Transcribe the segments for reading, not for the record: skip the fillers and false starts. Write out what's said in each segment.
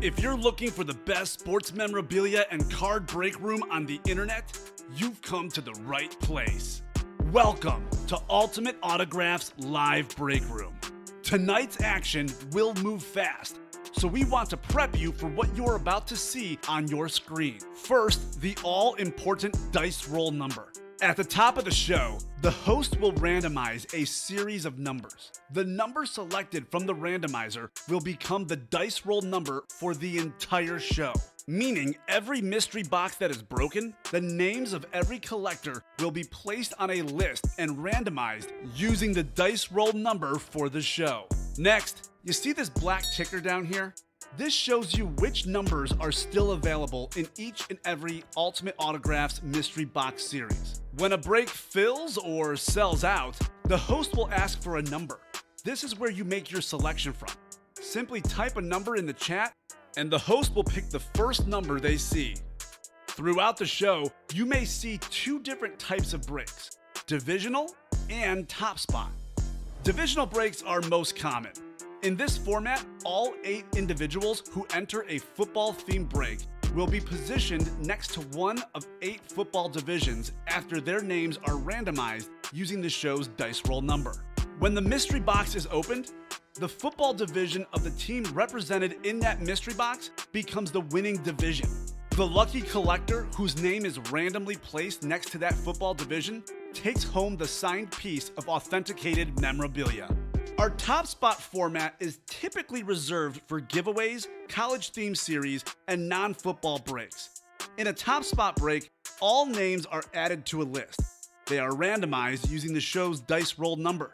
If you're looking for the best sports memorabilia and card break room on the internet, you've come to the right place. Welcome to Ultimate Autographs Live Break Room. Tonight's action will move fast, so we want to prep you for what you're about to see on your screen. First, the all-important dice roll number. At the top of the show, the host will randomize a series of numbers. The number selected from the randomizer will become the dice roll number for the entire show. Meaning every mystery box that is broken, the names of every collector will be placed on a list and randomized using the dice roll number for the show. Next, you see this black ticker down here? This shows you which numbers are still available in each and every Ultimate Autographs mystery box series. When a break fills or sells out, the host will ask for a number. This is where you make your selection from. Simply type a number in the chat, and the host will pick the first number they see. Throughout the show, you may see two different types of breaks, divisional and top spot. Divisional breaks are most common. In this format, all 8 individuals who enter a football-themed break will be positioned next to one of 8 football divisions after their names are randomized using the show's dice roll number. When the mystery box is opened, the football division of the team represented in that mystery box becomes the winning division. The lucky collector whose name is randomly placed next to that football division takes home the signed piece of authenticated memorabilia. Our top spot format is typically reserved for giveaways, college-themed series, and non-football breaks. In a top spot break, all names are added to a list. They are randomized using the show's dice roll number.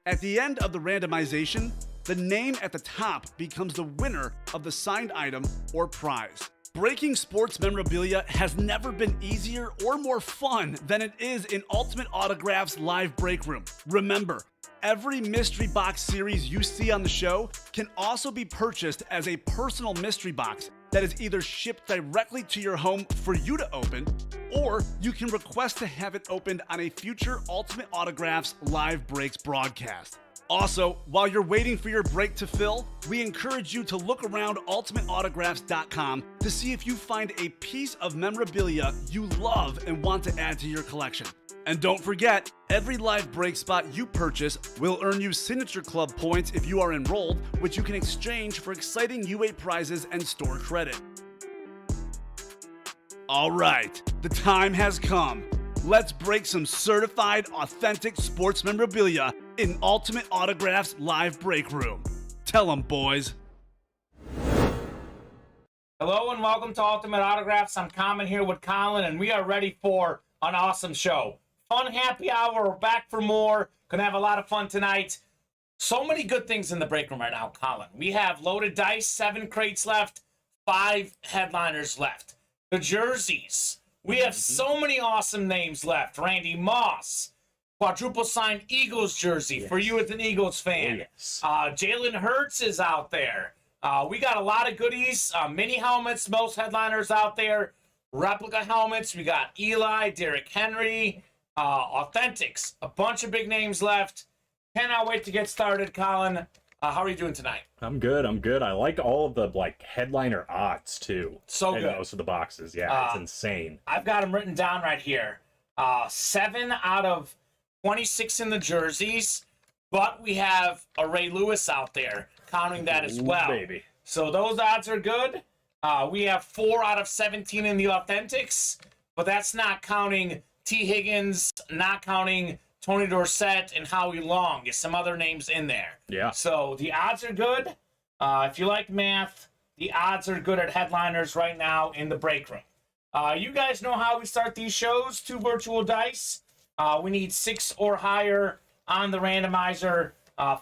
At the end of the randomization, the name at the top becomes the winner of the signed item or prize. Breaking sports memorabilia has never been easier or more fun than it is in Ultimate Autographs Live Break Room. Remember, every mystery box series you see on the show can also be purchased as a personal mystery box that is either shipped directly to your home for you to open, or you can request to have it opened on a future Ultimate Autographs Live Breaks broadcast. Also, while you're waiting for your break to fill, we encourage you to look around ultimateautographs.com to see if you find a piece of memorabilia you love and want to add to your collection. And don't forget, every live break spot you purchase will earn you Signature Club points if you are enrolled, which you can exchange for exciting UA prizes and store credit. All right, the time has come. Let's break some certified, authentic sports memorabilia in Ultimate Autographs Live Break Room. Tell them, boys. Hello and welcome to Ultimate Autographs. I'm Kamen here with Colin, and we are ready for an awesome show. Fun happy hour. We're back for more. Gonna have a lot of fun tonight. So many good things in the break room right now, Colin. We have loaded dice, 7 crates left, 5 headliners left. The jerseys. We have so many awesome names left. Randy Moss, quadruple signed Eagles jersey for you as an Eagles fan. Jalen Hurts is out there. We got a lot of goodies. Mini helmets, most headliners out there. Replica helmets. We got Eli, Derrick Henry, authentics. A bunch of big names left. Cannot wait to get started, Colin. How are you doing tonight? I'm good. I like all of the headliner odds too. So good. Most of the boxes, yeah, it's insane. I've got them written down right here. 7 out of 26 in the jerseys, but we have a Ray Lewis out there, counting that as well. Baby. So those odds are good. We have 4 out of 17 in the authentics, but that's not counting T. Higgins, not counting Tony Dorsett and Howie Long. Get some other names in there. Yeah. So the odds are good. If you like math, the odds are good at headliners right now in the break room. You guys know how we start these shows. 2 virtual dice. We need 6 or higher on the randomizer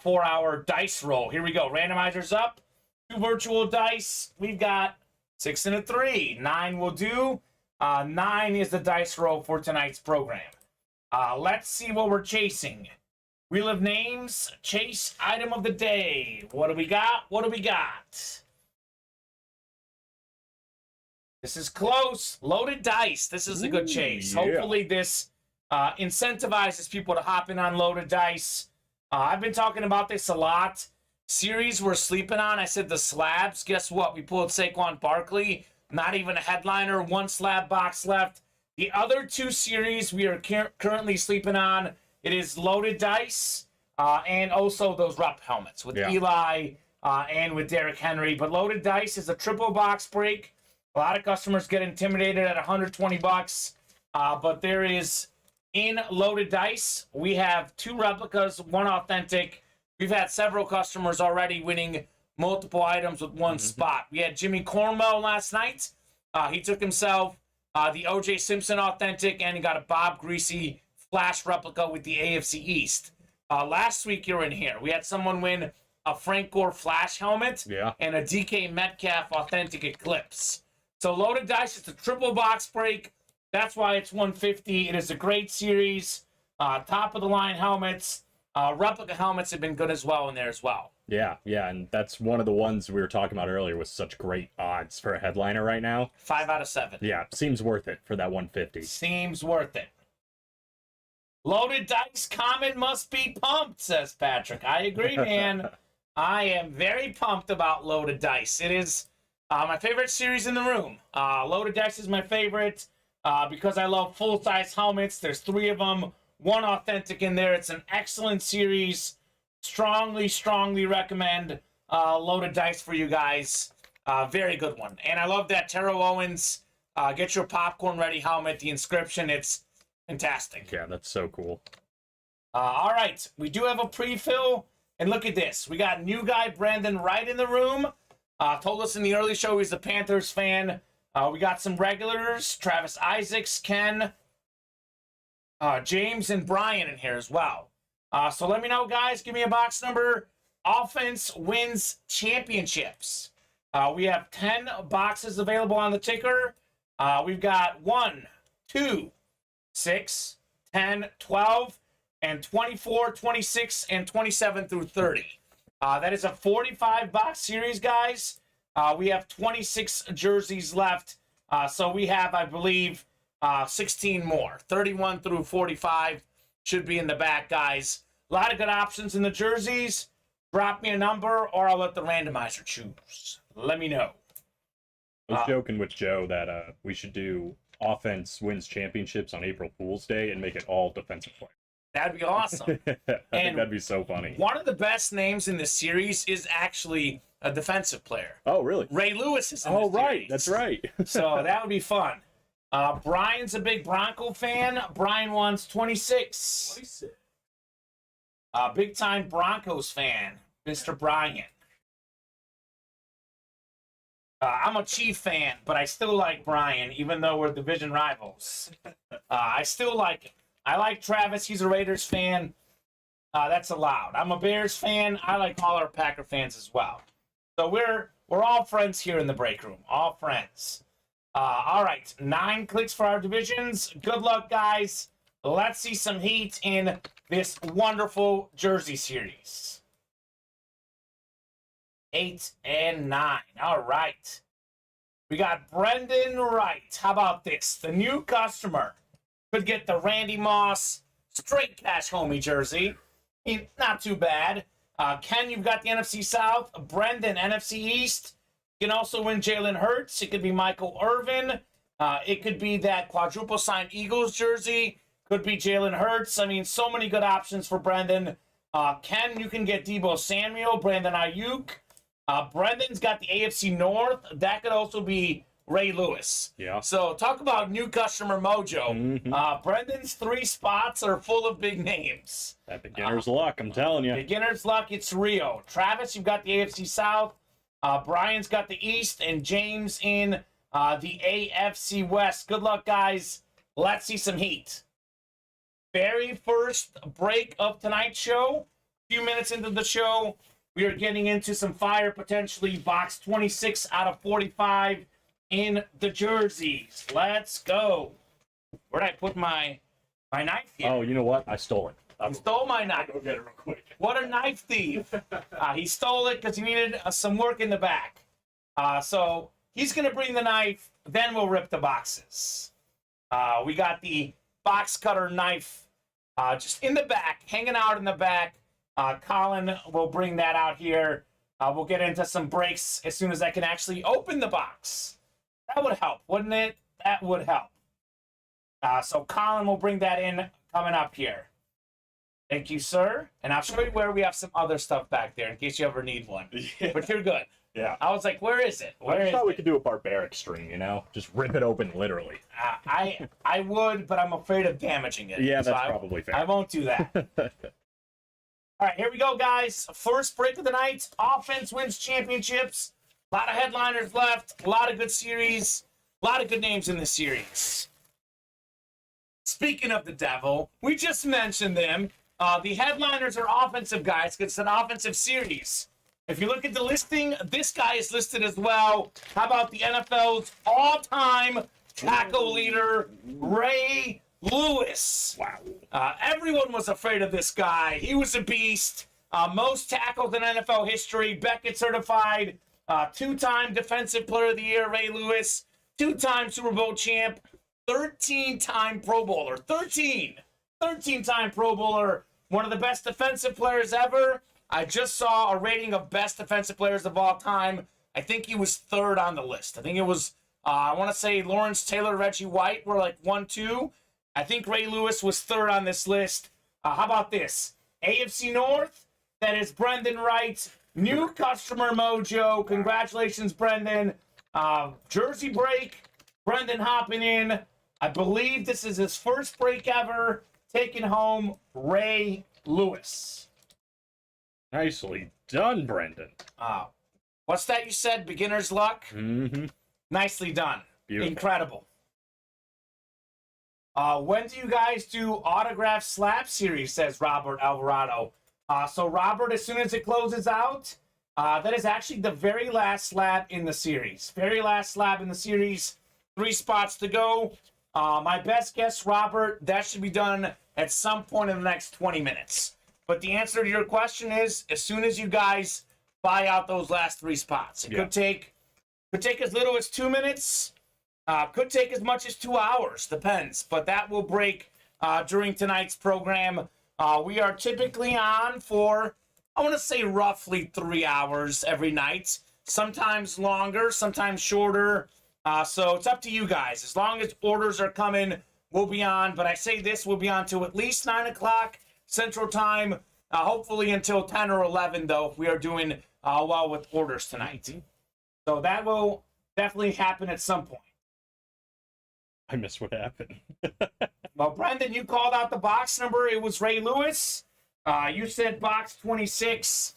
for our dice roll. Here we go. Randomizer's up. 2 virtual dice. We've got 6 and a 3. 9 will do. 9 is the dice roll for tonight's program. Let's see what we're chasing. Wheel of Names, chase item of the day. What do we got? This is close. Loaded dice. This is a good chase. Yeah. Hopefully this incentivizes people to hop in on loaded dice. I've been talking about this a lot. series we're sleeping on, I said the slabs. Guess what? We pulled Saquon Barkley. Not even a headliner. 1 slab box left. The other 2 series we are currently sleeping on, it is Loaded Dice and also those rep helmets with Eli and with Derrick Henry. But Loaded Dice is a triple box break. A lot of customers get intimidated at $120. But there is, in Loaded Dice, we have 2 replicas, 1 authentic. We've had several customers already winning multiple items with 1 spot. We had Jimmy Cornwell last night. He took himself the O.J. Simpson authentic, and he got a Bob Greasy Flash replica with the AFC East. Last week you were in here. We had someone win a Frank Gore Flash helmet and a DK Metcalf authentic Eclipse. So Loaded Dice is a triple box break. That's why it's $150. It is a great series. Top of the line helmets. Replica helmets have been good as well in there as well. Yeah, and that's one of the ones we were talking about earlier with such great odds for a headliner right now. 5 out of 7. Yeah, seems worth it for that 150. Seems worth it. Loaded Dice Kamen must be pumped, says Patrick. I agree, man. I am very pumped about Loaded Dice. It is my favorite series in the room. Loaded Dice is my favorite because I love full-size helmets. There's 3 of them. 1 authentic in there. It's an excellent series. Strongly recommend Loaded Dice for you guys. Very good one. And I love that Terrell Owens get your popcorn ready helmet, the inscription. It's fantastic. Yeah, that's so cool. All right. We do have a pre-fill. And look at this. We got new guy Brandon Wright in the room. Told us in the early show he's a Panthers fan. We got some regulars. Travis Isaacs, Ken, James, and Brian in here as well. So let me know, guys. Give me a box number. Offense wins championships. We have 10 boxes available on the ticker. We've got 1, 2, 6, 10, 12, and 24, 26, and 27 through 30. That is a 45-box series, guys. We have 26 jerseys left. So we have, I believe, 16 more. 31 through 45 should be in the back, guys. A lot of good options in the jerseys. Drop me a number, or I'll let the randomizer choose. Let me know. I was joking with Joe that we should do offense wins championships on April Fool's Day and make it all defensive players. That'd be awesome. I think that'd be so funny. One of the best names in this series is actually a defensive player. Oh, really? Ray Lewis is in this series. Right. That's right. So that would be fun. Brian's a big Bronco fan. Brian wants 26. Big time Broncos fan, Mr. Brian. I'm a Chief fan, but I still like Brian, even though we're division rivals. I still like him. I like Travis. He's a Raiders fan. That's allowed. I'm a Bears fan. I like all our Packer fans as well. So we're all friends here in the break room. All friends. All right. 9 clicks for our divisions. Good luck, guys. Let's see some heat in this wonderful jersey series. 8 and 9. All right. We got Brendan Wright. How about this? The new customer could get the Randy Moss straight cash homie jersey. Not too bad. Ken, you've got the NFC South. Brendan, NFC East. You can also win Jalen Hurts. It could be Michael Irvin. It could be that quadruple signed Eagles jersey. Could be Jalen Hurts. I mean, so many good options for Brendan. Ken, you can get Deebo Samuel, Brandon Ayuk. Brendan's got the AFC North. That could also be Ray Lewis. Yeah. So talk about new customer mojo. Brendan's 3 spots are full of big names. That beginner's luck, I'm telling you. Beginner's luck, it's Rio. Travis, you've got the AFC South. Brian's got the East, and James in the AFC West. Good luck, guys. Let's see some heat. Very first break of tonight's show. A few minutes into the show, we are getting into some fire, potentially box 26 out of 45 in the jerseys. Let's go. Where'd I put my knife here? Oh, you know what? I stole it. I stole my knife. Go get it real quick. What a knife thief. He stole it because he needed some work in the back. So he's going to bring the knife, then we'll rip the boxes. We got the box cutter knife just in the back, hanging out in the back. Colin will bring that out here. We'll get into some breaks as soon as I can actually open the box. That would help, wouldn't it? That would help. So Colin will bring that in coming up here. Thank you, sir. And I'll show you where we have some other stuff back there in case you ever need one. Yeah. But you're good. Yeah. I was like, where is it? I just thought we could do a barbaric stream, you know? Just rip it open, literally. I would, but I'm afraid of damaging it. Yeah, so that's probably fair. I won't do that. All right, here we go, guys. First break of the night. Offense wins championships. A lot of headliners left. A lot of good series. A lot of good names in the series. Speaking of the devil, we just mentioned them. The headliners are offensive guys because it's an offensive series. If you look at the listing, this guy is listed as well. How about the NFL's all-time tackle leader, Ray Lewis? Wow. Everyone was afraid of this guy. He was a beast. Most tackles in NFL history. Beckett certified. Two-time Defensive Player of the Year, Ray Lewis. Two-time Super Bowl champ. 13-time Pro Bowler. 13-time Pro Bowler. One of the best defensive players ever. I just saw a rating of best defensive players of all time. I think he was third on the list. I think it was, I want to say Lawrence Taylor, Reggie White were like 1, 2. I think Ray Lewis was third on this list. How about this? AFC North, that is Brendan Wright. New customer mojo. Congratulations, Brendan. Jersey break. Brendan hopping in. I believe this is his first break ever. Taking home Ray Lewis. Nicely done, Brendan. What's that you said? Beginner's luck? Mm-hmm. Nicely done. Beautiful. Incredible. When do you guys do autograph slab series, says Robert Alvarado. So, Robert, as soon as it closes out, that is actually the very last slab in the series. Very last slab in the series. 3 spots to go. My best guess, Robert, that should be done at some point in the next 20 minutes. But the answer to your question is as soon as you guys buy out those last 3 spots. It could take as little as 2 minutes. Could take as much as 2 hours. Depends. But that will break during tonight's program. We are typically on for, I want to say, roughly 3 hours every night. Sometimes longer, sometimes shorter. So it's up to you guys. As long as orders are coming, we'll be on. But I say this, we'll be on till at least 9 o'clock Central Time. Hopefully until 10 or 11, though, if we are doing well with orders tonight. So that will definitely happen at some point. I missed what happened. Well, Brendan, you called out the box number. It was Ray Lewis. You said box 26.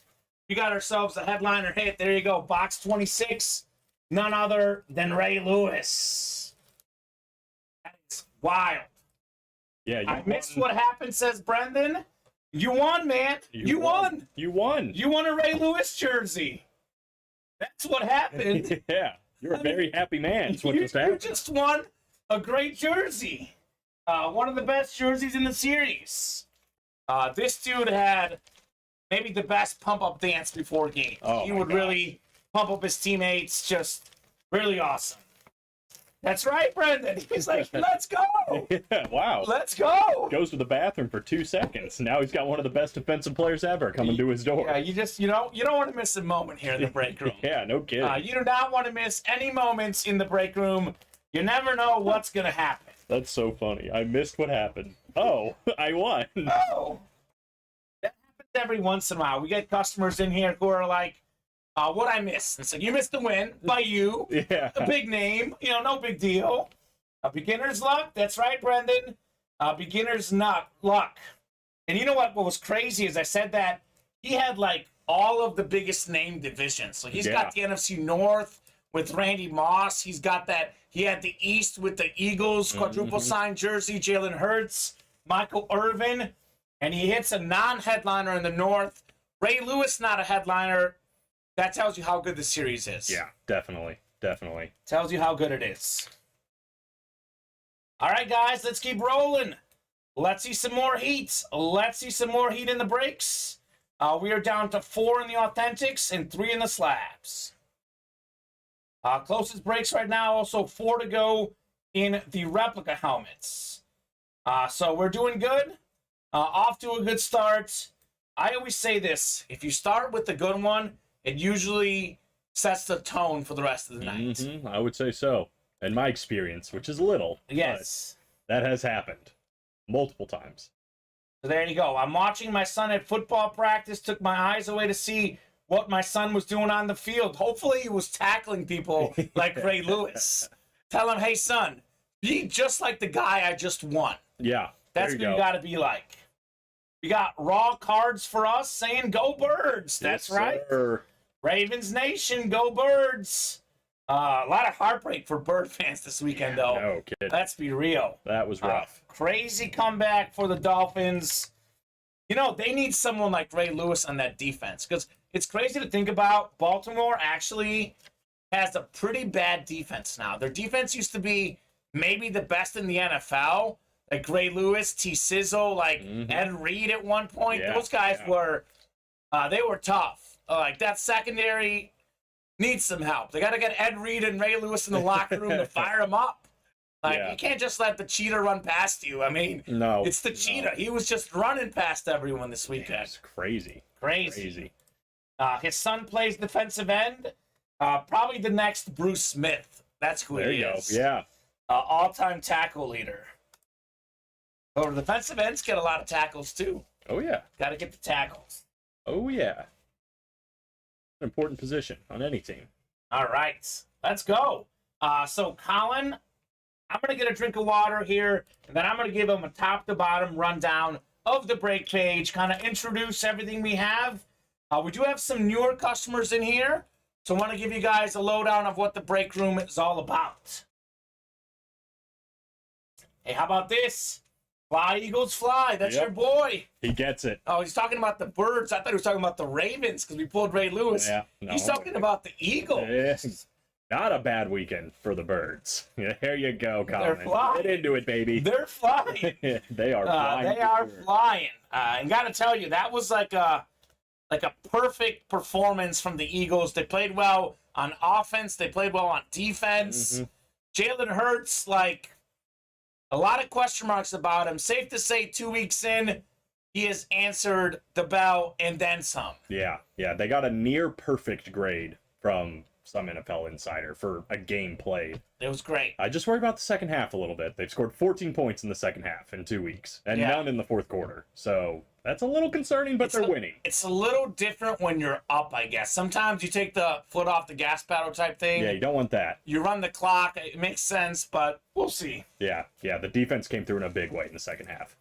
We got ourselves a headliner hit. There you go. Box 26. None other than Ray Lewis. That is wild. Yeah, I missed what happened, says Brendan. You won, man. You won. You won. You won a Ray Lewis jersey. That's what happened. Yeah, you're a very happy man. That's what just happened. You just won a great jersey. One of the best jerseys in the series. This dude had maybe the best pump-up dance before game. Oh, he would really pump up his teammates. Just really awesome. That's right, Brendan. He's like, let's go. Yeah, wow. Let's go. Goes to the bathroom for 2 seconds. Now he's got one of the best defensive players ever coming to his door. Yeah, you don't want to miss a moment here in the break room. Yeah, no kidding. You do not want to miss any moments in the break room. You never know what's going to happen. That's so funny. I missed what happened. Oh, I won. Oh. That happens every once in a while. We get customers in here who are like, what I missed? And so you missed the win by you. Yeah. A big name. No big deal. A beginner's luck. That's right, Brendan. Beginner's luck. And you know what? What was crazy is I said that he had like all of the biggest name divisions. So he's got the NFC North with Randy Moss. He's got that. He had the East with the Eagles, quadruple sign jersey, Jalen Hurts, Michael Irvin. And he hits a non-headliner in the North. Ray Lewis, not a headliner. That tells you how good the series is. Yeah, definitely. Definitely. Tells you how good it is. All right, guys, let's keep rolling. Let's see some more heat. Let's see some more heat in the breaks. We are down to 4 in the Authentics and 3 in the Slabs. Closest breaks right now, also 4 to go in the Replica helmets. So we're doing good. Off to a good start. I always say this. If you start with the good one, it usually sets the tone for the rest of the night. I would say so. In my experience, which is little. Yes. That has happened multiple times. So there you go. I'm watching my son at football practice, took my eyes away to see what my son was doing on the field. Hopefully he was tackling people like Ray Lewis. Tell him, hey, son, be just like the guy I just won. Yeah. That's what you got to be like. We got raw cards for us saying, go Birds. That's yes, right. Sir. Ravens Nation, go Birds. A lot of heartbreak for Bird fans this weekend, though. No kidding. Let's be real. That was rough. Crazy comeback for the Dolphins. You know, they need someone like Ray Lewis on that defense because it's crazy to think about. Baltimore actually has a pretty bad defense now. Their defense used to be maybe the best in the NFL. Like Ray Lewis, T. Sizzle, like Ed Reed at one point. Yeah, Those guys were, they were tough. Like that secondary needs some help. They got to get Ed Reed and Ray Lewis in the locker room to fire them up. Like you can't just let the cheetah run past you. I mean, no, it's the cheetah. He was just running past everyone this weekend. It's crazy. Crazy. His son plays defensive end. Probably the next Bruce Smith. That's who he is. Go. Yeah. All-time tackle leader. But defensive ends get a lot of tackles, too. Oh, yeah. Got to get the tackles. Oh, yeah. An important position on any team. All right. Let's go. So, Colin, I'm going to get a drink of water here, and then I'm going to give him a top-to-bottom rundown of the break page, kind of introduce everything we have. We do have some newer customers in here, so I want to give you guys a lowdown of what the break room is all about. Hey, how about this? Fly, Eagles, fly. That's your boy. He gets it. Oh, he's talking about the Birds. I thought he was talking about the Ravens because we pulled Ray Lewis. Yeah, no. He's talking about the Eagles. Yeah. Not a bad weekend for the Birds. There you go, Kamen. They're flying. Get into it, baby. They're flying. They are flying. They are flying. And got to tell you, that was like a perfect performance from the Eagles. They played well on offense. They played well on defense. Jalen Hurts, like, a lot of question marks about him. Safe to say 2 weeks in, he has answered the bell and then some. Yeah. They got a near perfect grade from some NFL insider for a game played. It was great. I just worry about the second half a little bit. They've scored 14 points in the second half in 2 weeks, and none in the fourth quarter. So that's a little concerning, but they're winning. It's a little different when you're up, I guess. Sometimes you take the foot off the gas pedal type thing. Yeah, you don't want that. You run the clock. It makes sense, but we'll see. Yeah. The defense came through in a big way in the second half.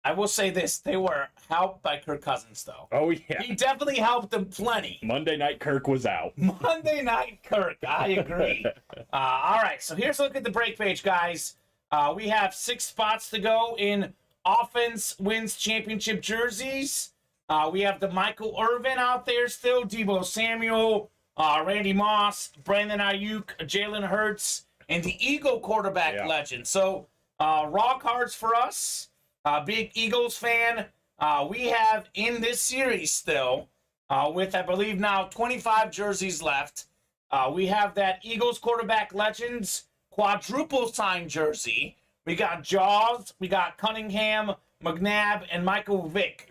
I will say this. They were helped by Kirk Cousins, though. Oh, yeah. He definitely helped them plenty. Monday night, Kirk was out. Monday night, Kirk. I agree. All right, so here's a look at the break page, guys. We have 6 spots to go in offense wins championship jerseys. We have the Michael Irvin out there still, Deebo Samuel, Randy Moss, Brandon Ayuk, Jalen Hurts, and the Eagle quarterback legend. So raw cards for us. Big Eagles fan. We have in this series still, with I believe now 25 jerseys left. We have that Eagles quarterback legends quadruple signed jersey. We got Jaws, we got Cunningham, McNabb, and Michael Vick.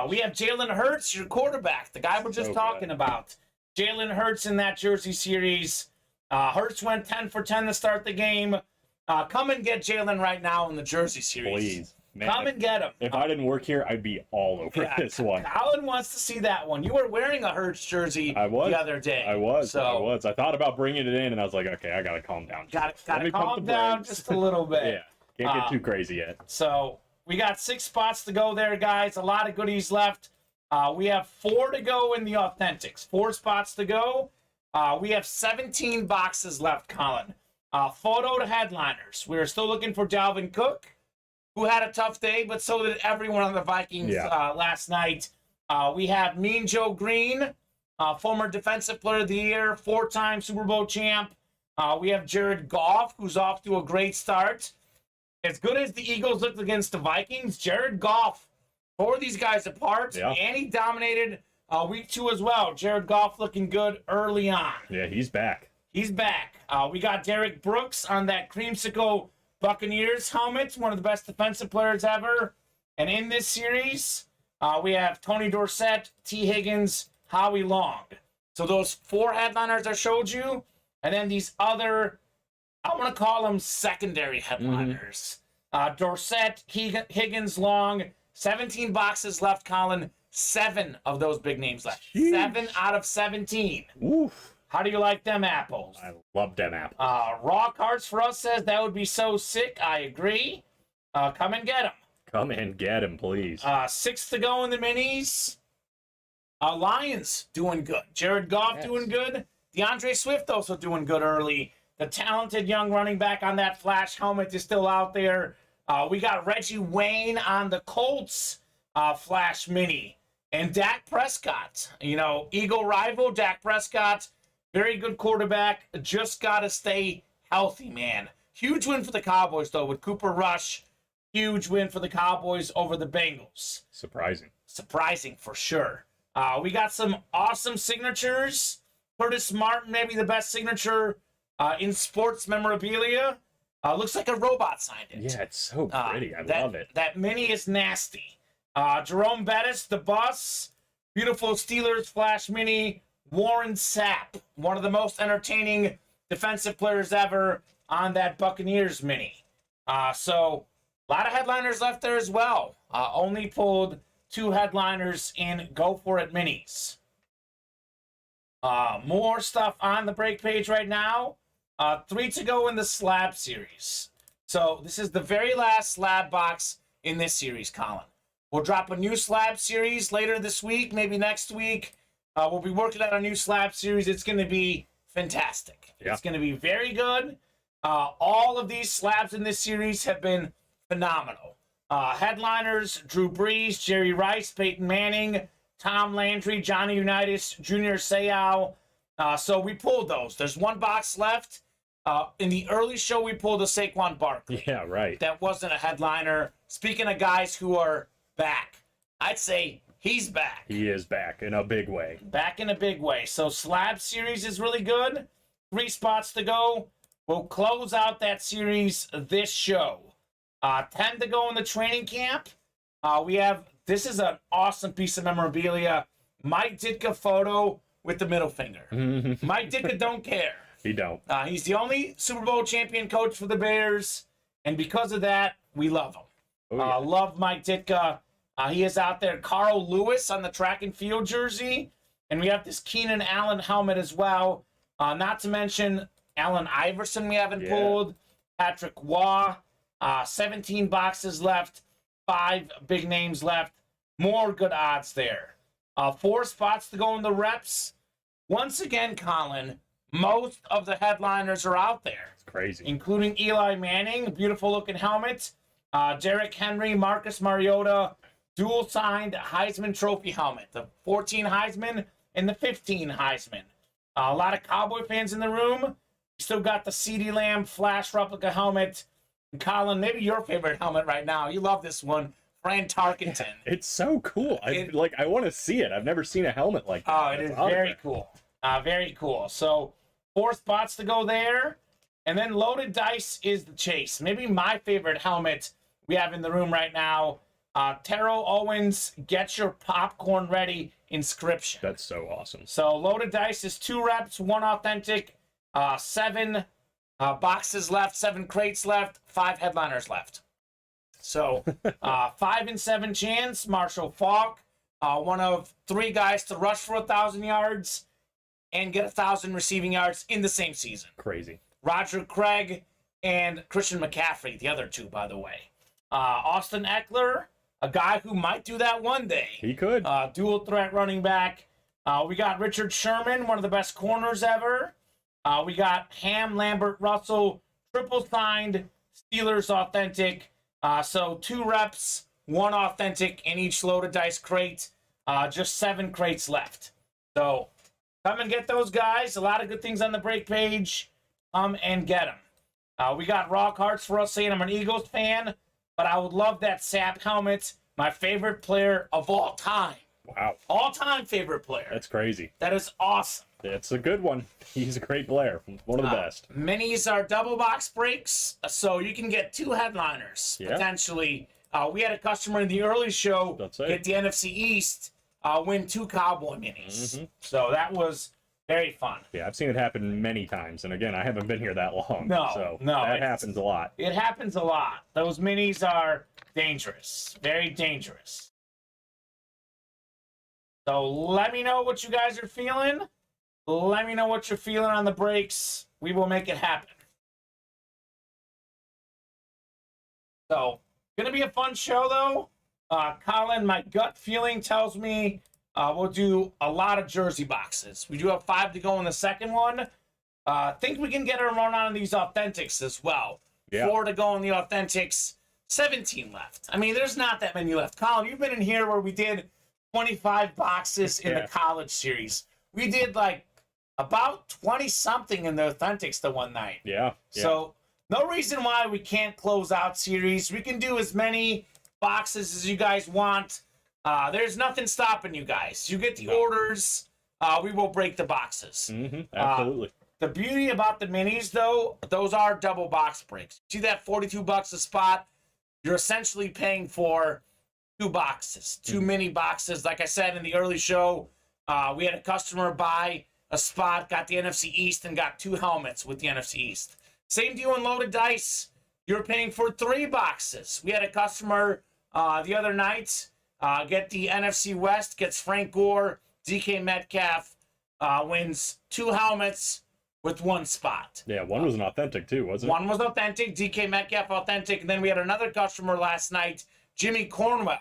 We have Jalen Hurts, your quarterback, the guy we're just talking about. Jalen Hurts in that jersey series. Hurts went 10 for 10 to start the game. Come and get Jalen right now in the jersey series. Please. Man, Come and get him. If I didn't work here, I'd be all over this one. Colin wants to see that one. You were wearing a Hurts jersey the other day. I was. I thought about bringing it in, and I was like, okay, I got to calm down. Got to calm down just a little bit. Can't get too crazy yet. So we got 6 spots to go there, guys. A lot of goodies left. We have 4 to go in the Authentics. 4 spots to go. We have 17 boxes left, Colin. Photo to headliners. We're still looking for Dalvin Cook, who had a tough day, but so did everyone on the Vikings last night. We have Mean Joe Green, former Defensive Player of the Year, 4-time Super Bowl champ. We have Jared Goff, who's off to a great start. As good as the Eagles looked against the Vikings, Jared Goff tore these guys apart, and he dominated week 2 as well. Jared Goff looking good early on. Yeah, he's back. He's back. We got Derrick Brooks on that creamsicle Buccaneers helmet, one of the best defensive players ever. And in this series, We have Tony Dorsett, T. Higgins, Howie Long. So those 4 headliners I showed you, and then these other, I want to call them secondary headliners. Dorsett, Higgins, Long, 17 boxes left, Colin. 7 of those big names left. Jeez. 7 out of 17. Oof. How do you like them apples? I love them apples. Raw Cards for us says that would be so sick. I agree. Come and get them. Come and get him, please. 6 to go in the minis. Lions doing good. Jared Goff doing good. DeAndre Swift also doing good early. The talented young running back on that flash helmet is still out there. We got Reggie Wayne on the Colts flash mini. And Dak Prescott, Eagle rival Dak Prescott, very good quarterback. Just got to stay healthy, man. Huge win for the Cowboys, though, with Cooper Rush. Huge win for the Cowboys over the Bengals. Surprising for sure. We got some awesome signatures. Curtis Martin, maybe the best signature in sports memorabilia. Looks like a robot signed it. Yeah, it's so pretty. I love it. That mini is nasty. Jerome Bettis, the bus. Beautiful Steelers flash mini. Warren Sapp, one of the most entertaining defensive players ever on that Buccaneers mini. So a lot of headliners left there as well. Only pulled 2 headliners in Go For It minis. More stuff on the break page right now. 3 to go in the slab series. So this is the very last slab box in this series, Colin. We'll drop a new slab series later this week, maybe next week. We'll be working on a new slab series. It's going to be fantastic. Yeah. It's going to be very good. All of these slabs in this series have been phenomenal. Headliners, Drew Brees, Jerry Rice, Peyton Manning, Tom Landry, Johnny Unitas, Junior Seau. So we pulled those. There's 1 box left. In the early show, we pulled a Saquon Barkley. Yeah, right. That wasn't a headliner. Speaking of guys who are back, I'd say he's back. He is back in a big way. Back in a big way. So slab series is really good. 3 spots to go. We'll close out that series this show. 10 to go in the training camp. This is an awesome piece of memorabilia. Mike Ditka photo with the middle finger. Mike Ditka don't care. He don't. He's the only Super Bowl champion coach for the Bears, and because of that, we love him. Oh, yeah. Love Mike Ditka. He is out there. Carl Lewis on the track and field jersey, and we have this Keenan Allen helmet as well. Not to mention Allen Iverson we haven't pulled. Patrick Waugh. 17 boxes left. 5 big names left. More good odds there. 4 spots to go in the reps. Once again, Colin, most of the headliners are out there. It's crazy. Including Eli Manning, beautiful looking helmet. Derrick Henry, Marcus Mariota, dual signed Heisman Trophy helmet. The 14 Heisman and the 15 Heisman. A lot of Cowboy fans in the room. Still got the CeeDee Lamb Flash replica helmet. And Colin, maybe your favorite helmet right now. You love this one. Fran Tarkenton. Yeah, it's so cool. I want to see it. I've never seen a helmet like that. Oh, it is very cool. Very cool. So 4 spots to go there. And then loaded dice is the chase. Maybe my favorite helmet we have in the room right now. Terrell Owens, Get Your Popcorn Ready inscription. That's so awesome. So loaded dice is 2 reps, 1 authentic, 7 boxes left, 7 crates left, 5 headliners left. So 5 and 7 chance. Marshall Faulk, one of 3 guys to rush for 1,000 yards and get 1,000 receiving yards in the same season. Crazy. Roger Craig and Christian McCaffrey, the other 2, by the way. Austin Eckler, a guy who might do that one day. He could. Dual threat running back. We got Richard Sherman, one of the best corners ever. We got Ham, Lambert, Russell, triple signed, Steelers authentic. So 2 reps, 1 authentic in each loaded dice crate. Just 7 crates left. So come and get those guys. A lot of good things on the break page. Come and get them. We got raw cards for us saying I'm an Eagles fan, but I would love that Sapp helmet. My favorite player of all time. Wow. All-time favorite player. That's crazy. That is awesome. It's a good one. He's a great player. One of the best. Minis are double box breaks, so you can get 2 headliners potentially We had a customer in the early show That's it. get the NFC East, win 2 Cowboy minis. So that was very fun. Yeah, I've seen it happen many times, and again, I haven't been here that long. No, so no, that happens a lot. It happens a lot. Those minis are dangerous, very dangerous. So let me know what you guys are feeling. Let me know what you're feeling on the breaks. We will make it happen. So, gonna be a fun show though. Colin, my gut feeling tells me we'll do a lot of jersey boxes. We do have 5 to go in the second one. Think we can get a run on these authentics as well. Yeah. 4 to go in the authentics. 17 left. I mean, there's not that many left. Colin, you've been in here where we did 25 boxes in the college series. We did like about 20 something in the authentics the one night. Yeah. So no reason why we can't close out series. We can do as many boxes as you guys want. There's nothing stopping you guys. You get the orders. We will break the boxes. Absolutely. The beauty about the minis, though, those are double box breaks. See that $42 a spot? You're essentially paying for 2 boxes, 2 mini boxes. Like I said in the early show, we had a customer buy a spot, got the NFC East, and got 2 helmets with the NFC East. Same deal in loaded dice. You're paying for 3 boxes. We had a customer the other night get the NFC West, gets Frank Gore, DK Metcalf, wins 2 helmets with 1 spot. Yeah, one was an authentic too, wasn't it? One was authentic, DK Metcalf authentic, and then we had another customer last night, Jimmy Cornwell,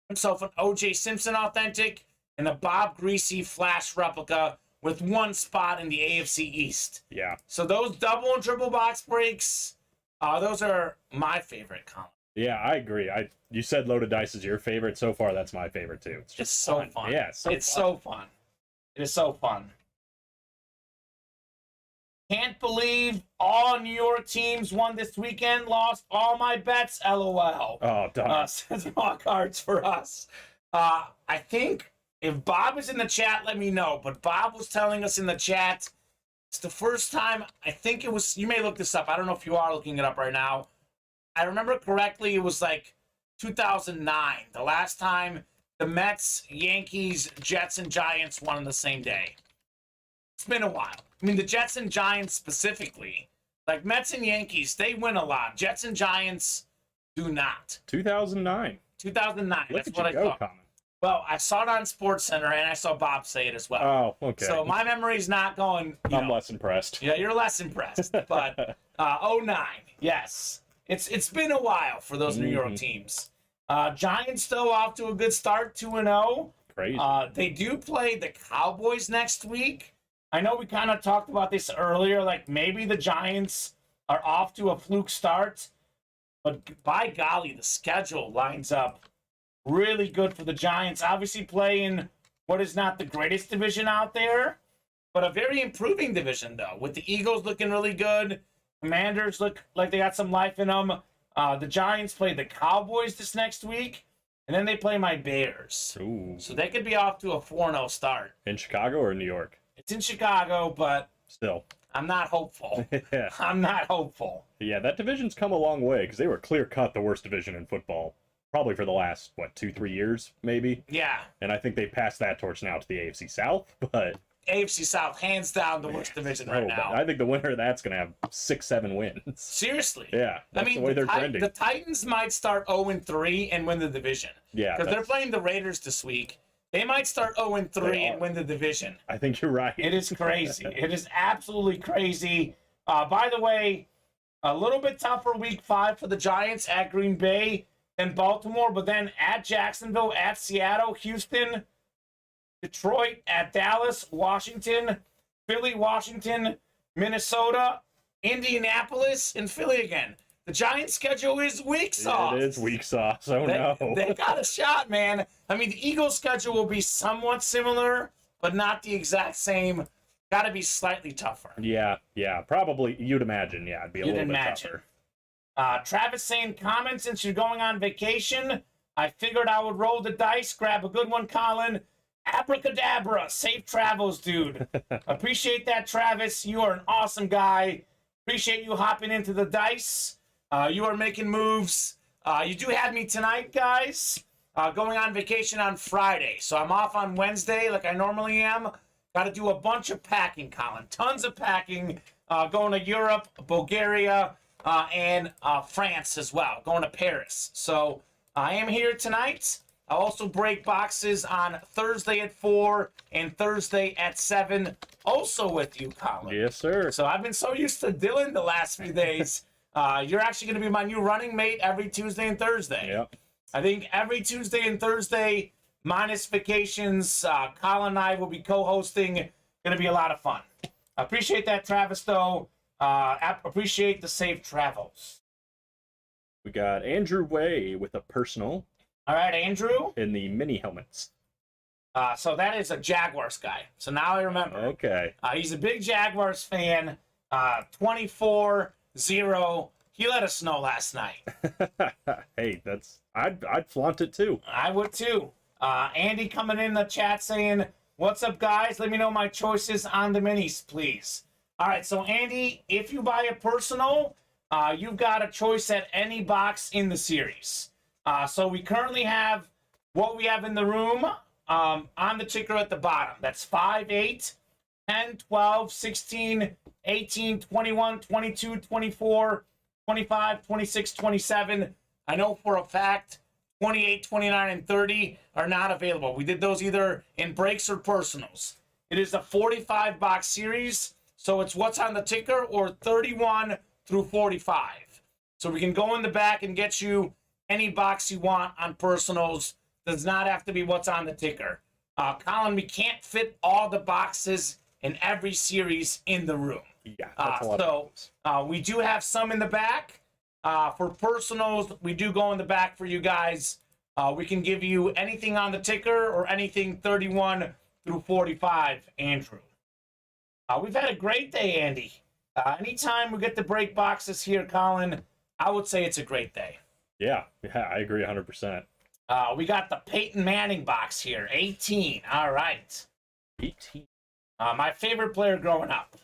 himself an OJ Simpson authentic and a Bob Greasy Flash replica with 1 spot in the AFC East. Yeah. So those double and triple box breaks, those are my favorite, Colin. Yeah, I agree. You said loaded dice is your favorite. So far, that's my favorite too. It's just so fun. Yeah, it's fun. So fun. It is so fun. Can't believe all New York teams won this weekend. Lost all my bets. LOL. Oh, darn. Says raw cards for us. I think if Bob is in the chat, let me know. But Bob was telling us in the chat, it's the first time, I think it was, you may look this up. I don't know if you are looking it up right now. I remember correctly, it was like 2009. The last time the Mets, Yankees, Jets, and Giants won on the same day. It's been a while. I mean, the Jets and Giants specifically, like Mets and Yankees, they win a lot. Jets and Giants do not. 2009. 2009. Look That's at what you I go, thought. Common. Well, I saw it on SportsCenter, and I saw Bob say it as well. Oh, okay. So my memory's not going. I'm less impressed. Yeah, you're less impressed. But 09, yes. It's been a while for those New York teams. Giants, though, off to a good start, 2-0. Crazy. They do play the Cowboys next week. I know we kind of talked about this earlier, like maybe the Giants are off to a fluke start, but by golly, the schedule lines up really good for the Giants. Obviously playing what is not the greatest division out there, but a very improving division, though, with the Eagles looking really good. Commanders look like they got some life in them. The Giants play the Cowboys this next week, and then they play my Bears. Ooh. So they could be off to a 4-0 start. In Chicago or New York? It's in Chicago, but Still. I'm not hopeful. Yeah. I'm not hopeful. Yeah, that division's come a long way because they were clear-cut the worst division in football. Probably for the last, 2-3 years, maybe? Yeah. And I think they passed that torch now to the AFC South, but... AFC South, hands down, the worst division right now. I think the winner of that's going to have 6-7 wins. Seriously. Yeah, that's the way they're trending. The Titans might start 0-3 and win the division. Yeah. Because they're playing the Raiders this week. They might start 0-3 and win the division. I think you're right. It is crazy. It is absolutely crazy. By the way, a little bit tougher week 5 for the Giants at Green Bay and Baltimore, but then at Jacksonville, at Seattle, Houston, Detroit, at Dallas, Washington, Philly, Washington, Minnesota, Indianapolis, and Philly again. The Giants' schedule is weak sauce. It is weak sauce. Oh, no. They got a shot, man. I mean, the Eagles' schedule will be somewhat similar, but not the exact same. Got to be slightly tougher. Yeah. Probably, you'd imagine, it'd be a little bit tougher. Travis saying, Kamen, since you're going on vacation, I figured I would roll the dice, grab a good one, Colin. Abracadabra. Safe travels, dude. Appreciate that, Travis. You are an awesome guy. Appreciate you hopping into the dice. You are making moves. You do have me tonight, guys. Going on vacation on Friday. So I'm off on Wednesday like I normally am. Got to do a bunch of packing, Colin. Tons of packing. Going to Europe, Bulgaria, and France as well. Going to Paris. So I am here tonight. I'll also break boxes on Thursday at 4 and Thursday at 7. Also with you, Colin. Yes, sir. So I've been so used to Dylan the last few days. You're actually going to be my new running mate every Tuesday and Thursday. Yep. I think every Tuesday and Thursday, minus vacations, Colin and I will be co-hosting. Going to be a lot of fun. I appreciate that, Travis, though. Appreciate the safe travels. We got Andrew Way with a personal. All right, Andrew. In the mini helmets. So that is a Jaguars guy. So now I remember. Okay. He's a big Jaguars fan. 24-0. He let us know last night. Hey, I'd flaunt it too. I would too. Andy coming in the chat saying, "What's up, guys? Let me know my choices on the minis, please." All right, so Andy, if you buy a personal, you've got a choice at any box in the series. So we currently have what we have in the room on the ticker at the bottom. That's 5, 8, 10, 12, 16, 18, 21, 22, 24, 25, 26, 27. I know for a fact 28, 29, and 30 are not available. We did those either in breaks or personals. It is a 45-box series, so it's what's on the ticker or 31 through 45. So we can go in the back and get you any box you want on personals. Does not have to be what's on the ticker. Colin, we can't fit all the boxes in every series in the room. Yeah, that's a lot so we do have some in the back. For personals, we do go in the back for you guys. We can give you anything on the ticker or anything 31 through 45, Andrew. We've had a great day, Andy. Anytime we get to break boxes here, Colin, I would say it's a great day. Yeah, I agree 100%. We got the Peyton Manning box here, 18. All right. 18. My favorite player growing up.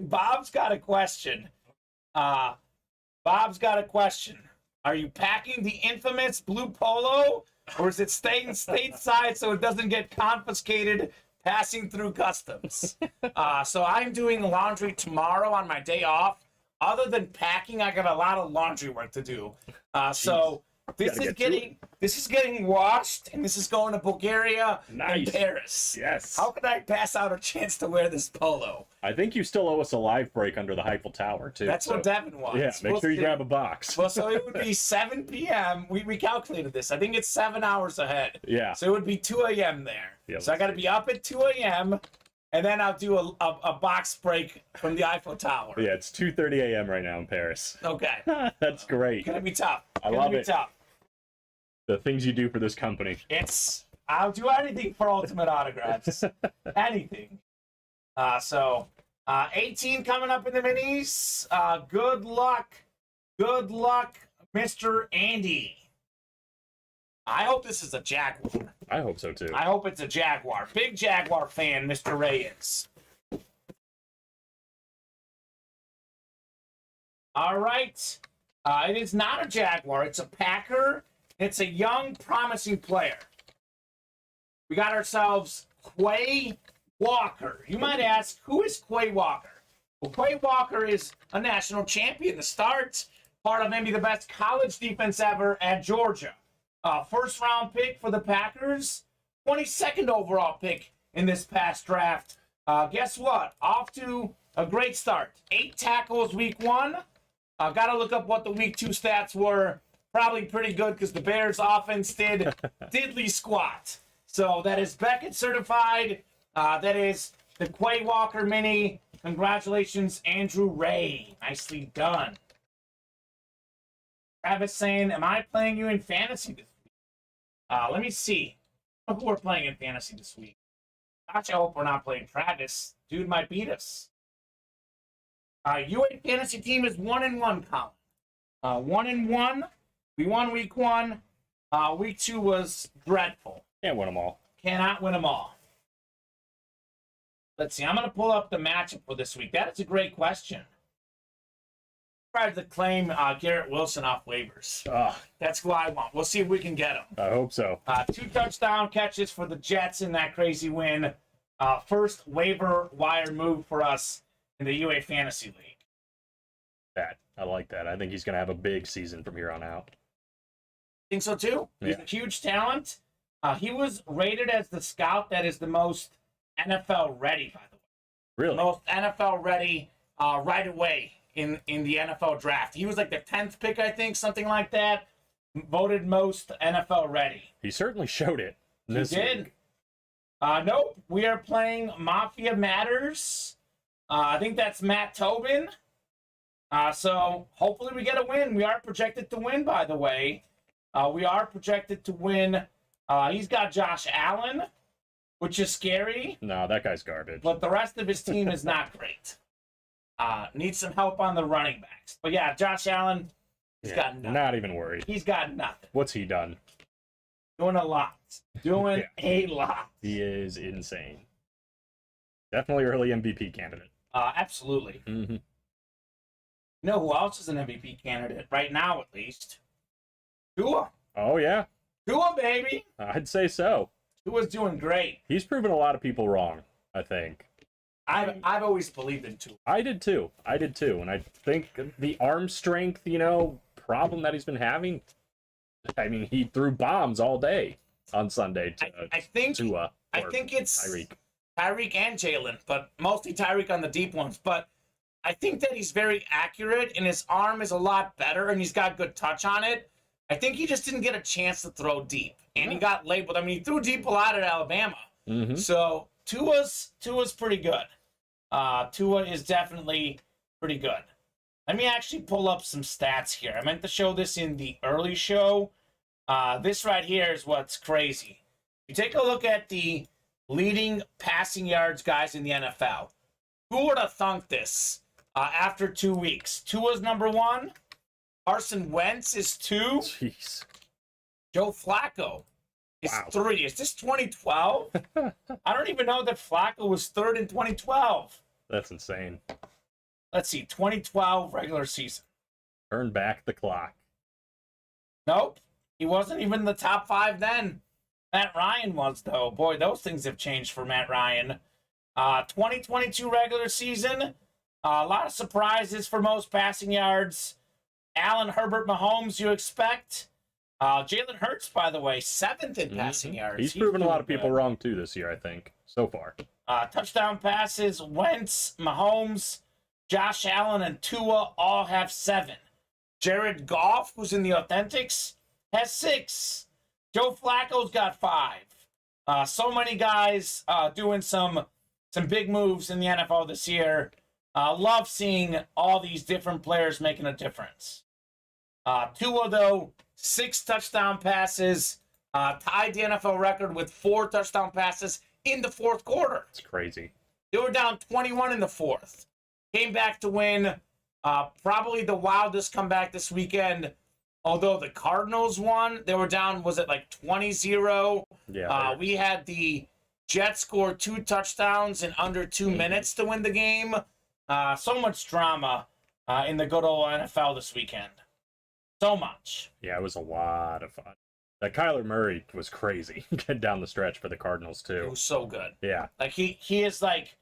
Bob's got a question. Bob's got a question. Are you packing the infamous blue polo, or is it staying stateside so it doesn't get confiscated passing through customs? So I'm doing laundry tomorrow on my day off. Other than packing, I got a lot of laundry work to do. So this is getting washed, and this is going to Bulgaria and Paris. Yes. How could I pass out a chance to wear this polo? I think you still owe us a live break under the Eiffel Tower, too. That's what Devin wants. Yeah, make sure you grab a box. Well, so it would be 7 p.m. We calculated this. I think it's 7 hours ahead. Yeah. So it would be 2 a.m. there. Yeah, so I got to be up at 2 a.m., and then I'll do a box break from the Eiffel Tower. Yeah, it's 2:30 a.m. right now in Paris. Okay. That's great. Gonna be tough. I love it. Tough. The things you do for this company. I'll do anything for Ultimate Autographs. Anything. So 18 coming up in the minis. Good luck. Good luck, Mr. Andy. I hope this is a Jaguar. I hope so, too. I hope it's a Jaguar. Big Jaguar fan, Mr. Ray is. All right. It is not a Jaguar. It's a Packer. It's a young, promising player. We got ourselves Quay Walker. You might ask, who is Quay Walker? Well, Quay Walker is a national champion to start. Part of maybe the best college defense ever at Georgia. First round pick for the Packers. 22nd overall pick in this past draft. Guess what? Off to a great start. 8 tackles week 1. Got to look up what the week 2 stats were. Probably pretty good because the Bears offense did diddly squat. So that is Beckett certified. That is the Quay Walker mini. Congratulations, Andrew Ray. Nicely done. Travis saying, am I playing you in fantasy this week? Let me see who we're playing in fantasy this week. Gosh, I hope we're not playing Travis. Dude might beat us. UA fantasy team is 1-1, Colin. 1-1. We won week 1. Week 2 was dreadful. Can't win them all. Cannot win them all. Let's see. I'm going to pull up the matchup for this week. That is a great question. tried to claim Garrett Wilson off waivers. That's who I want. We'll see if we can get him. I hope so. 2 touchdown catches for the Jets in that crazy win. First waiver wire move for us in the UA Fantasy League. I like that. I think he's going to have a big season from here on out. Think so too? He's a huge talent. He was rated as the scout that is the most NFL ready, by the way. Really? The most NFL ready right away in the NFL draft. He was like the 10th pick, I think, something like that. Voted most NFL ready. He certainly showed it. He did. Nope. We are playing Mafia Matters. I think that's Matt Tobin. So hopefully we get a win. We are projected to win, by the way. We are projected to win. He's got Josh Allen, which is scary. No, that guy's garbage. But the rest of his team is not great. Needs some help on the running backs. But yeah, Josh Allen, he's got nothing. Not even worried. He's got nothing. What's he done? Doing a lot. Doing a lot. He is insane. Definitely early MVP candidate. Absolutely. Mm-hmm. You know who else is an MVP candidate? Right now, at least. Tua. Oh, yeah. Tua, baby. I'd say so. Tua's doing great. He's proven a lot of people wrong, I think. I've always believed in Tua. I did too. And I think the arm strength, problem that he's been having, I mean, he threw bombs all day on Sunday to I think Tua. I think it's Tyreek and Jalen, but mostly Tyreek on the deep ones. But I think that he's very accurate, and his arm is a lot better, and he's got good touch on it. I think he just didn't get a chance to throw deep, and he got labeled. I mean, he threw deep a lot at Alabama. Mm-hmm. So Tua's pretty good. Tua is definitely pretty good. Let me actually pull up some stats here. I meant to show this in the early show. This right here is what's crazy. You take a look at the leading passing yards guys in the NFL. Who would have thunk this after 2 weeks? Tua's number 1. Carson Wentz is 2. Jeez. Joe Flacco is 3. Is this 2012? I don't even know that Flacco was 3rd in 2012. That's insane. Let's see, 2012 regular season. Turn back the clock. Nope. He wasn't even in the top 5 then. Matt Ryan was, though. Boy, those things have changed for Matt Ryan. 2022 regular season. A lot of surprises for most passing yards. Allen, Herbert, Mahomes, you expect. Jalen Hurts, by the way, 7th in passing yards. He's proven a lot of people wrong, too, this year, I think, so far. Touchdown passes, Wentz, Mahomes, Josh Allen, and Tua all have 7. Jared Goff, who's in the Authentics, has 6. Joe Flacco's got 5. So many guys doing some big moves in the NFL this year. Love seeing all these different players making a difference. Tua, though, 6 touchdown passes, tied the NFL record with 4 touchdown passes in the fourth quarter. It's crazy. They were down 21 in the fourth. Came back to win. Probably the wildest comeback this weekend. Although the Cardinals won, they were down, was it like 20-0? Yeah. We had the Jets score 2 touchdowns in under 2 minutes to win the game. So much drama in the good old NFL this weekend. So much. Yeah, it was a lot of fun. That Kyler Murray was crazy down the stretch for the Cardinals, too. It was so good. Yeah. Like, he is like,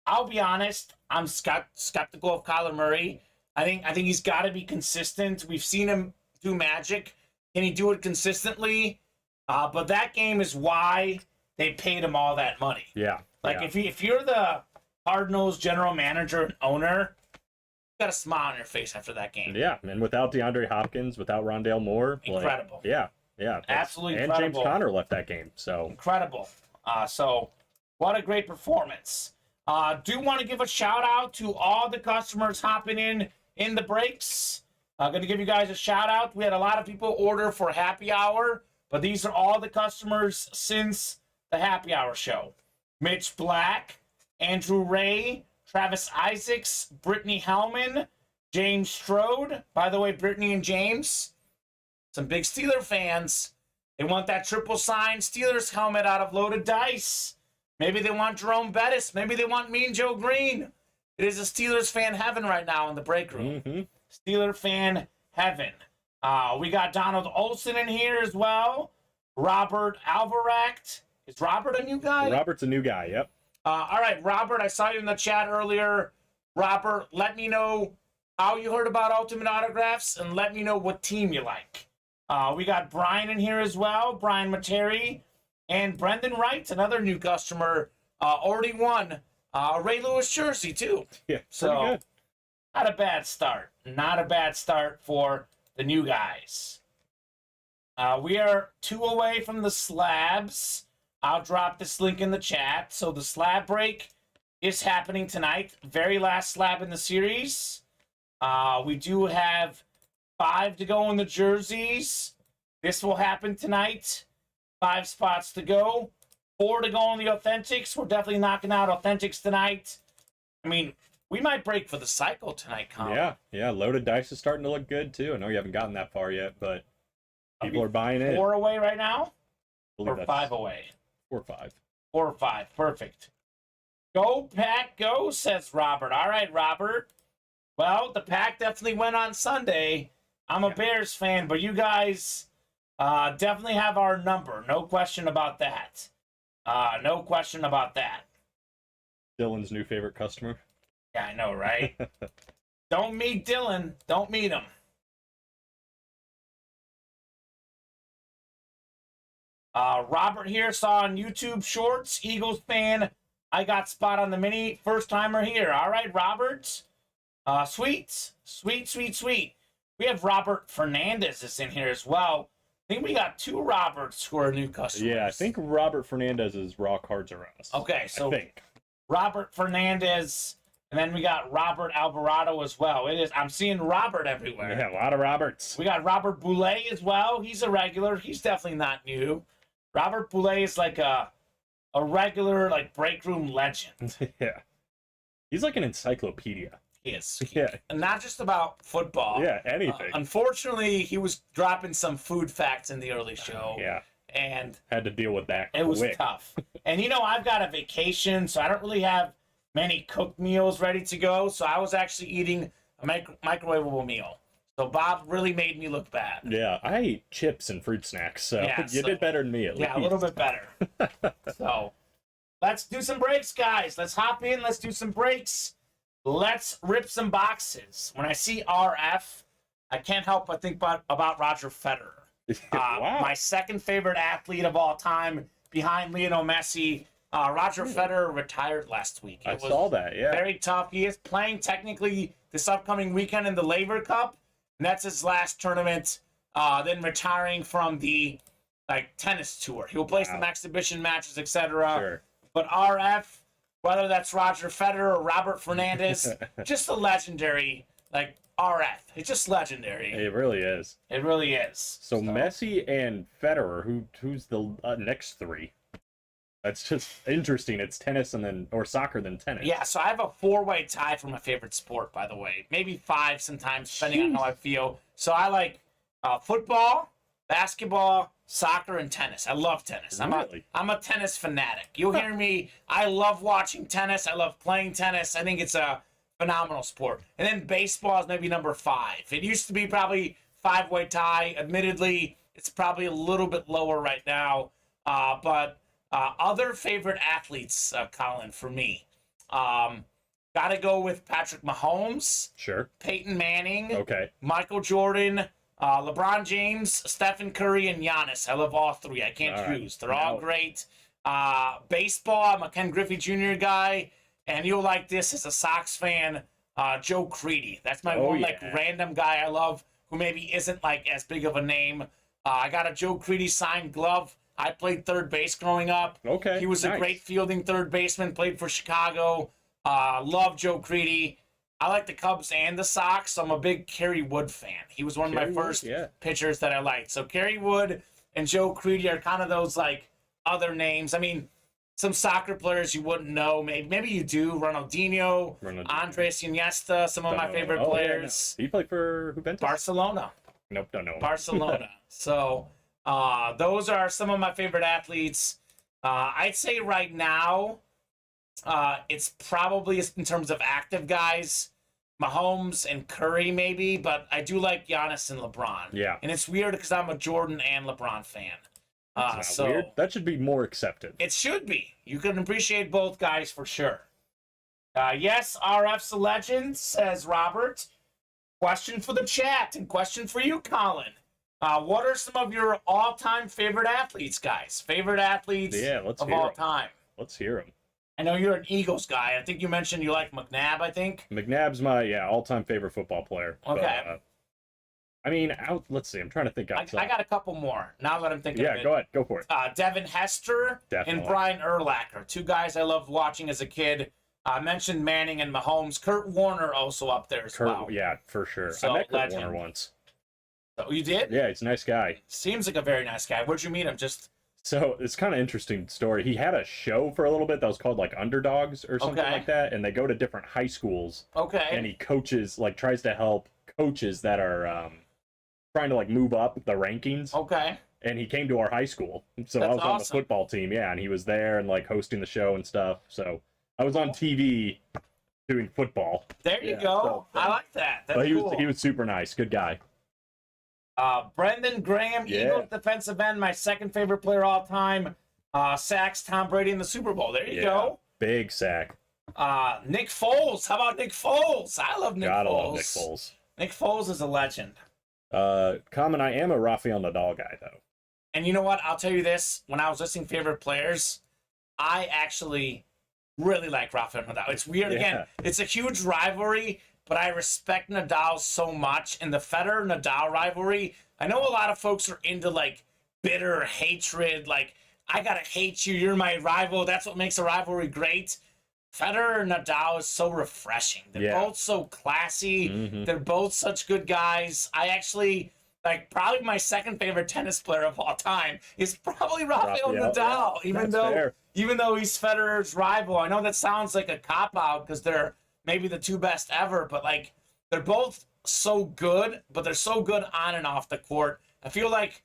I'll be honest, I'm skeptical of Kyler Murray. I think he's got to be consistent. We've seen him do magic. Can he do it consistently? But that game is why they paid him all that money. Yeah. Like, if you're the Cardinals general manager and owner, you got a smile on your face after that game. Yeah, and without DeAndre Hopkins, without Rondale Moore. Incredible. Yeah. Absolutely and incredible. James Conner left that game. So incredible. So what a great performance. Do want to give a shout out to all the customers hopping in the breaks. Going to give you guys a shout out. We had a lot of people order for happy hour, but these are all the customers since the happy hour show. Mitch Black, Andrew Ray, Travis Isaacs, Brittany Hellman, James Strode. By the way, Brittany and James, some big Steeler fans. They want that triple sign Steelers helmet out of Loaded Dice. Maybe they want Jerome Bettis. Maybe they want Mean Joe Green. It is a Steelers fan heaven right now in the break room. Steeler fan heaven. We got Donald Olson in here as well. Robert Alvaract. Is Robert a new guy? Robert's a new guy, yep. All right, Robert, I saw you in the chat earlier. Robert, let me know how you heard about Ultimate Autographs and let me know what team you like. We got Brian in here as well, Brian Materi, and Brendan Wright, another new customer, already won a Ray Lewis jersey too. Yeah, so pretty good. not a bad start. Not a bad start for the new guys. We are 2 away from the slabs. I'll drop this link in the chat. So the slab break is happening tonight. Very last slab in the series. We do have 5 to go in the jerseys. This will happen tonight. 5 spots to go. 4 to go in the authentics. We're definitely knocking out authentics tonight. I mean, we might break for the cycle tonight, Colin. Yeah. Loaded dice is starting to look good too. I know you haven't gotten that far yet, but people are buying in. 4 away right now? Or That's 5 away? 4 or 5. 4 or 5. Perfect. Go, Pack, go, says Robert. All right, Robert. Well, the Pack definitely went on Sunday. I'm a Bears fan, but you guys definitely have our number. No question about that. No question about that. Dylan's new favorite customer. Yeah, I know, right? Don't meet Dylan. Don't meet him. Robert here saw on YouTube Shorts, Eagles fan. I got spot on the mini. First timer here. All right, Robert. Sweet. We have Robert Fernandez is in here as well. I think we got 2 Roberts who are new customers. Yeah, I think Robert Fernandez's raw cards are us. Okay, so I think. Robert Fernandez, and then we got Robert Alvarado as well. I'm seeing Robert everywhere. Yeah, a lot of Roberts. We got Robert Boulet as well. He's a regular. He's definitely not new. Robert Boulet is like a regular like break room legend. Yeah. He's like an encyclopedia. He is. Yeah. And not just about football. Yeah, anything. Unfortunately, he was dropping some food facts in the early show. Yeah. And had to deal with that it was quick. tough. And I've got a vacation, so I don't really have many cooked meals ready to go. So I was actually eating a microwavable meal. So Bob really made me look bad. Yeah, I ate chips and fruit snacks, so Yeah, you did better than me at least. Yeah, a little bit better. So let's do some breaks, guys. Let's hop in. Let's do some breaks. Let's rip some boxes. When I see RF, I can't help but think about Roger Federer. Wow. My second favorite athlete of all time, behind Lionel Messi. Roger Federer retired last week. I saw that, yeah. Very tough. He is playing technically this upcoming weekend in the Laver Cup, and that's his last tournament. Then retiring from the tennis tour. He will play some exhibition matches, etc. Sure. But RF, whether that's Roger Federer or Robert Fernandez, just a legendary RF. It's just legendary. It really is. It really is. So Messi and Federer, who's the next 3? That's just interesting. It's tennis or soccer then tennis. Yeah, so I have a 4-way tie for my favorite sport, by the way. Maybe 5 sometimes, depending on how I feel. So I like football, basketball, soccer, and tennis. I love tennis. Really? I'm a tennis fanatic. You'll hear me. I love watching tennis. I love playing tennis. I think it's a phenomenal sport. And then baseball is maybe number 5. It used to be probably 5-way tie. Admittedly, it's probably a little bit lower right now. But other favorite athletes, Colin, for me. Got to go with Patrick Mahomes. Sure. Peyton Manning. Okay. Michael Jordan. LeBron James, Stephen Curry, and Giannis. I love all 3. I can't choose. They're all great. Baseball, I'm a Ken Griffey Jr. guy. And you'll like this as a Sox fan, Joe Creedy. That's my random guy I love who maybe isn't as big of a name. I got a Joe Creedy signed glove. I played third base growing up. Okay. He was a great fielding third baseman, played for Chicago. Love Joe Creedy. I like the Cubs and the Sox, so I'm a big Kerry Wood fan. He was one of my first pitchers that I liked. So Kerry Wood and Joe Creedy are kind of those other names. I mean, some soccer players you wouldn't know. Maybe you do. Ronaldinho. Andres Iniesta, some of my favorite players. Yeah, no. He played for Juventus? Barcelona. Nope, don't know. Barcelona. So those are some of my favorite athletes. I'd say right now, It's probably in terms of active guys, Mahomes and Curry maybe, but I do like Giannis and LeBron. Yeah. And it's weird because I'm a Jordan and LeBron fan. That's not weird. That should be more accepted. It should be. You can appreciate both guys for sure. Yes, RF's a legend, says Robert. Question for the chat and question for you, Colin. What are some of your all-time favorite athletes, guys? Favorite athletes of all time? Let's hear them. I know you're an Eagles guy. I think you mentioned you like McNabb, I think. McNabb's my, all-time favorite football player. Okay. But, I mean, let's see. I'm trying to think outside. I got a couple more. Now that I'm thinking of it. Yeah, go ahead. Go for it. Devin Hester and Brian Urlacher. Two guys I loved watching as a kid. I mentioned Manning and Mahomes. Kurt Warner also up there as well. Yeah, for sure. So, I met Kurt legend. Warner once. Oh, you did? Yeah, he's a nice guy. Seems like a very nice guy. Where'd you meet him? So it's kind of interesting story. He had a show for a little bit that was called like Underdogs or something like that, and they go to different high schools. Okay. And he coaches, tries to help coaches that are trying to move up the rankings. Okay. And he came to our high school, so I was on the football team. Yeah, and he was there and hosting the show and stuff. So I was on TV doing football. There you go. I like that. That's cool. He was super nice, good guy. Brendan Graham, Eagles defensive end, my second favorite player all time. Sacks Tom Brady in the Super Bowl. There you go. Big sack. Nick Foles. How about Nick Foles? I love Nick Foles. Gotta love Nick Foles. Nick Foles is a legend. Kamen, I am a Rafael Nadal guy, though. And you know what? I'll tell you this. When I was listing favorite players, I actually really like Rafael Nadal. It's weird. Again, it's a huge rivalry, but I respect Nadal so much. And the Federer-Nadal rivalry, I know a lot of folks are into, bitter hatred. I gotta hate you. You're my rival. That's what makes a rivalry great. Federer and Nadal is so refreshing. They're both so classy. Mm-hmm. They're both such good guys. I actually, probably my second favorite tennis player of all time is probably Rafael Nadal, even though he's Federer's rival. I know that sounds like a cop-out because they're maybe the two best ever, but, they're both so good, but they're so good on and off the court. I feel like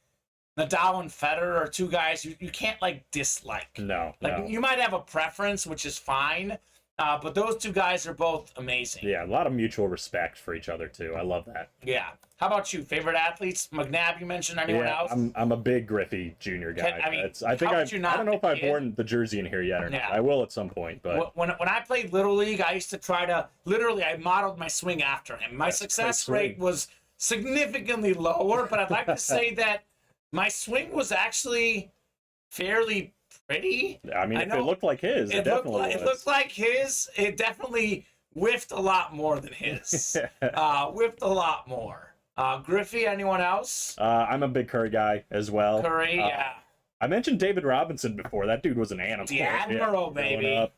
Nadal and Federer are two guys you can't dislike. No. You might have a preference, which is fine, but those two guys are both amazing. Yeah, a lot of mutual respect for each other too. I love that. Yeah. How about you? Favorite athletes? McNabb, you mentioned. Anyone else? I'm a big Griffey Jr. guy. I don't know if I've worn the jersey in here yet or not. I will at some point. But when I played Little League, I used to try to I modeled my swing after him. My success rate was significantly lower, but I'd like to say that my swing was actually fairly pretty. I mean, if it looked like his, it definitely was. It looked like his. It definitely whiffed a lot more than his. Whiffed a lot more. Griffey, anyone else? I'm a big Curry guy as well. Curry, yeah. I mentioned David Robinson before. That dude was an animal. The Admiral, baby.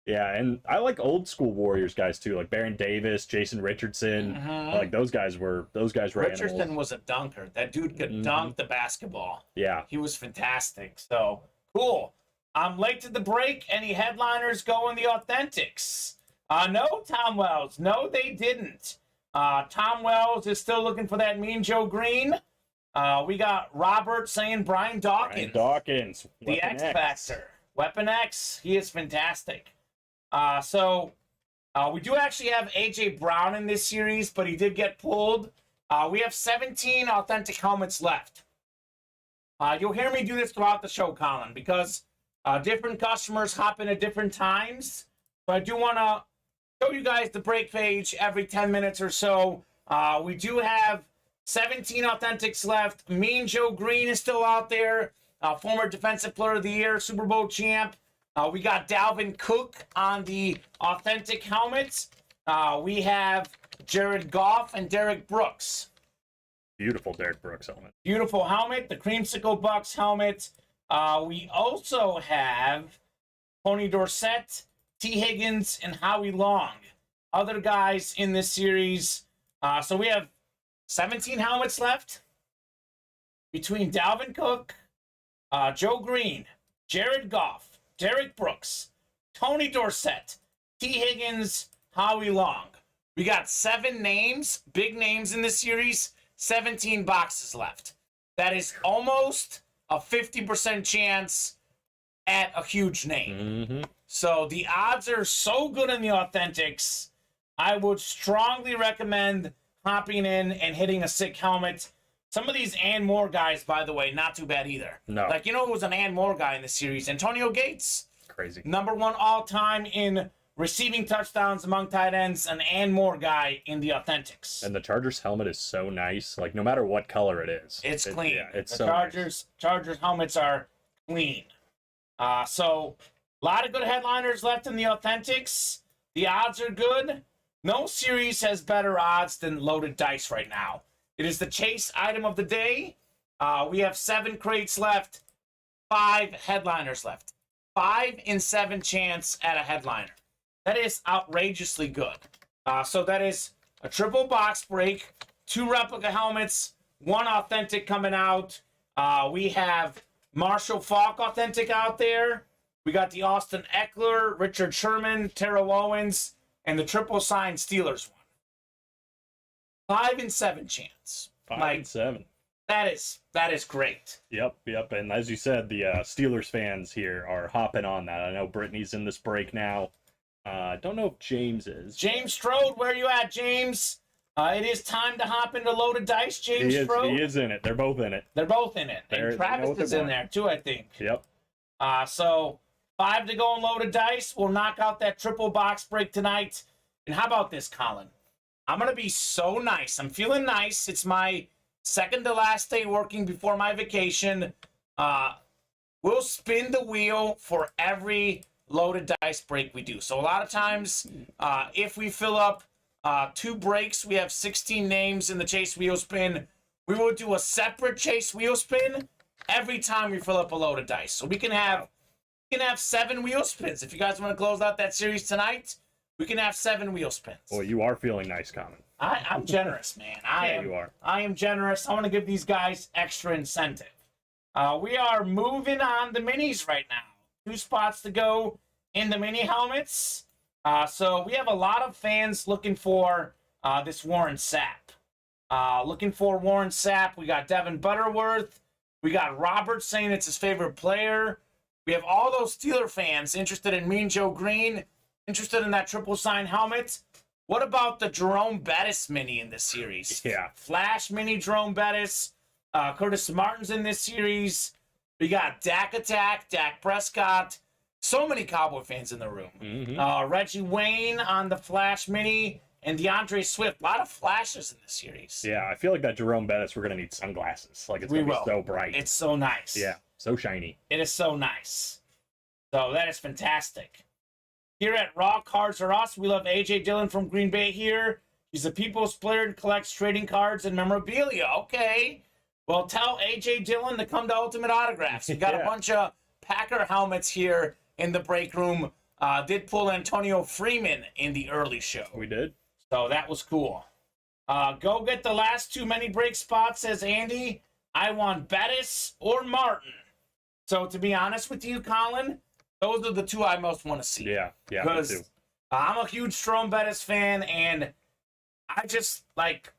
Yeah, and I like old school Warriors guys too, like Baron Davis, Jason Richardson. Mm-hmm. Those guys were Richardson animals. was a dunker. That dude could dunk the basketball. Yeah. He was fantastic. So, cool. I'm late to the break. Any headliners go in the Authentics? No, Tom Wells. No, they didn't. Tom Wells is still looking for that Mean Joe Green. We got Robert saying Brian Dawkins. The X Factor. Weapon X. He is fantastic. So we do actually have A.J. Brown in this series, but he did get pulled. We have 17 authentic helmets left. You'll hear me do this throughout the show, Colin, because different customers hop in at different times. So I do want to show you guys the break page every 10 minutes or so. We do have 17 authentics left. Mean Joe Green is still out there. Former Defensive Player of the Year, Super Bowl champ. We got Dalvin Cook on the authentic helmets. We have Jared Goff and Derrick Brooks. Beautiful Derrick Brooks helmet. Beautiful helmet. The Creamsicle Bucks helmet. We also have Tony Dorsett, T. Higgins, and Howie Long. Other guys in this series. So we have 17 helmets left between Dalvin Cook, Joe Green, Jared Goff, Derrick Brooks, Tony Dorsett, T. Higgins, Howie Long. We got 7 names, big names in this series, 17 boxes left. That is almost a 50% chance at a huge name. Mm-hmm. So the odds are so good in the Authentics. I would strongly recommend hopping in and hitting a sick helmet. Some of these and more guys, by the way, not too bad either. No. Like, you know who was an and more guy in the series? Antonio Gates. Crazy. Number 1 all-time in receiving touchdowns among tight ends, an and more guy in the Authentics. And the Chargers helmet is so nice. Like, no matter what color it is. It's clean. Yeah, it's the so Chargers helmets are clean. So a lot of good headliners left in the Authentics. The odds are good. No series has better odds than loaded dice right now. It is the chase item of the day. We have 7 crates left, 5 headliners left. 5 in 7 chance at a headliner. That is outrageously good. So that is a triple box break, 2 replica helmets, 1 authentic coming out. We have Marshall Faulk authentic out there. We got the Austin Eckler, Richard Sherman, Terrell Owens, and the triple signed Steelers one. 5 in 7 chance. 5 and 7. That is great. Yep. And as you said, the Steelers fans here are hopping on that. I know Brittany's in this break now. I don't know if James is. James Strode, where you at, James? It is time to hop into loaded dice, James Strode. He is in it. They're both in it. They're both in it. And Travis is in there too, I think. Yep. So 5 to go in loaded dice. We'll knock out that triple box break tonight. And how about this, Colin? I'm going to be so nice. I'm feeling nice. It's my second to last day working before my vacation. We'll spin the wheel for every loaded dice break we do. So a lot of times, if we fill up 2 breaks, we have 16 names in the chase wheel spin. We will do a separate chase wheel spin every time we fill up a loaded dice. So we can have 7 wheel spins. If you guys want to close out that series tonight, we can have 7 wheel spins. Boy, you are feeling nice, Kamen. I'm generous, man. You are. I am generous. I want to give these guys extra incentive. We are moving on the minis right now. 2 spots to go in the mini helmets. So we have a lot of fans looking for this Warren Sapp. Looking for Warren Sapp. We got Devin Butterworth. We got Robert saying it's his favorite player. We have all those Steeler fans interested in Mean Joe Green, interested in that triple sign helmet. What about the Jerome Bettis mini in this series? Yeah. Flash mini Jerome Bettis. Curtis Martin's in this series. We got Dak Attack, Dak Prescott. So many Cowboy fans in the room. Mm-hmm. Reggie Wayne on the Flash mini. And DeAndre Swift. A lot of flashes in this series. Yeah, I feel like that Jerome Bettis, we're going to need sunglasses. Like, it's going to be so bright. It's so nice. Yeah, so shiny. It is so nice. So that is fantastic. Here at Raw Cards Are Us, we love AJ Dillon from Green Bay here. He's a people's player and collects trading cards and memorabilia. Okay. Well, tell AJ Dillon to come to Ultimate Autographs. We got a bunch of Packer helmets here in the break room. Did pull Antonio Freeman in the early show. We did. So that was cool. Go get the last 2 mini break spots, says Andy. I want Bettis or Martin. So to be honest with you, Colin, those are the 2 I most want to see. Yeah, me too. Because I'm a huge Jerome Bettis fan, and I just, like,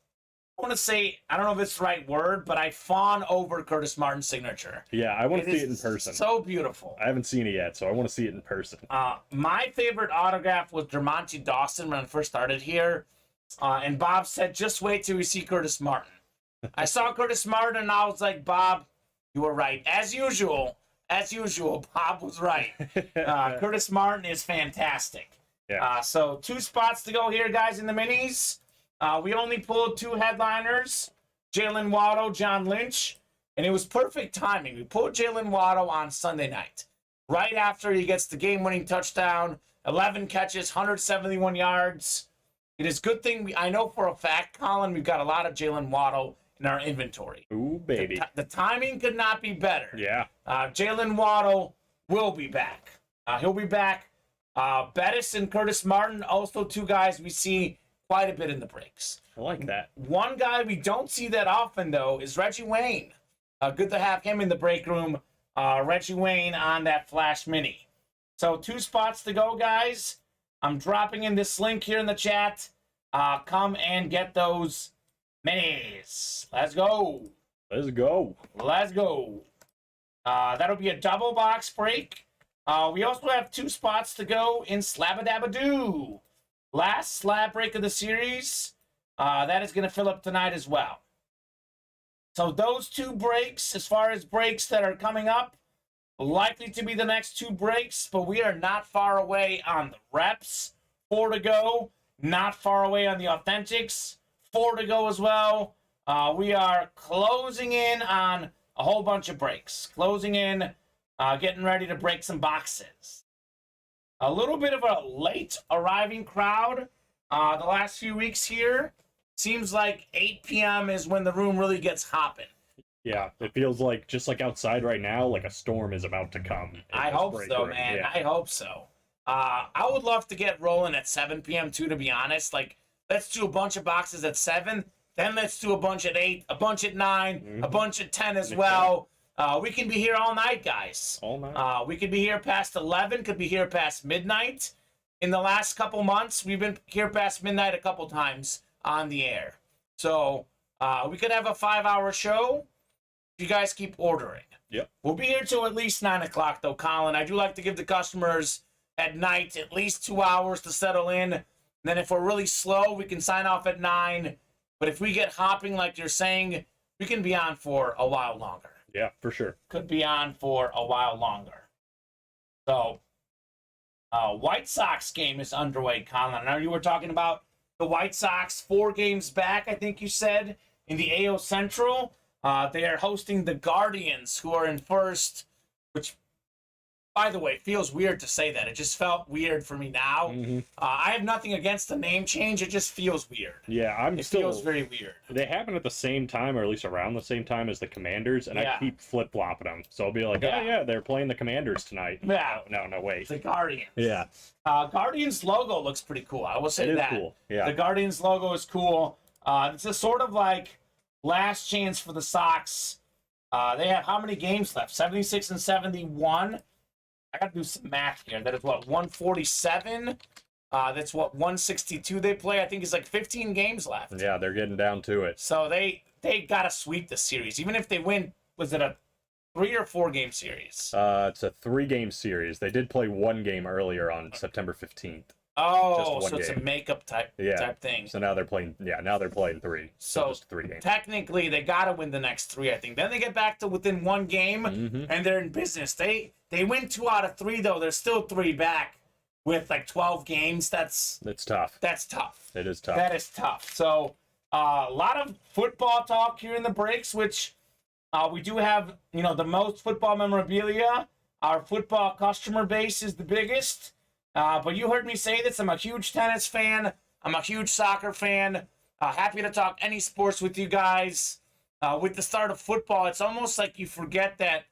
I want to say, I don't know if it's the right word, but I fawn over Curtis Martin's signature. Yeah, I want to see it in person. So beautiful. I haven't seen it yet, so I want to see it in person. My favorite autograph was Dermonte Dawson when I first started here. And Bob said, just wait till we see Curtis Martin. I saw Curtis Martin, and I was like, Bob, you were right. As usual, Bob was right. Curtis Martin is fantastic. Yeah. So 2 spots to go here, guys, in the minis. We only pulled 2 headliners, Jalen Waddle, John Lynch, and it was perfect timing. We pulled Jalen Waddle on Sunday night, right after he gets the game-winning touchdown, 11 catches, 171 yards. It is a good thing. I know for a fact, Colin, we've got a lot of Jalen Waddle in our inventory. Ooh, baby. The timing could not be better. Yeah. Jalen Waddle will be back. He'll be back. Bettis and Curtis Martin, also 2 guys we see quite a bit in the breaks. I like that. One guy we don't see that often, though, is Reggie Wayne. Good to have him in the break room. Reggie Wayne on that Flash Mini. So 2 spots to go, guys. I'm dropping in this link here in the chat. Come and get those minis. Let's go. Let's go. Let's go. That'll be a double box break. We also have 2 spots to go in Slabadabadoo. Last slab break of the series. That is going to fill up tonight as well. So those 2 breaks, as far as breaks that are coming up, likely to be the next 2 breaks, but we are not far away on the reps. 4 to go. Not far away on the authentics. 4 to go as well. We are closing in on a whole bunch of breaks. Closing in, getting ready to break some boxes. A little bit of a late arriving crowd the last few weeks here. Seems like 8 p.m. is when the room really gets hopping. Yeah, it feels like, just like outside right now, like a storm is about to come. I hope so, man. Yeah. I hope so. I would love to get rolling at 7 p.m. too, to be honest. Like, let's do a bunch of boxes at 7, then let's do a bunch at 8, a bunch at 9, a bunch at 10 as well. We can be here all night, guys. All night. We could be here past 11, could be here past midnight. In the last couple months, we've been here past midnight a couple times on the air. So we could have a 5-hour show if you guys keep ordering. Yep. We'll be here till at least 9 o'clock, though, Colin. I do like to give the customers at night at least 2 hours to settle in. And then if we're really slow, we can sign off at 9. But if we get hopping like you're saying, we can be on for a while longer. Yeah, for sure. Could be on for a while longer. So, White Sox game is underway, Colin. I know you were talking about the White Sox 4 games back, I think you said, in the AL Central. They are hosting the Guardians, who are in first, which, by the way, feels weird to say that. It just felt weird for me now. I have nothing against the name change. It just feels weird. Yeah, it feels very weird. They happen at the same time, or at least around the same time as the Commanders, and I keep flip-flopping them. So I'll be like, oh, yeah, they're playing the Commanders tonight. Yeah. No, wait. The Guardians. Yeah. Guardians logo looks pretty cool. I will say that. It is cool. Yeah. The Guardians logo is cool. It's a sort of like last chance for the Sox. They have how many games left? 76 and 71. I got to do some math here. That is what, 147? That's what, 162 they play. I think it's like 15 games left. Yeah, they're getting down to it. So they got to sweep the series. Even if they win, was it a 3 or 4 game series? It's a 3-game series. They did play 1 game earlier on September 15th. Oh, so game. it's a makeup type thing. So now they're playing 3. So just 3 games. Technically, they got to win the next 3, I think. Then they get back to within 1 game, and they're in business. They win 2 out of 3, though. They're still 3 back with like 12 games. That's tough. That's tough. It is tough. That is tough. So a lot of football talk here in the breaks, which we do have, the most football memorabilia. Our football customer base is the biggest. But you heard me say this. I'm a huge tennis fan. I'm a huge soccer fan. Happy to talk any sports with you guys. With the start of football, it's almost like you forget that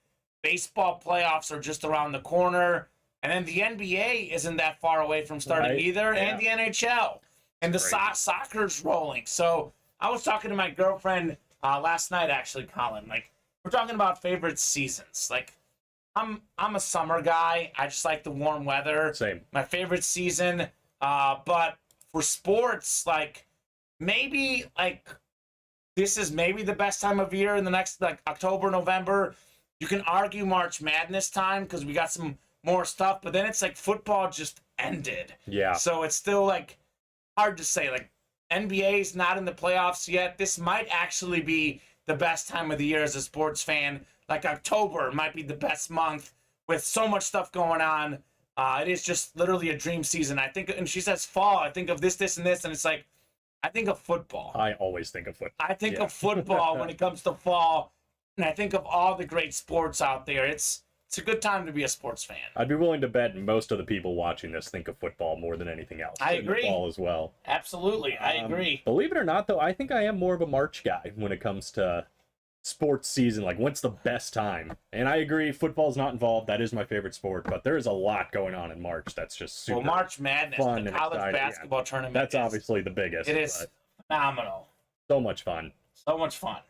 baseball playoffs are just around the corner. And then the NBA isn't that far away from starting either. Yeah. And the NHL. And the soccer's rolling. So I was talking to my girlfriend last night, actually, Colin. Like, we're talking about favorite seasons. Like, I'm a summer guy. I just like the warm weather. Same. My favorite season. But for sports, like, maybe, like, this is maybe the best time of year in the next, like, October, November. You can argue March Madness time because we got some more stuff. But then it's like football just ended. Yeah. So it's still, like, hard to say. Like, NBA's not in the playoffs yet. This might actually be the best time of the year as a sports fan. Like, October might be the best month with so much stuff going on. It is just literally a dream season. I think, and she says fall, I think of this, and this, and it's like, I think of football. I always think of football. I think of football when it comes to fall, and I think of all the great sports out there. It's a good time to be a sports fan. I'd be willing to bet most of the people watching this think of football more than anything else. I agree. Football as well. Absolutely, I agree. Believe it or not, though, I think I am more of a March guy when it comes to sports season. Like, when's the best time? And I agree, football's not involved. That is my favorite sport, but there is a lot going on in March that's just super fun. Well, March Madness, fun the college basketball tournament. That's obviously the biggest. It is phenomenal. So much fun. So much fun.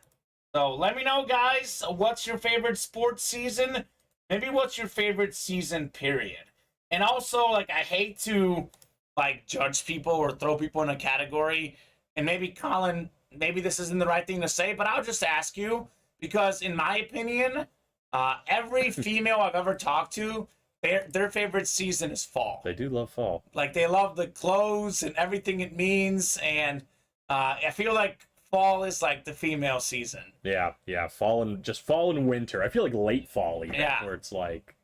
So let me know, guys, what's your favorite sports season? Maybe what's your favorite season, period? And also, like, I hate to, like, judge people or throw people in a category. And maybe, Colin, maybe this isn't the right thing to say, but I'll just ask you, because in my opinion, every female I've ever talked to their favorite season is fall. They do love fall. Like, they love the clothes and everything it means, and I feel like fall is like the female season. Yeah, fall and winter. I feel like late fall even, where it's like,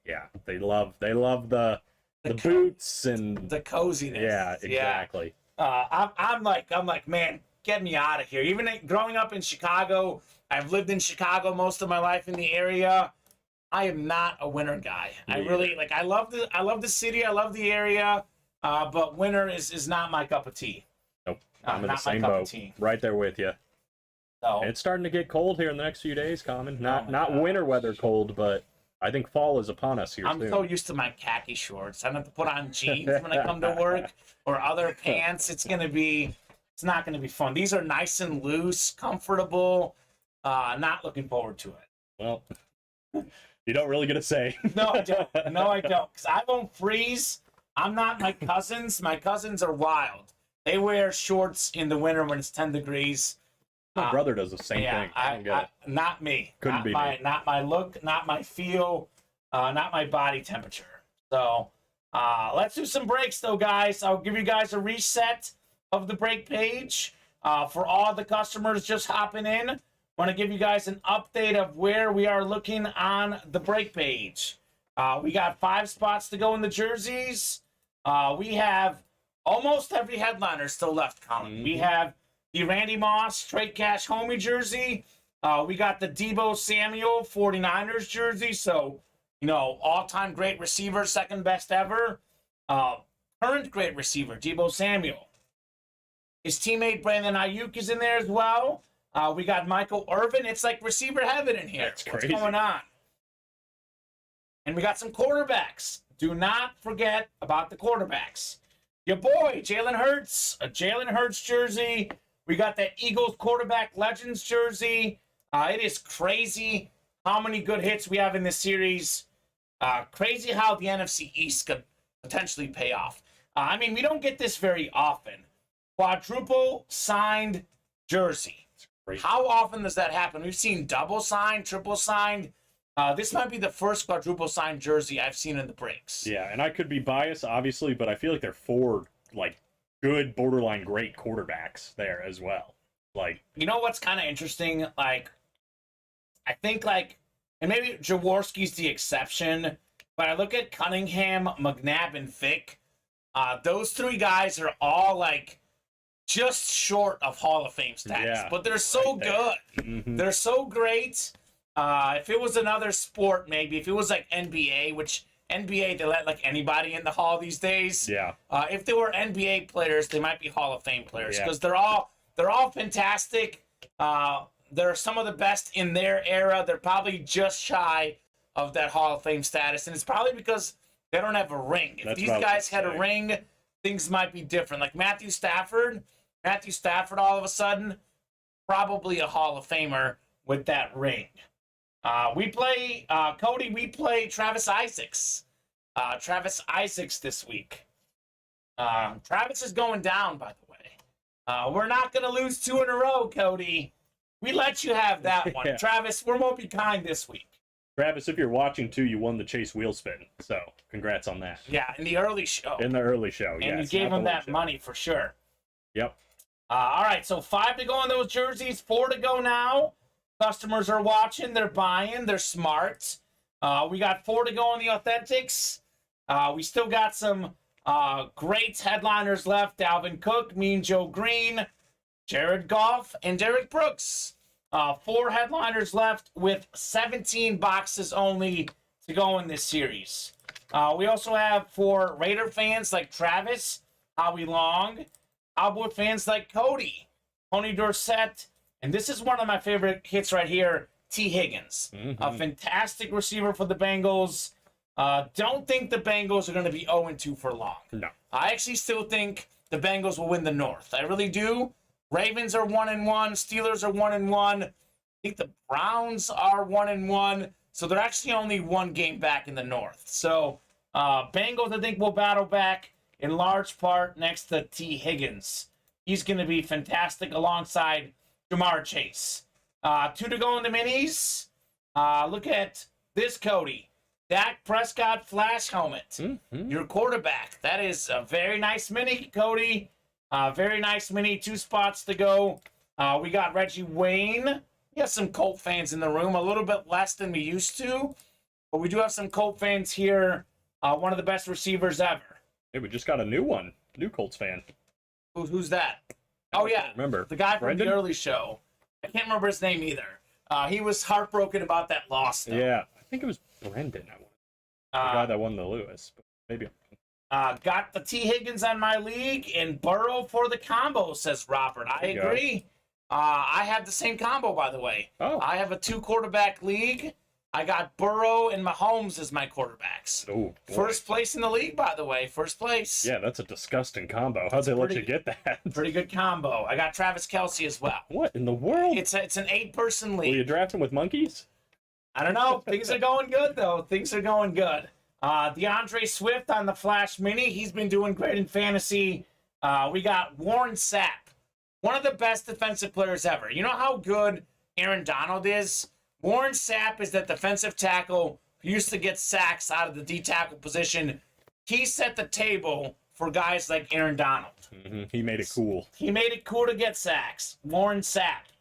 they love the boots and the coziness. Yeah, exactly. I'm like, man, get me out of here. Even growing up in Chicago, I've lived in Chicago most of my life in the area. I am not a winter guy. I really I love the city, I love the area, but winter is not my cup of tea. Nope. I'm in the same boat. Right there with you. So, it's starting to get cold here in the next few days, Kamen. Not winter weather cold, but I think fall is upon us here soon. I'm so used to my khaki shorts. I don't have to put on jeans when I come to work or other pants. It's not gonna be fun. These are nice and loose, comfortable. Not looking forward to it. Well, you don't really get a say. No, I don't. Because I won't freeze. I'm not my cousins. My cousins are wild. They wear shorts in the winter when it's 10 degrees. My brother does the same thing. Not me. Couldn't be me. Not my look, not my feel, not my body temperature. So let's do some breaks, though, guys. I'll give you guys a reset of the break page. For all the customers just hopping in, want to give you guys an update of where we are looking on the break page. We got 5 spots to go in the jerseys. We have almost every headliner still left, Colin. Mm-hmm. We have the Randy Moss Straight Cash Homie jersey. We got the Deebo Samuel 49ers jersey. So, all-time great receiver, second best ever. Current great receiver, Deebo Samuel. His teammate Brandon Ayuk is in there as well. We got Michael Irvin. It's like receiver heaven in here. That's crazy. What's going on? And we got some quarterbacks. Do not forget about the quarterbacks. Your boy, Jalen Hurts. A Jalen Hurts jersey. We got that Eagles quarterback legends jersey. It is crazy how many good hits we have in this series. Crazy how the NFC East could potentially pay off. We don't get this very often. Quadruple signed jersey. How often does that happen? We've seen double signed, triple signed. This might be the first quadruple signed jersey I've seen in the breaks. Yeah, and I could be biased, obviously, but I feel like they're 4 good, borderline great quarterbacks there as well. What's kind of interesting? I think and maybe Jaworski's the exception, but I look at Cunningham, McNabb, and Vick. Those 3 guys are all just short of Hall of Fame status, but they're so good. Mm-hmm. They're so great. If it was another sport, maybe if it was NBA, which NBA they let anybody in the Hall these days. Yeah. If they were NBA players, they might be Hall of Fame players because they're all fantastic. They're some of the best in their era. They're probably just shy of that Hall of Fame status, and it's probably because they don't have a ring. If these guys had a ring, things might be different. Like Matthew Stafford, all of a sudden, probably a Hall of Famer with that ring. We play Travis Isaacs. This week. Travis is going down, by the way. We're not going to lose 2 in a row, Cody. We let you have that one. Travis, we're more be kind this week. Travis, if you're watching too, you won the Chase wheel spin. So congrats on that. Yeah, in the early show. And you gave him that money for sure. Yep. All right, so 5 to go on those jerseys, 4 to go now. Customers are watching, they're buying, they're smart. We got 4 to go on the authentics. We still got some great headliners left. Dalvin Cook, Mean Joe Green, Jared Goff, and Derrick Brooks. 4 headliners left with 17 boxes only to go in this series. We also have for Raider fans like Travis, Howie Long, Cowboy fans like Cody, Tony Dorsett, and this is one of my favorite hits right here, T. Higgins. Mm-hmm. A fantastic receiver for the Bengals. Don't think the Bengals are going to be 0-2 for long. No. I actually still think the Bengals will win the North. I really do. Ravens are 1-1. Steelers are 1-1. I think the Browns are 1-1. So they're actually only 1 game back in the North. So Bengals, I think, will battle back in large part next to T. Higgins. He's going to be fantastic alongside Jamar Chase. 2 to go in the minis. Look at this, Cody. Dak Prescott flash helmet. Mm-hmm. Your quarterback. That is a very nice mini, Cody. Very nice mini. 2 spots to go. We got Reggie Wayne. We have some Colt fans in the room. A little bit less than we used to. But we do have some Colt fans here. One of the best receivers ever. Hey, we just got a new one. New Colts fan. Who's that? Oh, yeah. Remember. The guy from Brendan? the early show. I can't remember his name either. He was heartbroken about that loss, though. Yeah. I think it was Brendan. The guy that won the Lewis. But maybe. Got the T. Higgins on my league and Burrow for the combo, says Robert. I agree. I have the same combo, by the way. Oh. I have a 2-quarterback league. I got Burrow and Mahomes as my quarterbacks. Oh, boy. First place in the league, by the way. First place. Yeah, that's a disgusting combo. How'd they let you get that? Pretty good combo. I got Travis Kelce as well. What in the world? It's an 8-person league. Will you draft him with monkeys? I don't know. Things are going good, though. Things are going good. DeAndre Swift on the Flash Mini. He's been doing great in fantasy. We got Warren Sapp, one of the best defensive players ever. You know how good Aaron Donald is? Warren Sapp is that defensive tackle who used to get sacks out of the D-tackle position. He set the table for guys like Aaron Donald. Mm-hmm. He made it cool. He made it cool to get sacks. Warren Sapp.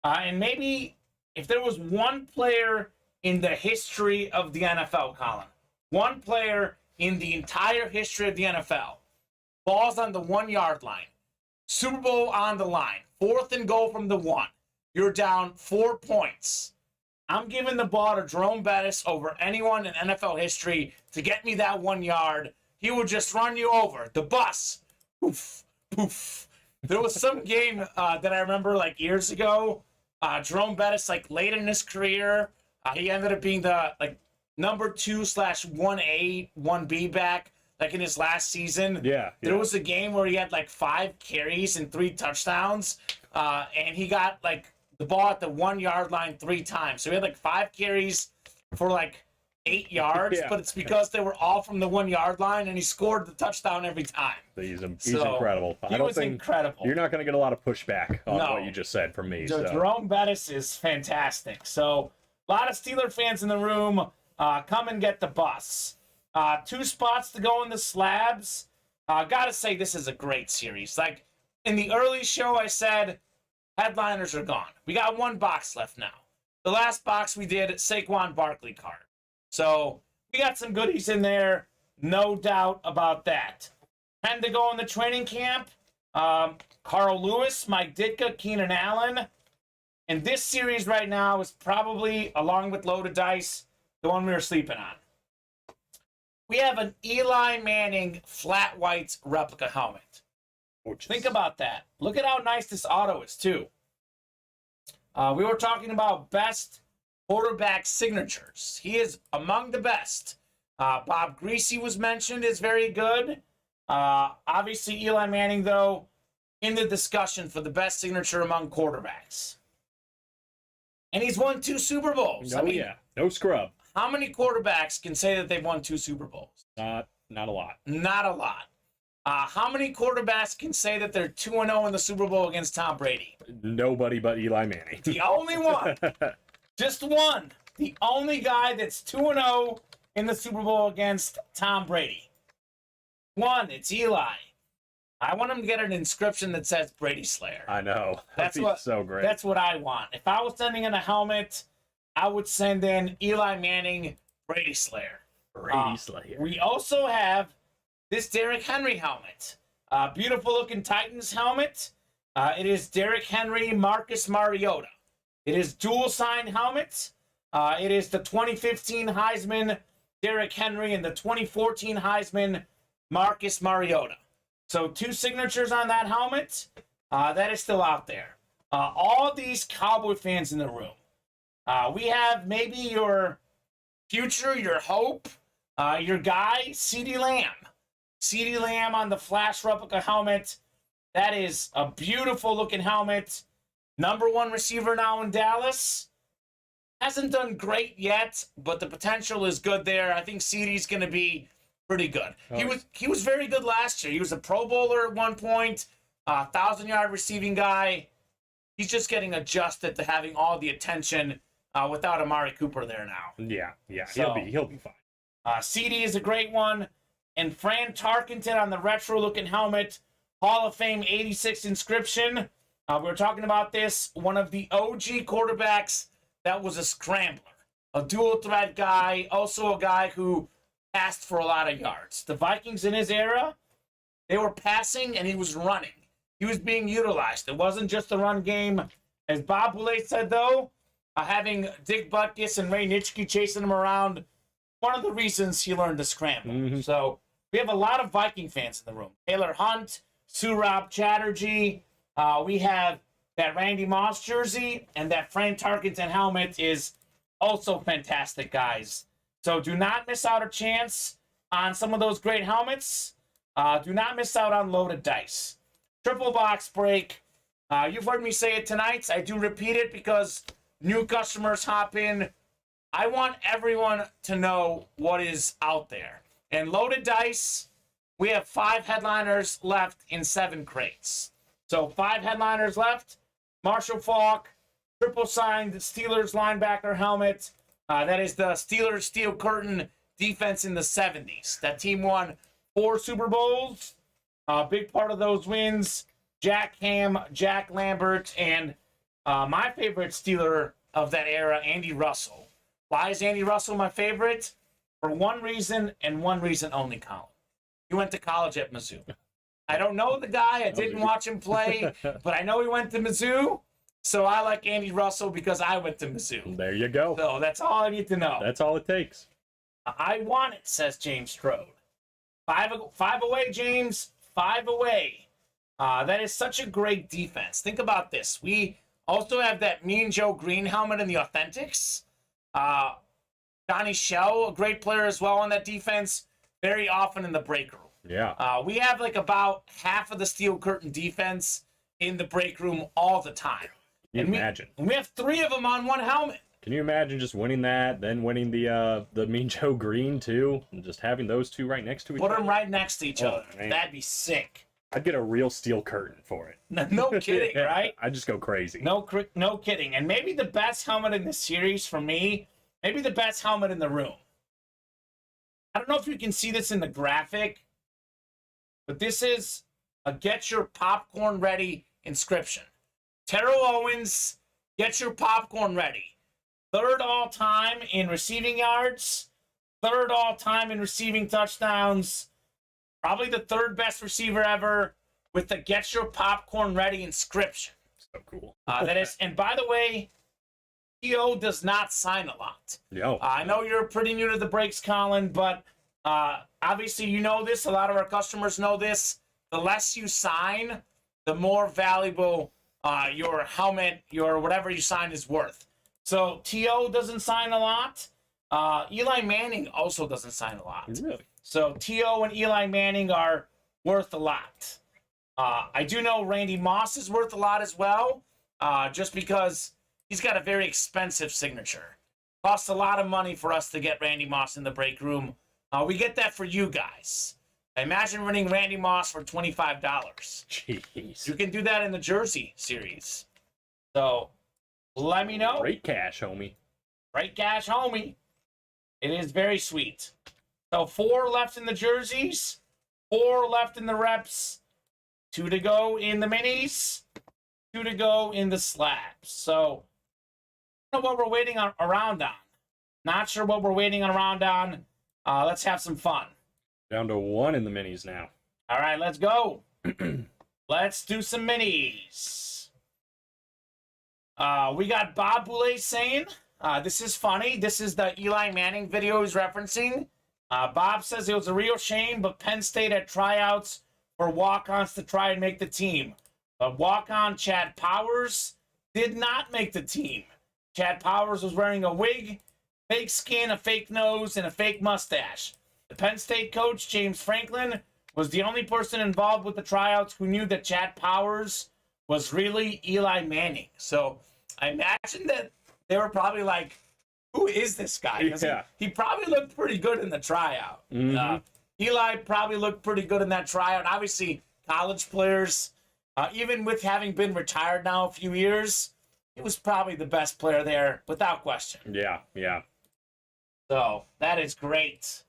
And maybe if there was one player in the history of the NFL, Colin, one player in the entire history of the NFL, balls on the 1-yard line, Super Bowl on the line, 4th and goal from the 1, you're down 4 points. I'm giving the ball to Jerome Bettis over anyone in NFL history to get me that 1 yard. He would just run you over. The bus. Poof, poof. There was some game that I remember like years ago. Jerome Bettis, like late in his career, he ended up being the like number 2/1A, 1B back, like in his last season. Yeah. There was a game where he had like 5 carries and 3 touchdowns, and he got like the ball at the 1-yard line 3 times. So he had like 5 carries for like 8 yards, Yeah. but it's because they were all from the 1-yard line, and he scored the touchdown every time. He's So, incredible. He was incredible. You're not going to get a lot of pushback on No. what you just said from me. So So. Jerome Bettis is fantastic. So a lot of Steeler fans in the room. Come and get the bus. 2 spots to go in the slabs. Gotta say, this is a great series. Like, in the early show, I said, headliners are gone. We got 1 box left now. The last box we did, Saquon Barkley card. So, we got some goodies in there. No doubt about that. 10 to go in the training camp. Carl Lewis, Mike Ditka, Keenan Allen. And this series right now is probably, along with Loaded Dice, the one we were sleeping on. We have an Eli Manning flat white replica helmet. Think about that. Look at how nice this auto is, too. We were talking about best quarterback signatures. He is among the best. Bob Greasy was mentioned, is very good. Obviously, Eli Manning, though, in the discussion for the best signature among quarterbacks. And he's won 2 Super Bowls. Oh, yeah. No scrub. How many quarterbacks can say that they've won 2 Super Bowls? Not a lot. Not a lot. How many quarterbacks can say that they're 2-0 in the Super Bowl against Tom Brady? Nobody but Eli Manning. The only one. Just one. The only guy that's 2-0 in the Super Bowl against Tom Brady. One. It's Eli. I want him to get an inscription that says Brady Slayer. I know. That's That'd be so great. That's what I want. If I was sending in a helmet, I would send in Eli Manning, Brady Slayer. Brady Slayer. We also have this Derrick Henry helmet. Beautiful looking Titans helmet. It is Derrick Henry, Marcus Mariota. It is dual sign helmet. It is the 2015 Heisman Derrick Henry and the 2014 Heisman Marcus Mariota. So 2 signatures on that helmet. That is still out there. All these Cowboy fans in the room. We have maybe your future, your hope, your guy, CeeDee Lamb. CeeDee Lamb on the Flash replica helmet. That is a beautiful looking helmet. Number 1 receiver now in Dallas. Hasn't done great yet, but the potential is good there. I think CeeDee's going to be pretty good. Oh. He was very good last year. He was a Pro Bowler at one point, 1,000-yard receiving guy. He's just getting adjusted to having all the attention without Amari Cooper there now. Yeah. So- He'll be fine. CD is a great one. And Fran Tarkenton on the retro-looking helmet. Hall of Fame 86 inscription. We were talking about this. One of the OG quarterbacks that was a scrambler. A dual-threat guy. Also a guy who passed for a lot of yards. The Vikings in his era, they were passing and he was running. He was being utilized. It wasn't just a run game. As Bob Boulet said, though, having Dick Butkus and Ray Nitschke chasing him around, one of the reasons he learned to scramble. So we have a lot of Viking fans in the room. Taylor Hunt, Surab Chatterjee. We have that Randy Moss jersey, and that Fran Tarkenton helmet is also fantastic, guys. So do not miss out a chance on some of those great helmets. Do not miss out on loaded dice. Triple box break. You've heard me say it tonight. I do repeat it because new customers hop in. I want everyone to know what is out there. And loaded dice, we have 5 headliners left in 7 crates. So 5 headliners left. Marshall Faulk, triple signed Steelers linebacker helmet. That is the Steelers Steel Curtain defense in the 70s. That team won 4 Super Bowls. A big part of those wins, Jack Ham, Jack Lambert, and my favorite Steeler of that era, Andy Russell. Why is Andy Russell my favorite? For one reason and one reason only, Colin. He went to college at Mizzou. I don't know the guy. I didn't watch him play, but I know he went to Mizzou. So I like Andy Russell because I went to Mizzou. There you go. So that's all I need to know. That's all it takes. I want it, says James Strode. 5 away, James. 5 away. That is such a great defense. Think about this. We also have that Mean Joe Green helmet in the Authentics. Johnny Shell, a great player as well on that defense, very often in the break room. Yeah. We have like about half of the Steel Curtain defense in the break room all the time. Can you imagine? We have 3 of them on one helmet. Can you imagine just winning that, then winning the Mean Joe Green too, and just having those 2 right next to each other? Put them right next to each other. Man. That'd be sick. I'd get a real steel curtain for it. No kidding, right? I'd just go crazy. No kidding. And maybe the best helmet in the series for me, maybe the best helmet in the room. I don't know if you can see this in the graphic, but this is a Get Your Popcorn Ready inscription. Terrell Owens, get your popcorn ready. 3rd all-time in receiving yards. 3rd all-time in receiving touchdowns. Probably the 3rd best receiver ever with the Get Your Popcorn Ready inscription. So cool. That is, and by the way, T.O. does not sign a lot. Yo. I know you're pretty new to the breaks, Colin, but obviously you know this. A lot of our customers know this. The less you sign, the more valuable your helmet, your whatever you sign is worth. So T.O. doesn't sign a lot. Eli Manning also doesn't sign a lot. Really? So T.O. and Eli Manning are worth a lot. I do know Randy Moss is worth a lot as well, just because he's got a very expensive signature. Costs a lot of money for us to get Randy Moss in the break room. We get that for you guys. Imagine winning Randy Moss for $25. Jeez. You can do that in the Jersey series. So let me know. Great cash, homie. Great cash, homie. It is very sweet. So 4 left in the jerseys, 4 left in the reps, 2 to go in the minis, 2 to go in the slabs. So I don't know what we're waiting around on. Not sure what we're waiting around on. Let's have some fun. Down to 1 in the minis now. All right, let's go. Let's do some minis. We got Bob Boulet saying, this is funny. This is the Eli Manning video he's referencing. Bob says it was a real shame, but Penn State had tryouts for walk-ons to try and make the team. But walk-on Chad Powers did not make the team. Chad Powers was wearing a wig, fake skin, a fake nose, and a fake mustache. The Penn State coach, James Franklin, was the only person involved with the tryouts who knew that Chad Powers was really Eli Manning. So I imagine that they were probably like, who is this guy? Yeah. He probably looked pretty good in the tryout. Eli probably looked pretty good in that tryout. Obviously, college players, even with having been retired now a few years, he was probably the best player there without question. Yeah. So that is great.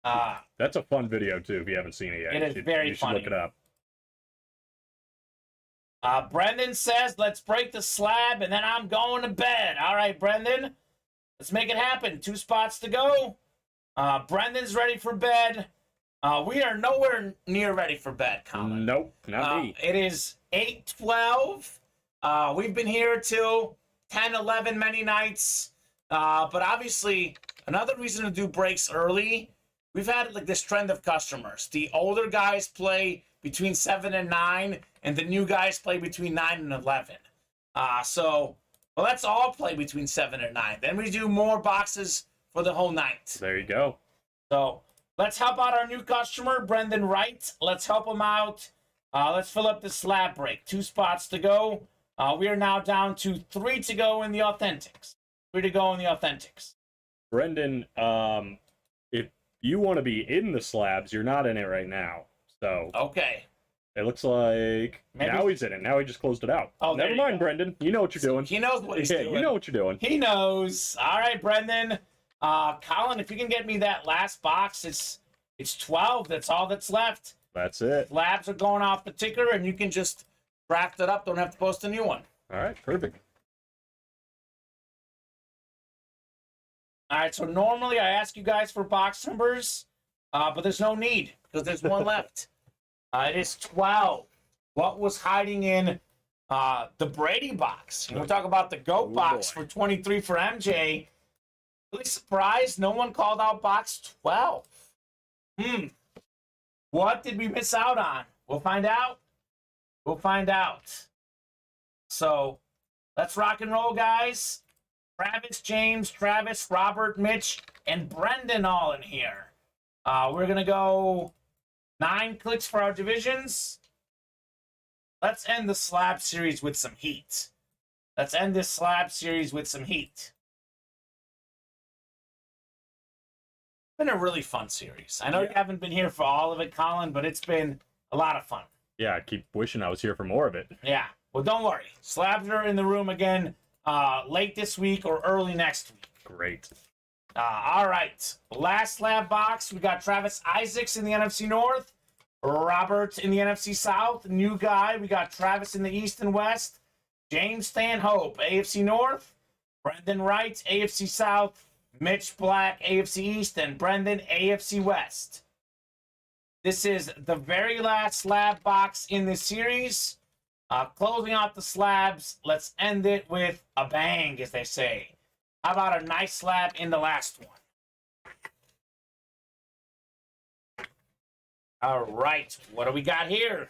That's a fun video too. If you haven't seen it yet, It is very you should funny. look it up. Brendan says, let's break the slab and then I'm going to bed. All right, Brendan, let's make it happen. 2 spots to go. Brendan's ready for bed. We are nowhere near ready for bed, Colin. Nope, not me. It is 8:12. We've been here till 10, 11 many nights. But obviously, another reason to do breaks early, we've had like this trend of customers. The older guys play between 7 and 9, and the new guys play between 9 and 11. So let's all play between 7 and 9. Then we do more boxes for the whole night. There you go. So let's help out our new customer, Brendan Wright. Let's help him out. Let's fill up the slab break. 2 spots to go. We are now down to 3 to go in the Authentics. 3 to go in the Authentics. Brendan, if you want to be in the slabs, you're not in it right now. So Okay. it looks like now he's in it. Now he just closed it out. Oh, there never you mind, go. Brendan. You know what you're doing. He knows what he's Yeah, doing. you know what you're doing. He knows. All right, Brendan. Colin, if you can get me that last box, it's 12. That's all that's left. That's it. Slabs are going off the ticker, and you can just draft it up. Don't have to post a new one. All right, perfect. All right, so normally I ask you guys for box numbers, but there's no need because there's one left. It is 12. What was hiding in the Brady box? We'll talk about the GOAT box boy. for 23 for MJ. Really surprised no one called out box 12. What did we miss out on? We'll find out. We'll find out. So let's rock and roll, guys. Travis, James, Travis, Robert, Mitch, and Brendan all in here. We're going to go 9 clicks for our divisions. Let's end the slab series with some heat. Let's end this slab series with some heat. It's been a really fun series. I know you haven't been here for all of it, Colin, but it's been a lot of fun. Yeah, I keep wishing I was here for more of it. Yeah. Well, don't worry. Slabs are in the room again late this week or early next week. Great. All right. Last slab box. We got Travis Isaacs in the NFC North. Robert in the NFC South. New guy. We got Travis in the East and West. James Stanhope, AFC North. Brendan Wright, AFC South. Mitch Black, AFC East. And Brendan, AFC West. This is the very last slab box in this series. Closing out the slabs, let's end it with a bang, as they say. How about a nice slab in the last one? All right, what do we got here?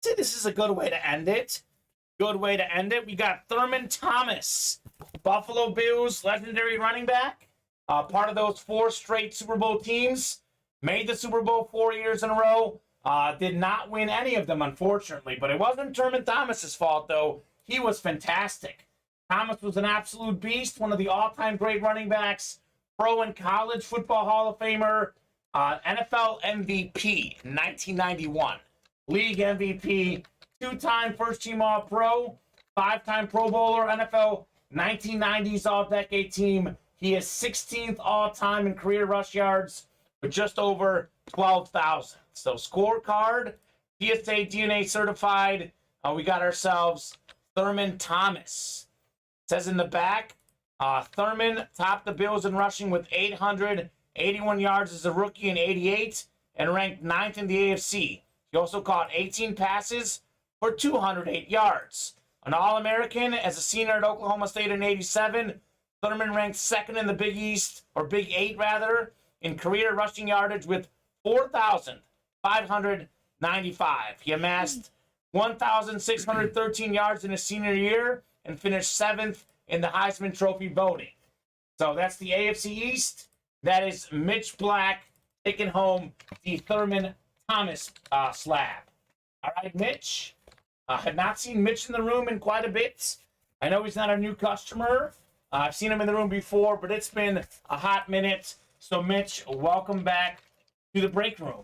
See, this is a good way to end it. Good way to end it. We got Thurman Thomas, Buffalo Bills legendary running back. Part of those 4 straight Super Bowl teams. Made the Super Bowl 4 years in a row. Did not win any of them, unfortunately. But it wasn't Thurman Thomas's fault, though. He was fantastic. Thomas was an absolute beast, one of the all-time great running backs, pro and college football Hall of Famer, NFL MVP in 1991, league MVP, 2-time first-team All-Pro, 5-time Pro Bowler, NFL 1990s All-Decade Team. He is 16th all-time in career rush yards with just over 12,000. So scorecard, PSA DNA certified. We got ourselves Thurman Thomas. It says in the back, Thurman topped the Bills in rushing with 881 yards as a rookie in 88 and ranked 9th in the AFC. He also caught 18 passes for 208 yards. An All-American as a senior at Oklahoma State in 87, Thurman ranked 2nd in the Big East, or Big 8 rather, in career rushing yardage with 4,595. He amassed 1,613 yards in his senior year and finished 7th in the Heisman Trophy voting. So that's the AFC East. That is Mitch Black taking home the Thurman Thomas slab. All right, Mitch. I have not seen Mitch in the room in quite a bit. I know he's not a new customer. I've seen him in the room before, but it's been a hot minute. So, Mitch, welcome back to the break room.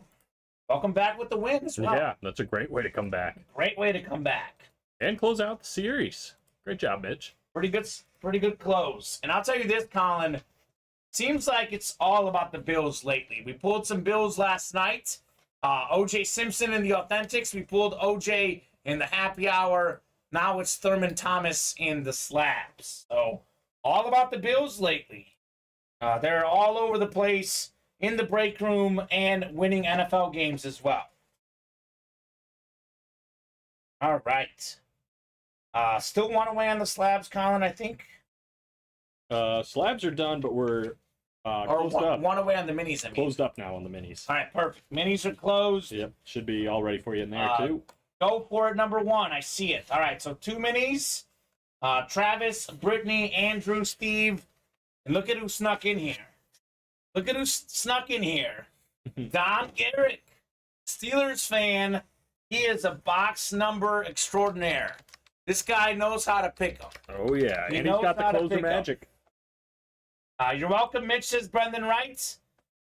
Welcome back with the win as well. Yeah, that's a great way to come back. Great way to come back. And close out the series. Great job, Mitch. Pretty good close. And I'll tell you this, Colin. Seems like it's all about the Bills lately. We pulled some Bills last night. OJ Simpson in the Authentics. We pulled OJ in the Happy Hour. Now it's Thurman Thomas in the Slabs. So all about the Bills lately. They're all over the place in the break room and winning NFL games as well. All right. Still one away on the Slabs, Colin, I think. Slabs are done, but we're closed Or up. one away on the minis, I mean. Closed up now on the minis. All right, perfect. Minis are closed. Yep, should be all ready for you in there too. Go for it, number one. I see it. All right, so 2 minis. Travis, Brittany, Andrew, Steve. And look at who snuck in here. Look at who snuck in here. Don Garrett, Steelers fan. He is a box number extraordinaire. This guy knows how to pick them. Oh, yeah, and he's got the closer magic. You're welcome, Mitch, says Brendan Wright.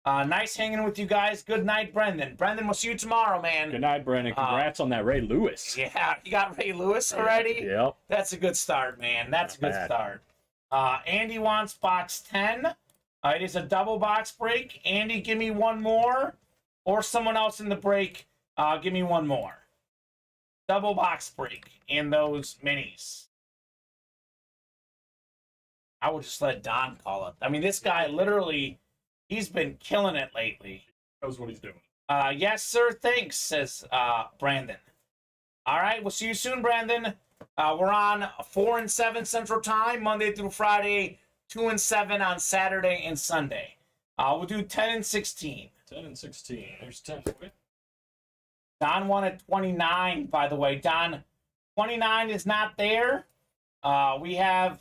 Nice hanging with you guys. Good night, Brendan. Brendan, we'll see you tomorrow, man. Good night, Brendan. Congrats on that Ray Lewis. Yeah, you got Ray Lewis already? Yep. That's a good start, man. That's a good start. Andy wants box 10. It is a double box break. Andy, give me one more. Or someone else in the break, give me one more. Double box break in those minis. I would just let Don call it. I mean, this guy literally, he's been killing it lately. Knows what he's doing. Yes, sir. Thanks, says Brandon. All right, we'll see you soon, Brandon. We're on 4 and 7 Central Time, Monday through Friday, 2 and 7 on Saturday and Sunday. We'll do 10 and 16. 10 and 16. There's 10. Don wanted 29, by the way. Don, 29 is not there. We have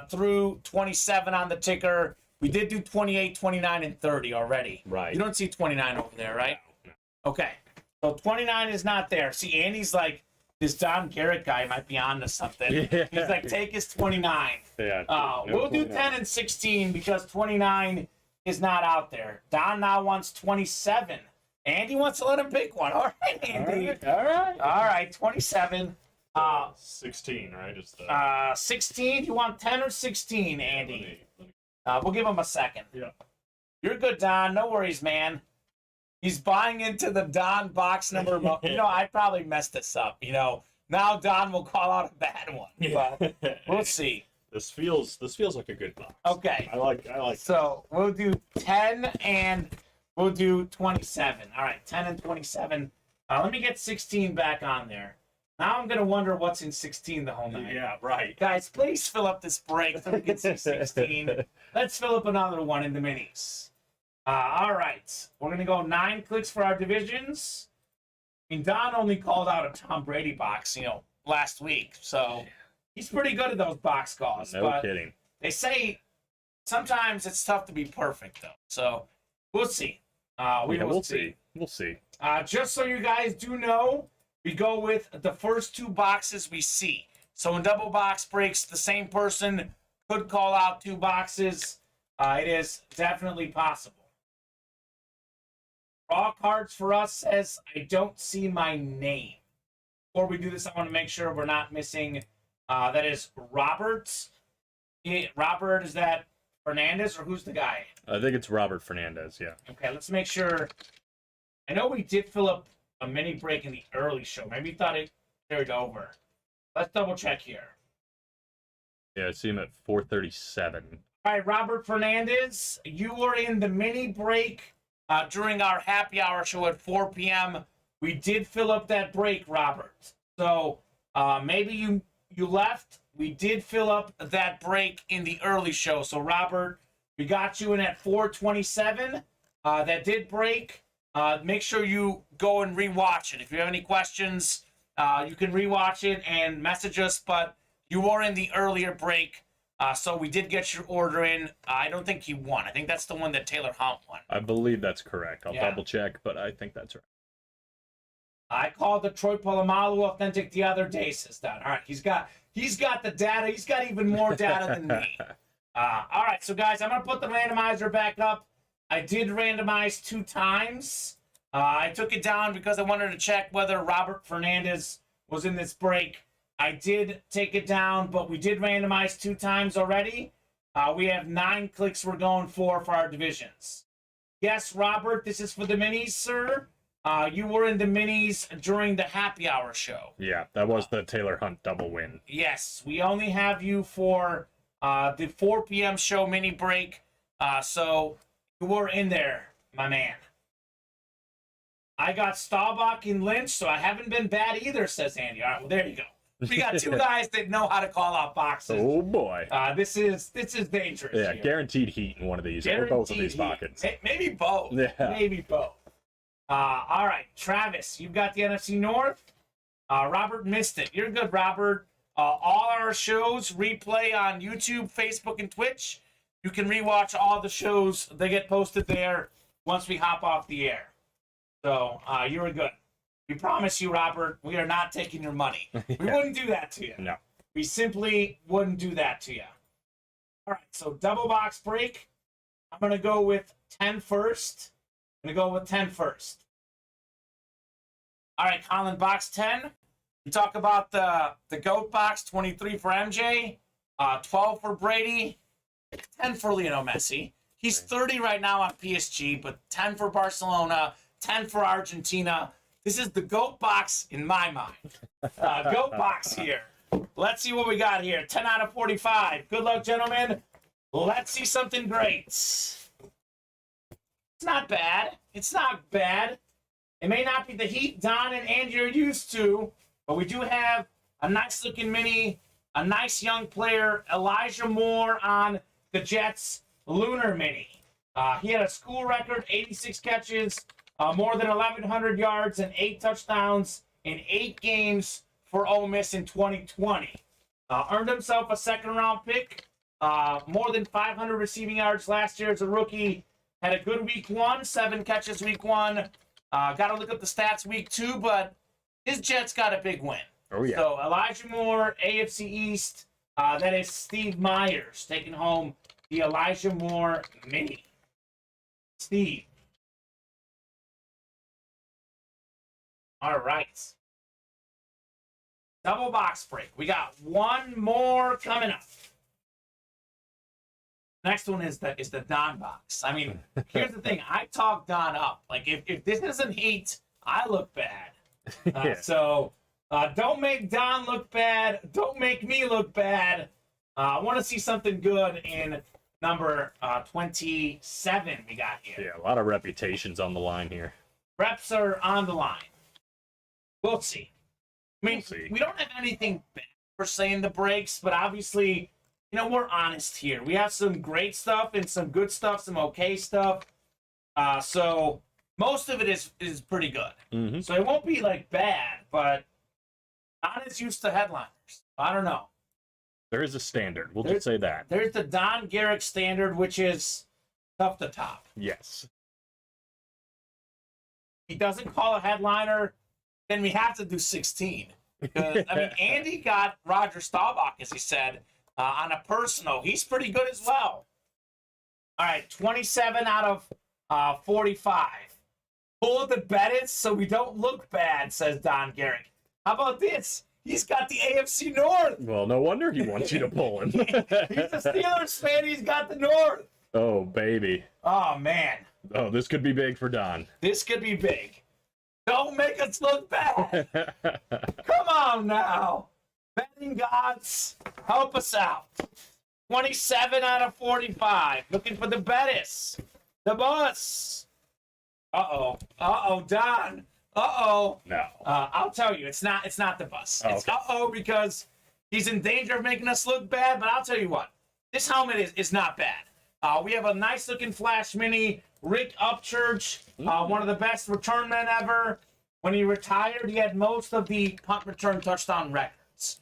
through 27 on the ticker. We did do 28, 29, and 30 already. Right. You don't see 29 over there, right? No. Okay. So 29 is not there. See, Andy's like, this Don Garrett guy might be on to something. Yeah. He's like, take his 29. Yeah. We'll do 10 and 16 because 29 is not out there. Don now wants 27. Andy wants to let him pick one. All right, Andy. All right. 27. 16, right? It's the 16. You want 10 or 16, Andy? We'll give him a second. Yeah. You're good, Don. No worries, man. He's buying into the Don box number. I probably messed this up. Now Don will call out a bad one. But we'll see. This feels like a good box. Okay. I like. So we'll do 10 and we'll do 27. All right, 10 and 27. Let me get 16 back on there. Now I'm gonna wonder what's in 16 the whole night. Yeah, right. Guys, please fill up this break so we can see 16. Let's fill up another one in the minis. All right. We're going to go 9 clicks for our divisions. I mean, Don only called out a Tom Brady box, last week. So he's pretty good at those box calls. No kidding. They say sometimes it's tough to be perfect, though. So we'll see. We'll see. We'll see. Just so you guys do know, we go with the first 2 boxes we see. So in double box breaks, the same person could call out 2 boxes. It is definitely possible. Raw cards for us says, I don't see my name. Before we do this, I want to make sure we're not missing. That is Robert. Robert, is that Fernandez or who's the guy? I think it's Robert Fernandez, yeah. Okay, let's make sure. I know we did fill up a mini break in the early show. Maybe thought it carried over. Let's double check here. Yeah, I see him at 437. All right, Robert Fernandez, you were in the mini break during our happy hour show at 4 p.m. We did fill up that break, Robert. So maybe you left. We did fill up that break in the early show. So, Robert, we got you in at 427. That did break. Make sure you go and rewatch it. If you have any questions, you can rewatch it and message us. But you were in the earlier break. So we did get your order in. I don't think you won. I think that's the one that Taylor Hunt won. I believe that's correct. I'll double check, but I think that's right. I called the Troy Polamalu authentic the other day, says Don. All right, he's got the data. He's got even more data than me. All right, so guys, I'm gonna put the randomizer back up. I did randomize 2 times. I took it down because I wanted to check whether Robert Fernandez was in this break. I did take it down, but we did randomize 2 times already. We have 9 clicks we're going for our divisions. Yes, Robert, this is for the minis, sir. You were in the minis during the happy hour show. Yeah, that was the Taylor Hunt double win. Yes, we only have you for the 4 p.m. show mini break. So you were in there, my man. I got Staubach and Lynch, so I haven't been bad either, says Andy. All right, well, there you go. We got 2 guys that know how to call out boxes. Oh, boy. This is dangerous. Yeah, here. guaranteed heat in one of these, or both of these pockets. Maybe both. Yeah. Maybe both. All right, Travis, you've got the NFC North. Robert missed it. You're good, Robert. All our shows replay on YouTube, Facebook, and Twitch. You can rewatch all the shows. They get posted there once we hop off the air. So you were good. We promise you, Robert, we are not taking your money. We wouldn't do that to you. No. We simply wouldn't do that to you. All right, so double box break. I'm going to go with 10 first. I'm going to go with 10 first. All right, Colin, box 10. We talk about the GOAT box, 23 for MJ, 12 for Brady, 10 for Lionel Messi. He's 30 right now on PSG, but 10 for Barcelona, 10 for Argentina. This is the GOAT box in my mind. GOAT box here. Let's see what we got here. 10 out of 45. Good luck, gentlemen. Let's see something great. It's not bad. It's not bad. It may not be the heat Don and Andy are used to, but we do have a nice-looking mini, a nice young player, Elijah Moore on the Jets Lunar Mini. He had a school record, 86 catches, more than 1,100 yards, and 8 touchdowns in 8 games for Ole Miss in 2020. Earned himself a second-round pick, more than 500 receiving yards last year as a rookie. Had a good week 1, 7 catches week 1. Got to look up the stats week 2, but his Jets got a big win. Oh, yeah. So Elijah Moore, AFC East. That is Steve Myers taking home the Elijah Moore Mini. Steve. All right. Double box break. We got one more coming up. Next one is the Don box. I mean, here's the thing. I talk Don up. Like, if this isn't heat, I look bad. Yeah. So don't make Don look bad. Don't make me look bad. I want to see something good in number 27 we got here. Yeah, a lot of reputations on the line here. Reps are on the line. We'll see. I mean, We'll see. we don't have anything bad per se in the breaks, but obviously, you know, we're honest here. We have some great stuff and some good stuff, some okay stuff. So most of it is pretty good. Mm-hmm. So it won't be like bad, but Don is used to headliners. I don't know. There is a standard. We'll just say that. There's the Don Garrick standard, which is tough to top. Yes. He doesn't call a headliner, then we have to do 16. Because, I mean, Andy got Roger Staubach, as he said, on a personal. He's pretty good as well. All right, 27 out of 45. Pull the Bettis so we don't look bad, says Don Garrick. How about this? He's got the AFC North. Well, no wonder he wants you to pull him. He's a Steelers fan. He's got the North. Oh, baby. Oh, man. Oh, this could be big for Don. This could be big. Don't make us look bad. Come on now. Betting gods, help us out. 27 out of 45. Looking for the Bettis. The bus. Uh-oh. Uh-oh, Don. Uh-oh. No. I'll tell you, it's not the bus. Oh, It's okay. uh-oh because he's in danger of making us look bad, but I'll tell you what. This helmet is not bad. We have a nice-looking Flash Mini. Rick Upchurch, one of the best return men ever. When he retired, he had most of the punt return touchdown records.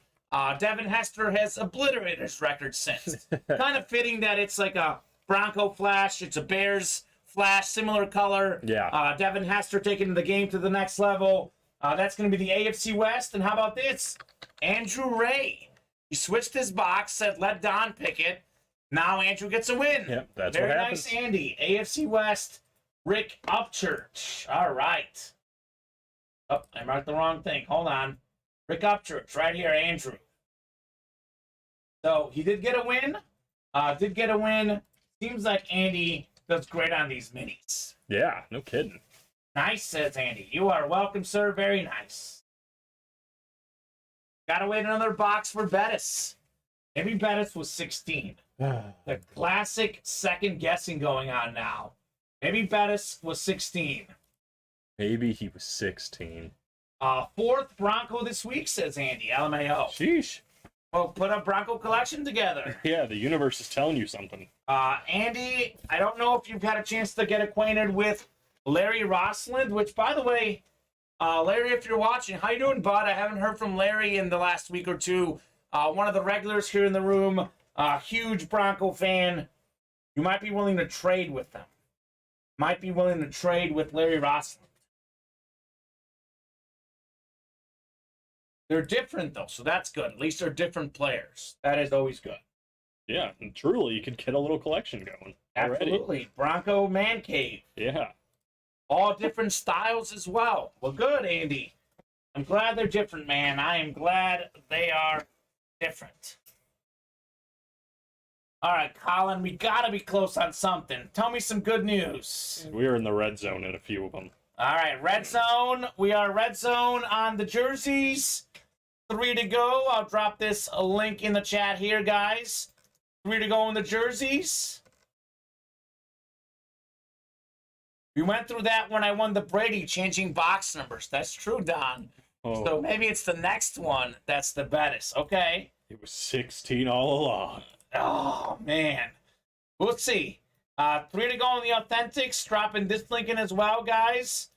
Devin Hester has obliterated his record since. Kind of fitting that it's like a Bronco Flash. It's a Bears Flash, similar color. Yeah. Devin Hester taking the game to the next level. That's going to be the AFC West. And how about this? Andrew Ray. He switched his box, said let Don pick it. Now Andrew gets a win. Yep, that's Very what happens. nice, Andy. AFC West, Rick Upchurch. All right. Oh, I marked the wrong thing. Hold on. Rick Upchurch, right here, Andrew. So he did get a win. Did get a win. Seems like Andy does great on these minis. Yeah, no kidding. Nice, says Andy. You are welcome, sir. Very nice. Gotta wait another box for Bettis. Maybe Bettis was 16. The classic second guessing going on now. Maybe Bettis was 16. Maybe he was 16. Fourth Bronco this week, says Andy. LMAO. Sheesh. Well, put a Bronco collection together. Yeah, the universe is telling you something. Andy, I don't know if you've had a chance to get acquainted with Larry Rossland, which, by the way, Larry, if you're watching, how you doing, bud? I haven't heard from Larry in the last week or two. One of the regulars here in the room, huge Bronco fan. You might be willing to trade with them. Might be willing to trade with Larry Rossland. They're different, though, so that's good. At least they're different players. That is always good. Yeah, and truly, you could get a little collection going. Already. Absolutely. Bronco Man Cave. Yeah. All different styles as well. Well, good, Andy. I'm glad they're different, man. I am glad they are different. All right, Colin, we got to be close on something. Tell me some good news. We are in the red zone in a few of them. All right, red zone. We are red zone on the jerseys. 3 to go. I'll drop this link in the chat here, guys. 3 to go on the jerseys. We went through that when I won the Brady, changing box numbers. That's true, Don. Oh, So maybe it's the next one that's the Bettis. Okay. it was 16 all along. Oh, man. We'll see. 3 to go on the Authentics. Dropping this link in as well, guys.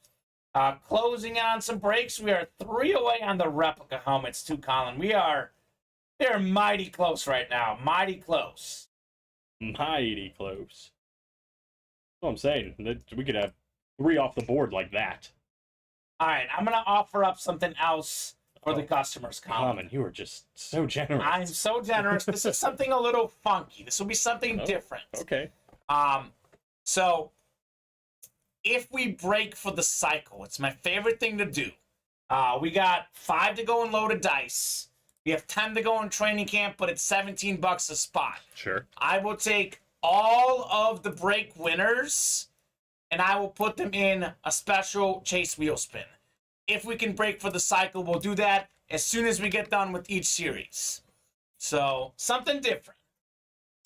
Closing on some breaks. We are 3 away on the replica helmets, too, Colin. We are mighty close right now. Mighty close. Mighty close. That's what I'm saying. We could have 3 off the board like that. All right, I'm going to offer up something else for the customers, Colin. Kamen, you are just so generous. I'm so generous. This is something a little funky. This will be something different. Okay. So if we break for the cycle, it's my favorite thing to do. We got 5 to go in loaded dice. We have 10 to go in training camp, but it's $17 a spot. Sure. I will take all of the break winners and I will put them in a special chase wheel spin. If we can break for the cycle, we'll do that as soon as we get done with each series. So something different,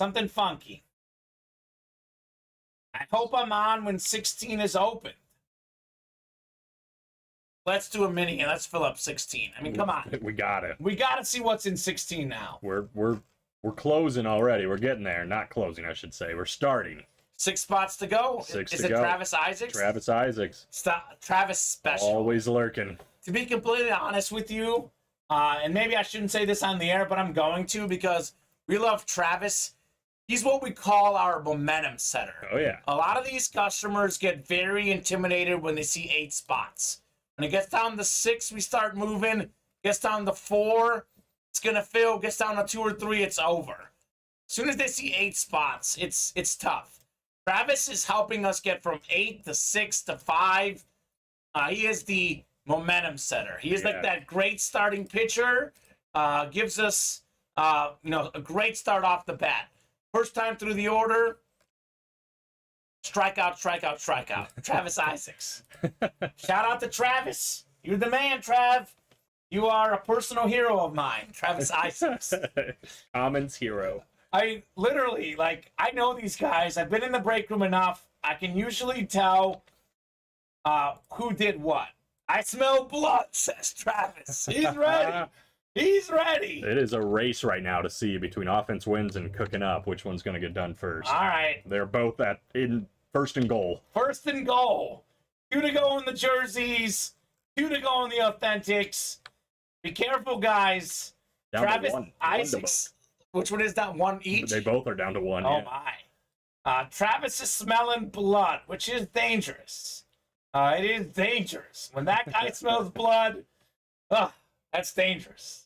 something funky. I hope I'm on when 16 is open. Let's do a mini and let's fill up 16. I mean, come on. We got it. We got to see what's in 16 now. We're closing already. We're getting there. Not closing, I should say. We're starting. 6 spots to go. 6 is to it go. Travis Isaacs? Travis Isaacs. Travis special. Always lurking. To be completely honest with you, and maybe I shouldn't say this on the air, but I'm going to because we love Travis. He's what we call our momentum setter. Oh, yeah. A lot of these customers get very intimidated when they see 8 spots. When it gets down to 6, we start moving. Gets down to 4, it's going to fill. Gets down to 2 or 3, it's over. As soon as they see 8 spots, it's tough. Travis is helping us get from 8 to 6 to 5. He is the momentum setter. He is like that great starting pitcher. Gives us, a great start off the bat. First time through the order, strikeout, strikeout, strikeout. Travis Isaacs. Shout out to Travis. You're the man, Trav. You are a personal hero of mine, Travis Isaacs. Kamen's hero. I literally, I know these guys. I've been in the break room enough. I can usually tell who did what. I smell blood, says Travis. He's ready. He's ready. It is a race right now to see between offense wins and cooking up which one's going to get done first. All right. They're both in first and goal. First and goal. 2 to go in the jerseys. 2 to go in the authentics. Be careful, guys. Down Travis to one. Isaacs. Which one is that? 1 each? They both are down to 1. Oh, yeah. my. Travis is smelling blood, which is dangerous. It is dangerous. When that guy smells blood, that's dangerous.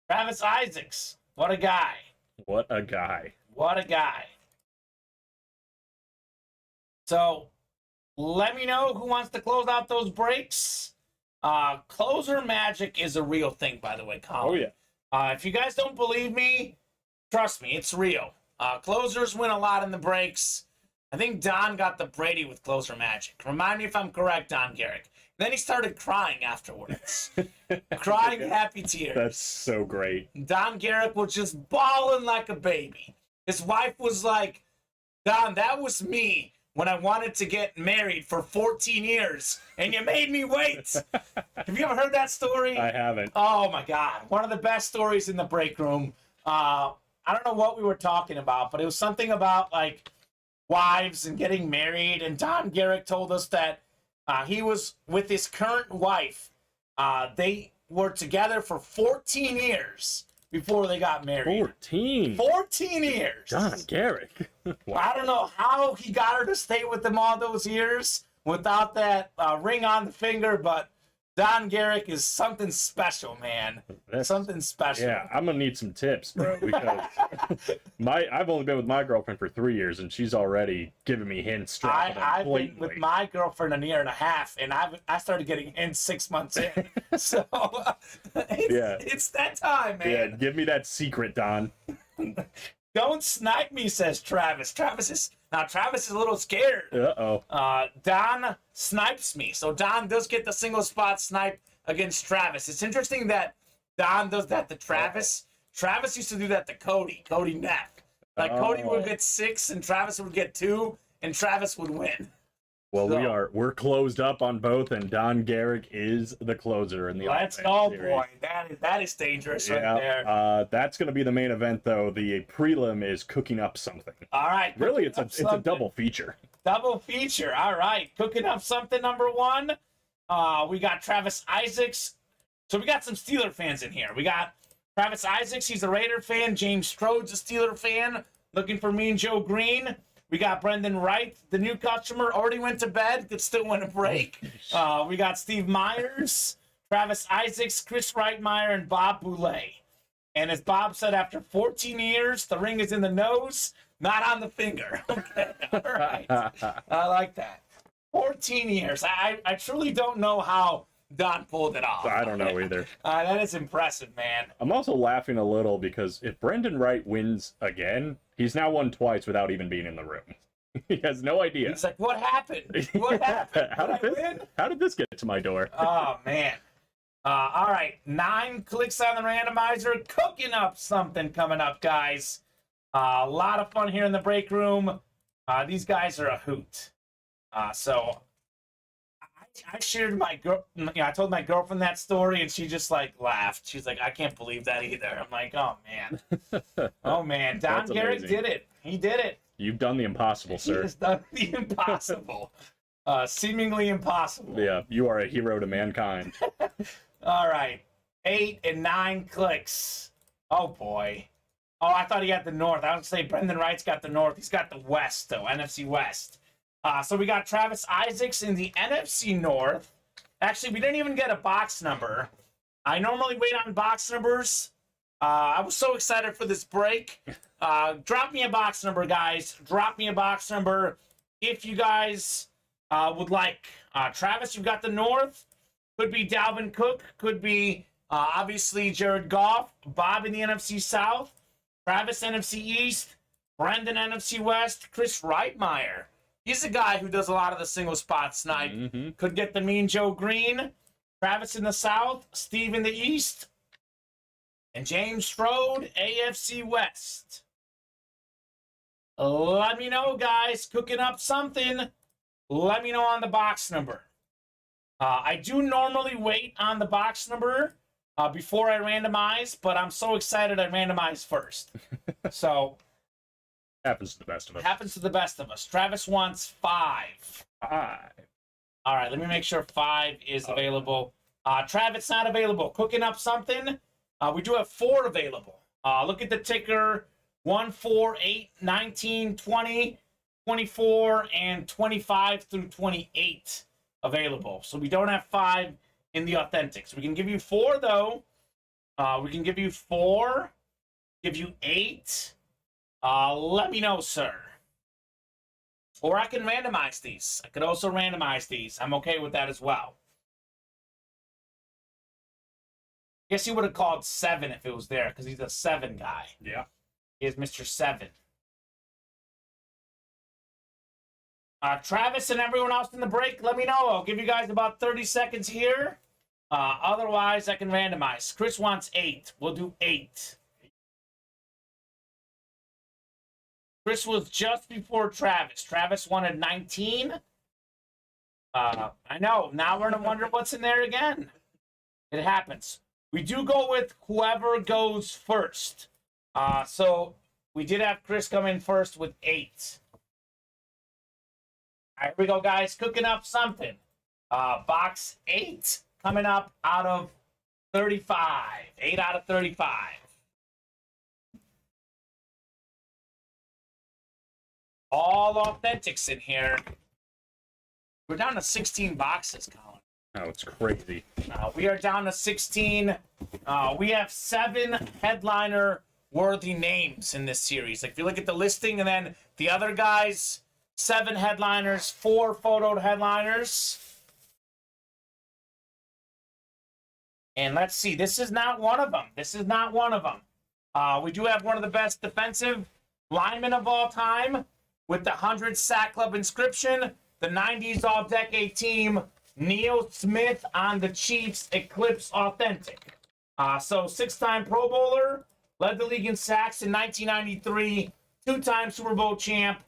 Travis Isaacs. What a guy. What a guy. What a guy. So, let me know who wants to close out those breaks. Closer magic is a real thing, by the way, Colin. Oh, yeah. If you guys don't believe me, trust me, it's real. Closers win a lot in the breaks. I think Don got the Brady with closer magic. Remind me if I'm correct, Don Garrick. Then he started crying afterwards. Crying happy tears. That's so great. Don Garrick was just bawling like a baby. His wife was like, Don, that was me when I wanted to get married for 14 years, and you made me wait. Have you ever heard that story? I haven't. Oh, my God. One of the best stories in the break room. I don't know what we were talking about, but it was something about, like, wives and getting married, and Don Garrick told us that he was with his current wife. They were together for 14 years before they got married. 14 years. Don Garrick. Wow. I don't know how he got her to stay with him all those years without that ring on the finger, but Don Garrick is something special, man. Something special. Yeah, I'm gonna need some tips, bro, because I've only been with my girlfriend for 3 years, and she's already giving me hints. I've been with my girlfriend a year and a half, and I started getting hints 6 months in. So it's that time, man. Yeah, give me that secret, Don. Don't snipe me, says Travis. Travis is a little scared. Uh-oh. Don snipes me. So Don does get the single spot snipe against Travis. It's interesting that Don does that to Travis. Travis used to do that to Cody Neff. Like Cody would get 6 and Travis would get 2 and Travis would win. Well, we're closed up on both, and Don Garrick is the closer in the Let's go, boy. That is dangerous right there. That's going to be the main event, though. The prelim is cooking up something. All right. Really, it's a double feature. Double feature. All right. Cooking up something, number 1. We got Travis Isaacs. So we got some Steeler fans in here. We got Travis Isaacs. He's a Raider fan. James Strode's a Steeler fan. Looking for Mean Joe Green. We got Brendan Wright, the new customer, already went to bed, could still win a break. We got Steve Myers, Travis Isaacs, Chris Reitmeyer, and Bob Boulet. And as Bob said, after 14 years, the ring is in the nose, not on the finger. Okay, all right. I like that. 14 years. I truly don't know how Don pulled it off. I don't know either. That is impressive, man. I'm also laughing a little because if Brendan Wright wins again, he's now won twice without even being in the room. He has no idea. He's like, what happened? What happened? How did this get to my door? Oh, man. All right, 9 clicks on the randomizer. Cooking up something coming up, guys. A lot of fun here in the break room. These guys are a hoot. So I shared I told my girlfriend that story, and she just like laughed. She's like, I can't believe that either. I'm like, oh man, oh man, Don Garrick did it. He did it. You've done the impossible, sir. He has done the impossible, seemingly impossible. Yeah, you are a hero to mankind. All right, 8 and 9 clicks. Oh boy. Oh, I thought he had the North. I would say Brendan Wright's got the North. He's got the West though, NFC West. So we got Travis Isaacs in the NFC North. Actually, we didn't even get a box number. I normally wait on box numbers. I was so excited for this break. Drop me a box number, guys. Drop me a box number if you guys would like. Travis, you've got the North. Could be Dalvin Cook. Could be, obviously, Jared Goff. Bob in the NFC South. Travis, NFC East. Brendan, NFC West. Chris Reitmeyer. He's a guy who does a lot of the single spot snipe. Mm-hmm. Could get the Mean Joe Green. Travis in the South. Steve in the East. And James Strode, AFC West. Let me know, guys. Cooking up something. Let me know on the box number. I do normally wait on the box number before I randomize, but I'm so excited I randomize first. So... happens to the best of us. Happens to the best of us. Travis wants 5. 5. All right, let me make sure 5 is available. Travis not available. Cooking up something. We do have 4 available. Look at the ticker. 1, 4, 8, 19, 20, 24, and 25 through 28 available. So we don't have 5 in the Authentics. We can give you 4, though. We can give you 4. Give you 8. Let me know, sir. Or I can randomize these. I could also randomize these. I'm okay with that as well. Guess he would have called 7 if it was there, because he's a 7 guy. Yeah. He is Mr. 7. Travis and everyone else in the break, let me know. I'll give you guys about 30 seconds here. Otherwise, I can randomize. Chris wants 8. We'll do 8. Chris was just before Travis. Travis wanted 19. I know. Now we're going to wonder what's in there again. It happens. We do go with whoever goes first. So we did have Chris come in first with 8. All right, here we go, guys. Cooking up something. Box 8 coming up out of 35. 8 out of 35. All authentics in here. We're down to 16 boxes, Colin. Oh, it's crazy. We are down to 16. We have 7 headliner-worthy names in this series. Like, if you look at the listing and then the other guys, 7 headliners, 4 photoed headliners. And let's see. This is not one of them. This is not one of them. We do have one of the best defensive linemen of all time with the 100 Sack Club inscription. The 90s All-Decade Team, Neil Smith on the Chiefs Eclipse Authentic. So 6-time Pro Bowler, led the league in sacks in 1993, 2-time Super Bowl champ.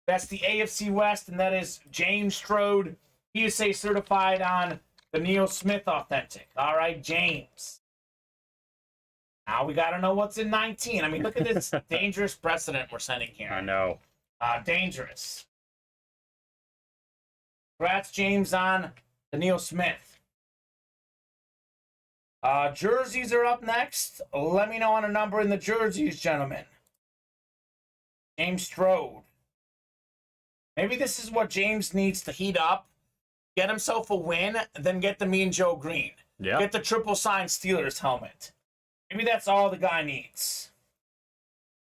That's the AFC West, and that is James Strode, PSA certified on the Neil Smith Authentic. All right, James. Now we got to know what's in 19. I mean, look at this dangerous precedent we're setting here. I know. Dangerous. Congrats, James, on the Neil Smith. Jerseys are up next. Let me know on a number in the jerseys, gentlemen. James Strode. Maybe this is what James needs to heat up, get himself a win, then get the Mean Joe Green. Yeah. Get the triple sign Steelers helmet. Maybe that's all the guy needs.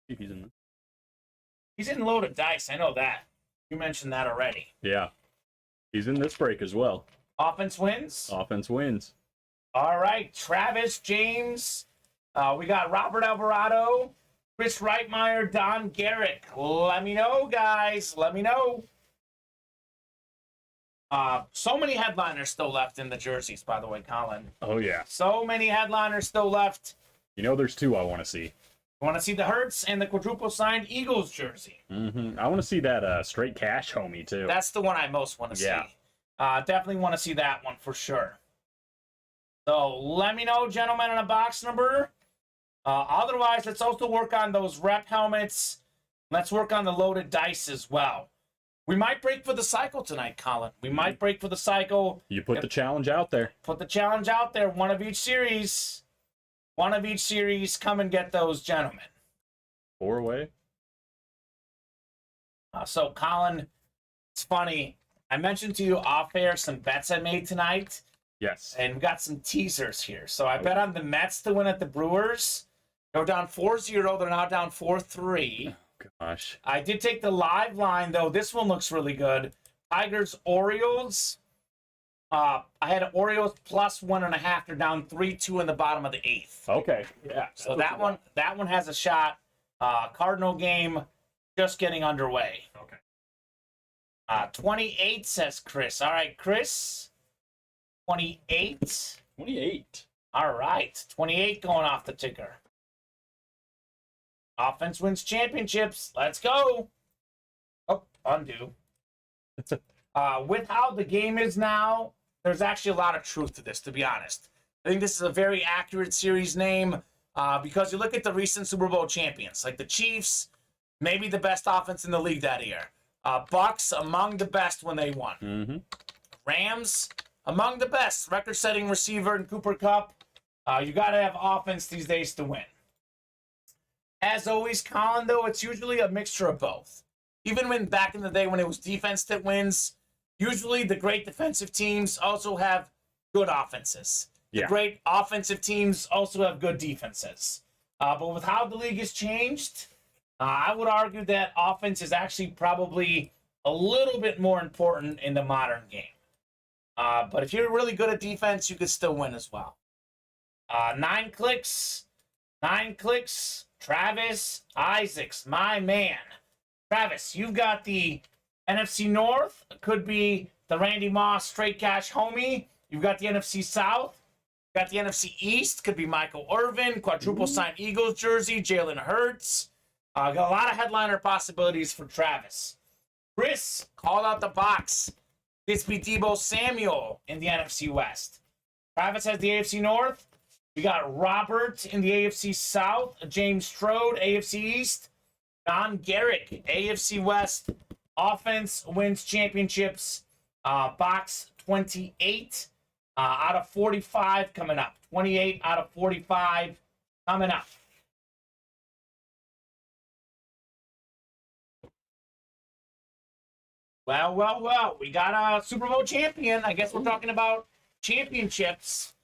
He's in loaded dice. I know that. You mentioned that already. Yeah. He's in this break as well. Offense wins? Offense wins. All right. Travis, James. We got Robert Alvarado, Chris Reitmeyer, Don Garrett. Let me know, guys. Let me know. So many headliners still left in the jerseys, by the way, Colin. Oh, yeah. So many headliners still left. You know, there's 2 I want to see. You want to see the Hurts and the quadruple signed Eagles jersey. Mm-hmm. I want to see that straight cash homie, too. That's the one I most want to see. Definitely want to see that one for sure. So let me know, gentlemen, on a box number. Otherwise, let's also work on those rep helmets. Let's work on the loaded dice as well. We might break for the cycle tonight, Colin. We might break for the cycle. You put the challenge out there. Put the challenge out there. One of each series. One of each series. Come and get those, gentlemen. 4 away. So, Colin, it's funny. I mentioned to you off air some bets I made tonight. Yes. And we got some teasers here. So I bet on the Mets to win at the Brewers. They were down 4-0. They're now down 4-3. Oh, gosh. I did take the live line, though. This one looks really good. Tigers, Orioles. I had Orioles plus 1.5. They're down 3-2 in the bottom of the 8th. Okay. Yeah. So that one has a shot. Cardinal game just getting underway. Okay. 28 says Chris. All right, Chris. 28. 28. All right. 28 going off the ticker. Offense wins championships. Let's go. Oh, undo. With how the game is now, there's actually a lot of truth to this, to be honest. I think this is a very accurate series name because you look at the recent Super Bowl champions, like the Chiefs, maybe the best offense in the league that year. Bucks, among the best when they won. Mm-hmm. Rams, among the best. Record-setting receiver in Cooper Kupp. You got to have offense these days to win. As always, Colin, though, it's usually a mixture of both. Even when back in the day when it was defense that wins, usually the great defensive teams also have good offenses. The great offensive teams also have good defenses. But with how the league has changed, I would argue that offense is actually probably a little bit more important in the modern game. But if you're really good at defense, you could still win as well. 9 clicks. 9 clicks. Travis Isaacs, my man. Travis, you've got the NFC North could be the Randy Moss straight cash homie. You've got the NFC South. You've got the NFC East. Could be Michael Irvin, quadruple signed Eagles jersey, Jalen Hurts. Got a lot of headliner possibilities for Travis. Chris called out the box. This be Deebo Samuel in the NFC West. Travis has the AFC North. We got Robert in the AFC South. James Strode, AFC East. Don Garrick, AFC West. Offense wins championships. Box 28 out of 45 coming up. 28 out of 45 coming up. Well. We got a Super Bowl champion. I guess we're talking about championships.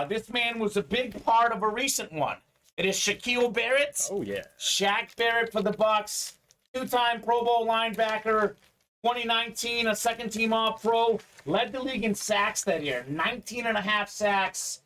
This man was a big part of a recent one. It is Shaquille Barrett. Oh, yeah. Shaq Barrett for the Bucks. Two-time Pro Bowl linebacker. 2019, a second-team All-Pro. Led the league in sacks that year. 19 and a half sacks.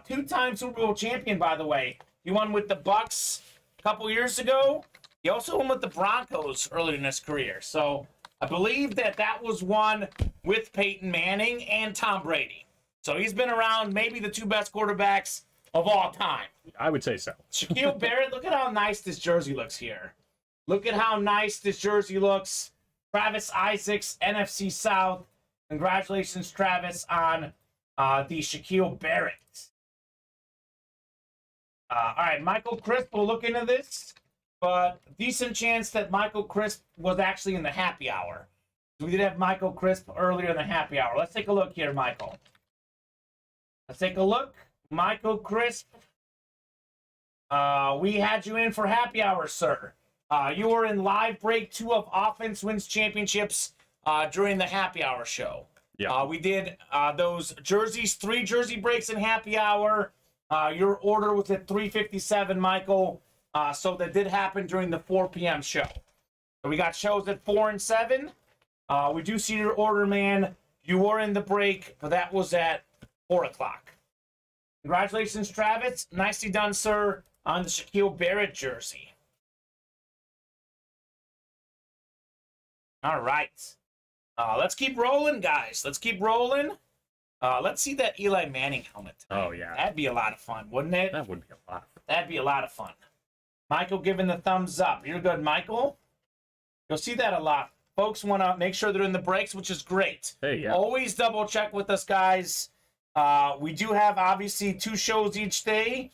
Two-time Super Bowl champion, by the way. He won with the Bucks a couple years ago. He also won with the Broncos earlier in his career. So I believe that was one with Peyton Manning and Tom Brady. So he's been around maybe the two best quarterbacks of all time. I would say so. Shaquille Barrett, look at how nice this jersey looks here. Look at how nice this jersey looks. Travis Isaacs, NFC South. Congratulations, Travis, on the Shaquille Barrett. All right, Michael Crisp will look into this, but decent chance that Michael Crisp was actually in the happy hour. We did have Michael Crisp earlier in the happy hour. Let's take a look here, Michael. Let's take a look. Michael Crisp. We had you in for happy hour, sir. You were in live break 2 of Offense Wins Championships during the happy hour show. Yeah. We did those jerseys, 3 jersey breaks in happy hour. Your order was at 3:57, Michael. So that did happen during the 4 p.m. show. So we got shows at 4 and 7. We do see your order, man. You were in the break, but that was at 4 o'clock. Congratulations, Travis. Nicely done, sir, on the Shaquille Barrett jersey. All right. Let's keep rolling, guys. Let's keep rolling. Let's see that Eli Manning helmet tonight. Oh, yeah. That'd be a lot of fun, wouldn't it? That would be a lot of fun. That'd be a lot of fun. Michael giving the thumbs up. You're good, Michael. You'll see that a lot. Folks want to make sure they're in the breaks, which is great. Hey, yeah. Always double check with us, guys. We do have, obviously, 2 shows each day.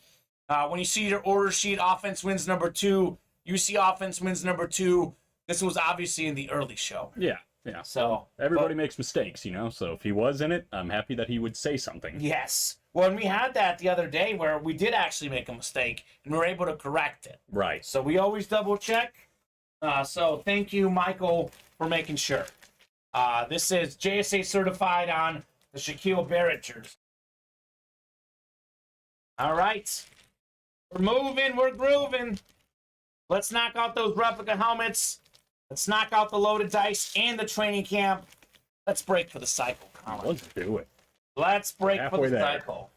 When you see your order sheet, Offense Wins number 2. You see Offense Wins number 2. This was obviously in the early show. Yeah. Yeah. So everybody makes mistakes, you know. So if he was in it, I'm happy that he would say something. Yes. Well, and we had that the other day where we did actually make a mistake and we were able to correct it. Right. So we always double check. So thank you, Michael, for making sure. This is JSA certified on the Shaquille Barrett jersey. All right. We're moving. We're grooving. Let's knock out those replica helmets. Let's knock out the loaded dice and the training camp. Let's break for the cycle, Colin. Let's do it. Let's break for the there. cycle.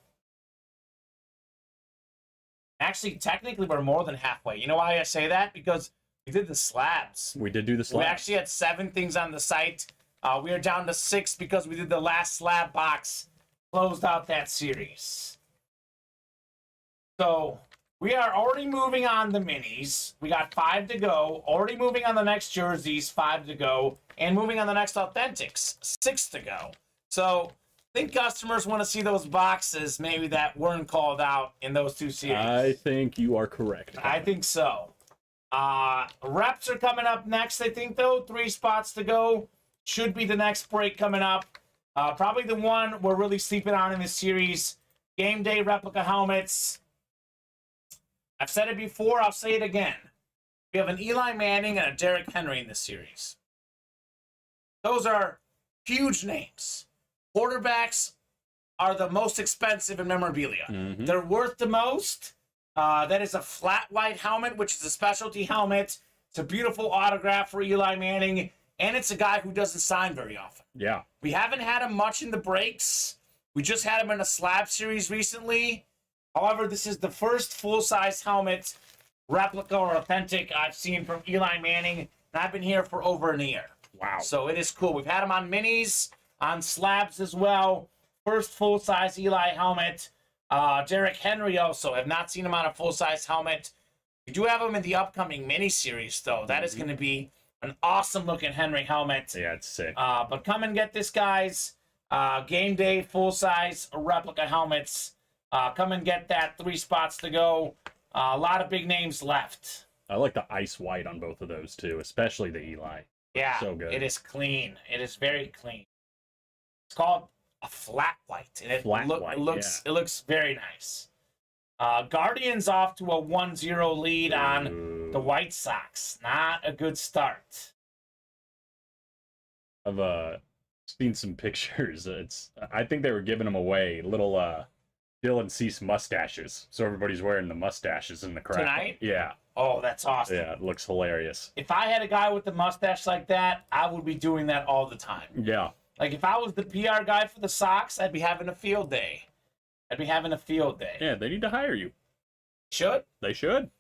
Actually, technically, we're more than halfway. You know why I say that? Because we did the slabs. We did do the slabs. We actually had 7 things on the site. We are down to 6 because we did the last slab box. Closed out that series. So we are already moving on the minis. We got 5 to go. Already moving on the next jerseys, 5 to go. And moving on the next authentics, 6 to go. So I think customers want to see those boxes maybe that weren't called out in those 2 series. I think you are correct. I think so. Reps are coming up next, I think, though. 3 spots to go. Should be the next break coming up. Probably the one we're really sleeping on in this series. Game day replica helmets. I've said it before, I'll say it again. We have an Eli Manning and a Derrick Henry in this series. Those are huge names. Quarterbacks are the most expensive in memorabilia. Mm-hmm. They're worth the most. That is a flat white helmet, which is a specialty helmet. It's a beautiful autograph for Eli Manning, and it's a guy who doesn't sign very often. Yeah. We haven't had him much in the breaks. We just had him in a slab series recently. However, this is the first full-size helmet, replica or authentic, I've seen from Eli Manning, and I've been here for over a year. Wow. So it is cool. We've had them on minis, on slabs as well. First full-size Eli helmet. Derrick Henry also. Have not seen him on a full-size helmet. We do have him in the upcoming mini-series, though. That is going to be an awesome-looking Henry helmet. Yeah, it's sick. But come and get this, guys. Game day full-size replica helmets. Come and get that. 3 spots to go. A lot of big names left. I like the ice white on both of those, too, especially the Eli. Yeah, so good. It is clean. It is very clean. It's called a flat white. And it looks very nice. Guardians off to a 1-0 lead on the White Sox. Not a good start. I've seen some pictures. I think they were giving them away, little Dylan Cease mustaches. So everybody's wearing the mustaches in the crowd. Tonight? Yeah. Oh, that's awesome. Yeah, it looks hilarious. If I had a guy with a mustache like that, I would be doing that all the time. Yeah. Like, if I was the PR guy for the Sox, I'd be having a field day. Yeah, they need to hire you. Should? They should.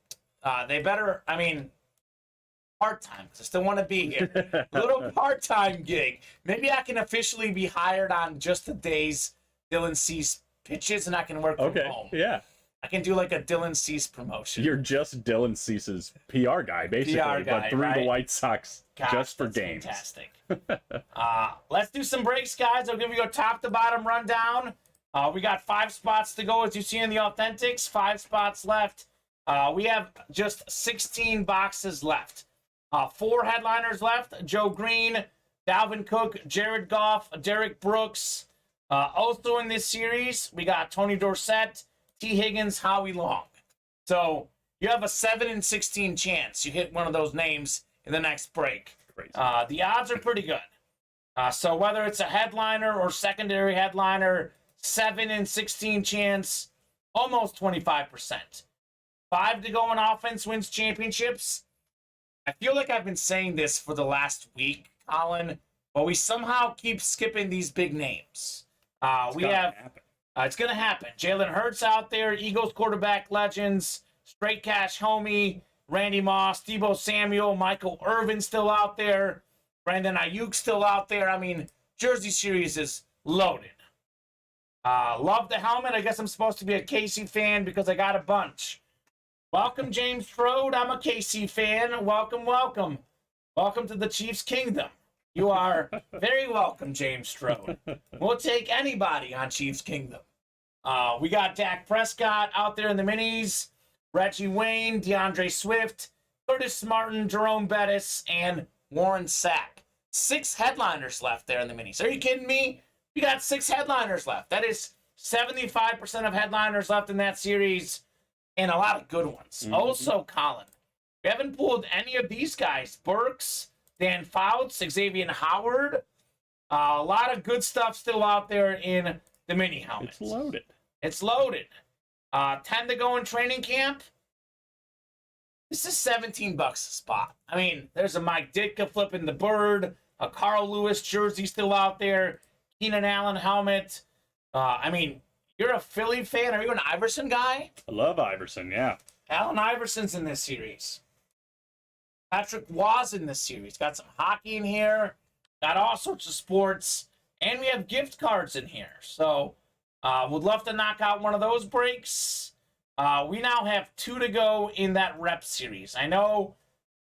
They better, part-time, because I still want to be here. Little part-time gig. Maybe I can officially be hired on just the days Dylan Cease pitches, and I can work from home. Yeah. I can do like a Dylan Cease promotion. You're just Dylan Cease's PR guy, basically, but through the White Sox, just for games. Fantastic. Let's do some breaks, guys. I'll give you a top-to-bottom rundown. We got 5 spots to go, as you see in the Authentics. 5 spots left. We have just 16 boxes left. 4 headliners left. Joe Green, Dalvin Cook, Jared Goff, Derrick Brooks. Also in this series, we got Tony Dorsett, T. Higgins, Howie Long. So you have a 7 in 16 chance you hit one of those names in the next break. Crazy. The odds are pretty good. So whether it's a headliner or secondary headliner, 7 in 16 chance, almost 25%. 5 to go in offense wins championships. I feel like I've been saying this for the last week, Colin, but we somehow keep skipping these big names. It's going to happen. Jalen Hurts out there, Eagles quarterback legends, Straight Cash Homie, Randy Moss, Deebo Samuel, Michael Irvin still out there, Brandon Ayuk still out there. Jersey series is loaded. Love the helmet. I guess I'm supposed to be a KC fan because I got a bunch. Welcome, James Strode. I'm a KC fan. Welcome, welcome. Welcome to the Chiefs Kingdom. You are very welcome, James Strode. We'll take anybody on Chiefs Kingdom. We got Dak Prescott out there in the minis, Reggie Wayne, DeAndre Swift, Curtis Martin, Jerome Bettis, and Warren Sapp. 6 headliners left there in the minis. Are you kidding me? We got 6 headliners left. That is 75% of headliners left in that series, and a lot of good ones. Mm-hmm. Also, Colin, we haven't pulled any of these guys. Burks, Dan Fouts, Xavier Howard. A lot of good stuff still out there in the mini helmet. It's loaded. 10 to go in training camp. This is $17 a spot. There's a Mike Ditka flipping the bird, a Carl Lewis jersey still out there, Keenan Allen helmet. You're a Philly fan. Are you an Iverson guy? I love Iverson, yeah. Allen Iverson's in this series. Patrick Waz in this series. Got some hockey in here. Got all sorts of sports. And we have gift cards in here. So, would love to knock out one of those breaks. We now have 2 to go in that rep series. I know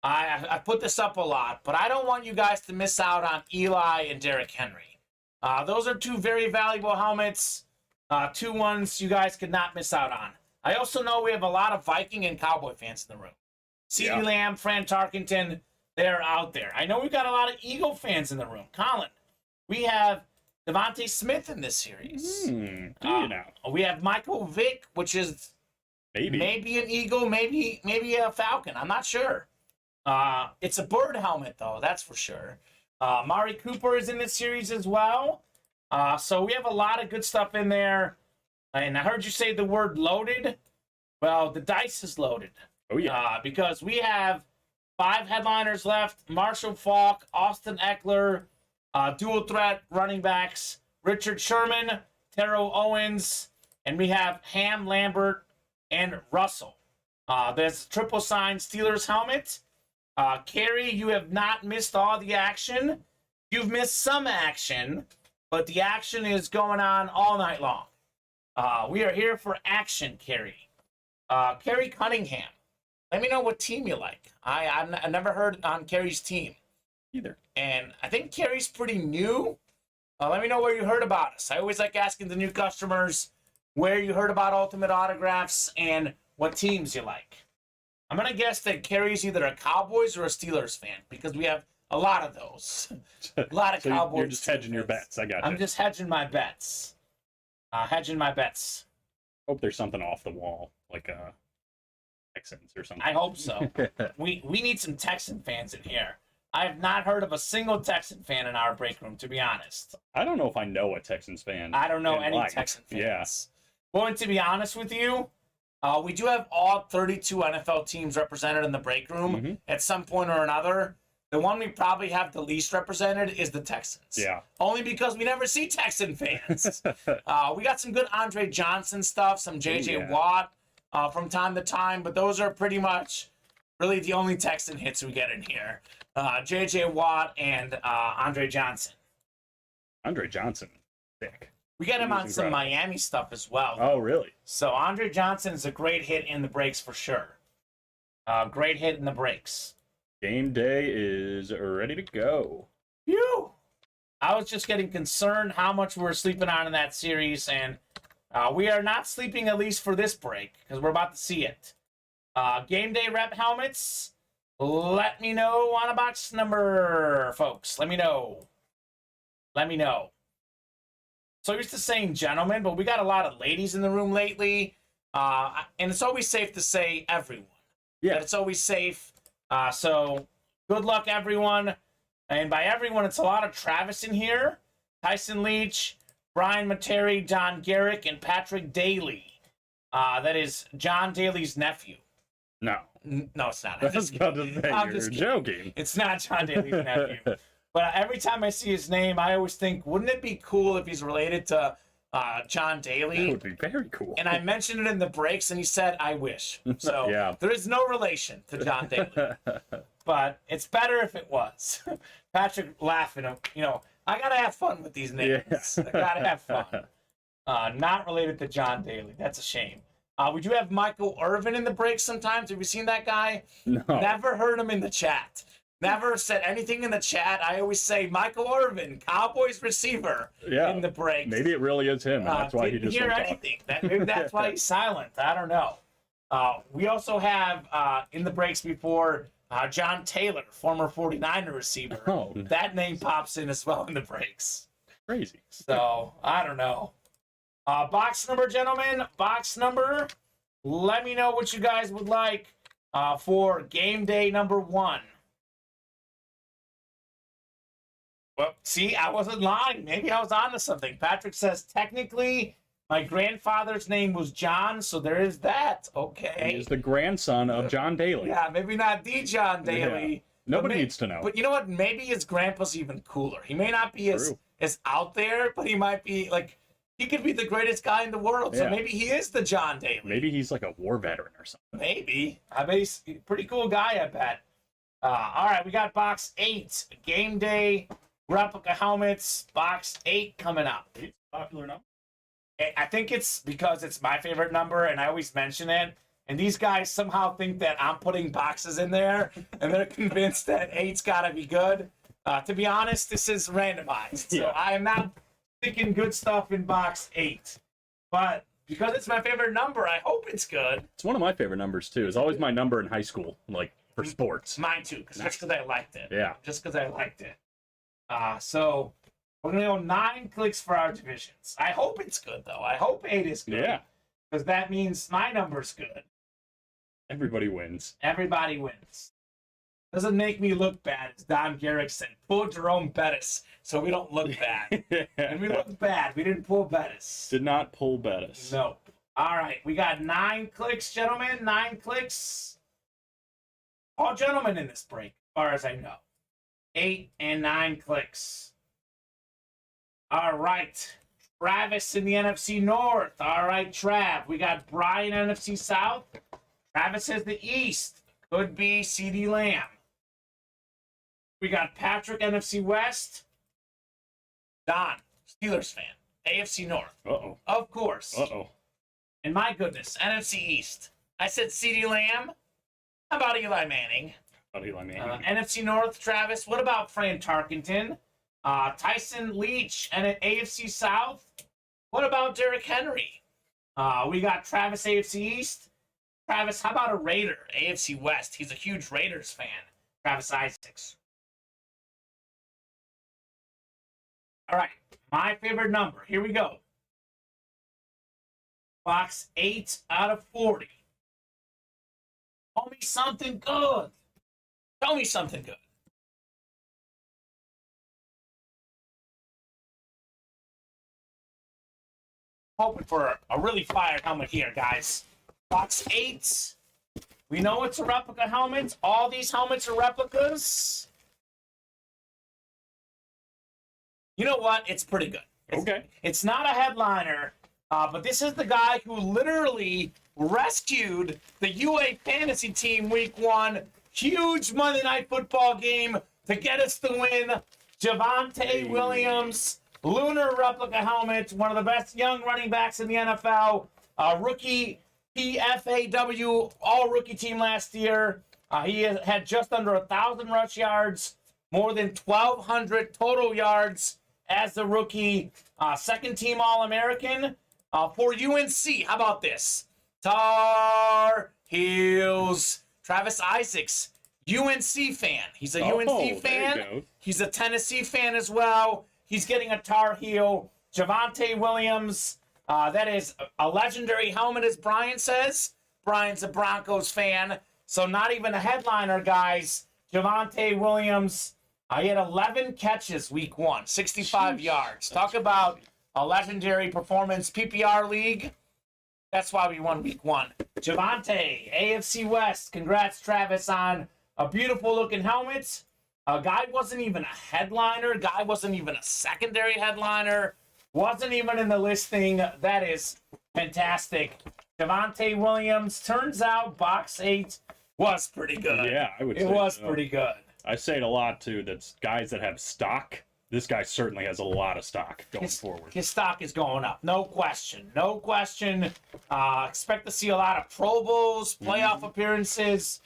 I put this up a lot, but I don't want you guys to miss out on Eli and Derrick Henry. Those are 2 very valuable helmets. 2 ones you guys could not miss out on. I also know we have a lot of Viking and Cowboy fans in the room. CeeDee Lamb, Fran Tarkenton, they're out there. I know we've got a lot of Eagle fans in the room. Colin, we have Devontae Smith in this series. We have Michael Vick, which is maybe an Eagle, maybe a Falcon. I'm not sure. It's a bird helmet, though, that's for sure. Mari Cooper is in this series as well. So we have a lot of good stuff in there. And I heard you say the word loaded. Well, the dice is loaded. Oh, yeah. Because we have 5 headliners left. Marshall Faulk, Austin Eckler, dual threat running backs, Richard Sherman, Terrell Owens, and we have Ham, Lambert, and Russell. There's a triple sign Steelers helmet. Carrie, you have not missed all the action. You've missed some action, but the action is going on all night long. We are here for action, Carrie. Carrie Cunningham, let me know what team you like. I've never heard on Carrie's team Either. and I think Carrie's pretty new. Let me know where you heard about us. I always like asking the new customers where you heard about Ultimate Autographs and what teams you like. I'm going to guess that Carrie's either a Cowboys or a Steelers fan because we have a lot of those. A lot of So Cowboys. you're just hedging your bets. I got you. I'm just hedging my bets. Hedging my bets. Hope there's something off the wall, like Texans or something. I hope so. We need some Texan fans in here. I have not heard of a single Texan fan in our break room, to be honest. I don't know if I know a Texans fan. I don't know in any life. Texan fans. Yeah. Going to be honest with you, we do have all 32 NFL teams represented in the break room Mhm. at some point or another. The one we probably have the least represented is the Texans. Yeah. Only because we never see Texan fans. We got some good Andre Johnson stuff, some J.J. Yeah. Watt from time to time, but those are pretty much really the only Texan hits we get in here. J.J. Watt and Andre Johnson. Andre Johnson, thick. We get him He's on some incredible. Miami stuff as well. Oh, really? So Andre Johnson is a great hit in the breaks for sure. Great hit in the breaks. Game day is ready to go. Phew! I was just getting concerned how much we were sleeping on in that series, and we are not sleeping at least for this break because we're about to see it. Game day rep helmets. Let me know on a box number, folks. Let me know. Let me know. So used to saying gentlemen, but we got a lot of ladies in the room lately, and it's always safe to say everyone. Yeah. That it's always safe. So good luck, everyone. And by everyone, it's a lot of Travis in here. Tyson Leach, Brian Materi, Don Garrick, and Patrick Daly. That is John Daly's nephew. No. No, it's not. I was about to say, I'm you're just kidding. joking. It's not John Daly's nephew. But every time I see his name, I always think, wouldn't it be cool if he's related to John That Daly? would be very cool. And I mentioned it in the breaks, and he said, I wish. So Yeah. there is no relation to John Daly. But it's better if it was. Patrick laughing, I got to have fun with these names. Yeah. I got to have fun. Not related to John Daly. That's a shame. We do have Michael Irvin in the breaks sometimes. Have you seen that guy? No. Never heard him in the chat. Never said anything in the chat. I always say Michael Irvin, Cowboys receiver, Yeah. in the breaks. Maybe it really is him, and that's why he Didn't just hear won't talk. anything. Maybe that's why he's silent. I don't know. We also have in the breaks before John Taylor, former 49er receiver. Oh, That name pops in as well in the breaks. crazy. So I don't know. Box number, gentlemen. Box number. Let me know what you guys would like for game day number 1. Well, see, I wasn't lying. Maybe I was onto something. Patrick says, technically, my grandfather's name was John, so there is that. Okay. He's the grandson of John Daly. Yeah, maybe not the John Daly. Yeah. Nobody but needs to know. But you know what? Maybe his grandpa's even cooler. He may not be as out there, but he might be, he could be the greatest guy in the world. So Yeah. maybe he is the John Daly. Maybe he's like a war veteran or something. Maybe. I bet he's a pretty cool guy, I bet. All right, we got box 8. Game day. Replica helmets, box 8 coming up. Popular number? I think it's because it's my favorite number, and I always mention it. And these guys somehow think that I'm putting boxes in there, and they're convinced that 8's got to be good. To be honest, this is randomized. So Yeah. I am not thinking good stuff in box 8. But because it's my favorite number, I hope it's good. It's one of my favorite numbers, too. It's always my number in high school, like, for sports. Mine too, just because I liked it. Yeah. Just because I liked it. So we're going to go 9 clicks for our divisions. I hope it's good, though. I hope 8 is good. Yeah. Because that means my number's good. Everybody wins. Everybody wins. Doesn't make me look bad, as Don Garrick said. Pull Jerome Bettis so we don't look bad. And we looked bad. We didn't pull Bettis. Did not pull Bettis. Nope. All right. We got 9 clicks, gentlemen. 9 clicks. All gentlemen in this break, as far as I know. 8 and 9 clicks. All right. Travis in the NFC North. All right, Trav. We got Brian NFC South. Travis has the East. Could be CeeDee Lamb. We got Patrick, NFC West. Don, Steelers fan. AFC North. Uh-oh. Of course. Uh-oh. And my goodness, NFC East. I said CeeDee Lamb. How about Eli Manning? NFC North, Travis. What about Fran Tarkenton? Tyson Leach. And AFC South. What about Derrick Henry? We got Travis, AFC East. Travis, how about a Raider? AFC West. He's a huge Raiders fan. Travis Isaacs. All right. My favorite number. Here we go. Box 8 out of 40. Tell me something good. Tell me something good. Hoping for a really fire helmet here, guys. Box 8. We know it's a replica helmet. All these helmets are replicas. You know what? It's pretty good. It's not a headliner, but this is the guy who literally rescued the UA fantasy team week 1. Huge Monday Night Football game to get us the win. Javonte Williams, lunar replica helmet, one of the best young running backs in the NFL. Rookie PFAW all-rookie team last year. He had just under 1,000 rush yards, more than 1,200 total yards as a rookie. Second-team All-American for UNC. How about this? Tar Heels. Travis Isaacs, UNC fan. He's a UNC fan. He's a Tennessee fan as well. He's getting a Tar Heel. Javonte Williams. That is a legendary helmet, as Brian says. Brian's a Broncos fan, so not even a headliner, guys. Javonte Williams, he had 11 catches week 1, 65 yards. Talk about a legendary performance. PPR league, that's why we won week 1. Javonte, AFC West, congrats, Travis, on a beautiful-looking helmet. Guy wasn't even a headliner. Guy wasn't even a secondary headliner. Wasn't even in the listing. That is fantastic. Javonte Williams, turns out box 8 was pretty good. Yeah, I would say it was so. pretty good. I say it a lot, too. That's guys that have stock. This guy certainly has a lot of stock going forward. His stock is going up. No question. No question. Expect to see a lot of Pro Bowls, playoff appearances,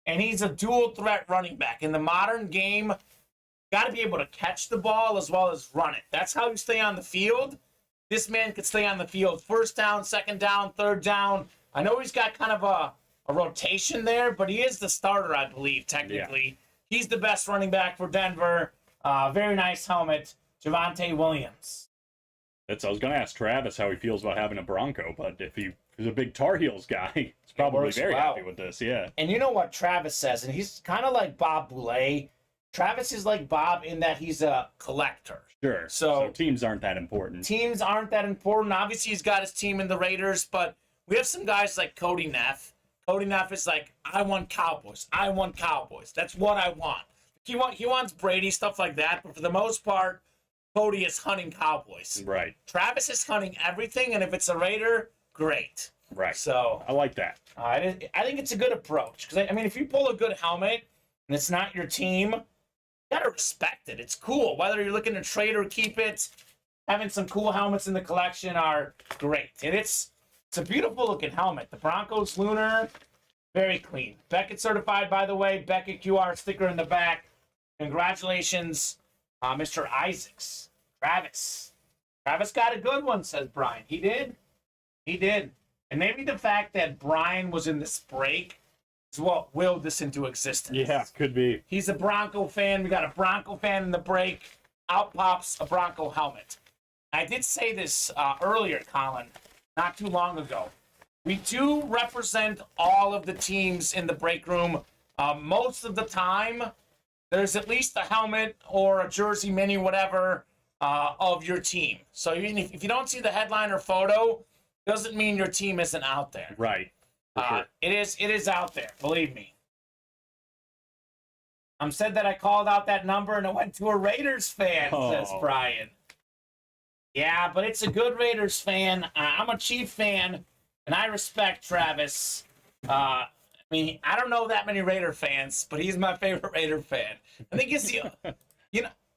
and he's a dual threat running back. In the modern game, got to be able to catch the ball as well as run it. That's how you stay on the field. This man could stay on the field first down, second down, third down. I know he's got kind of a rotation there, but he is the starter, I believe, technically. Yeah. He's the best running back for Denver. Very nice helmet. Javonte Williams. I was going to ask Travis how he feels about having a Bronco, but if he's a big Tar Heels guy, he's probably very happy with this, yeah. And you know what Travis says, and he's kind of like Bob Boulet. Travis is like Bob in that he's a collector. Sure. So teams aren't that important. Teams aren't that important. Obviously, he's got his team in the Raiders, but we have some guys like Cody Neff. Cody Neff is like, I want Cowboys. I want Cowboys. That's what I want. He wants Brady, stuff like that, but for the most part, Cody is hunting Cowboys. Right. Travis is hunting everything, and if it's a Raider, great. Right. So I like that. I think it's a good approach. Because, I mean, if you pull a good helmet and it's not your team, you got to respect it. It's cool. Whether you're looking to trade or keep it, having some cool helmets in the collection are great. And it's a beautiful-looking helmet. The Broncos Lunar, very clean. Beckett certified, by the way. Beckett QR sticker in the back. Congratulations, Mr. Isaacs. Travis got a good one, says Brian. He did. And maybe the fact that Brian was in this break is what willed this into existence. Yeah, could be. He's a Bronco fan. We got a Bronco fan in the break. Out pops a Bronco helmet. I did say this earlier, Colin, not too long ago. We do represent all of the teams in the break room. Most of the time, there's at least a helmet or a jersey mini, whatever, of your team. So even if you don't see the headliner photo, doesn't mean your team isn't out there. Right. Sure. It is out there, believe me. I'm said that I called out that number and it went to a Raiders fan, says Brian. Yeah, but it's a good Raiders fan. I'm a Chief fan, and I respect Travis. I mean, I don't know that many Raider fans, but he's my favorite Raider fan. I think it's the,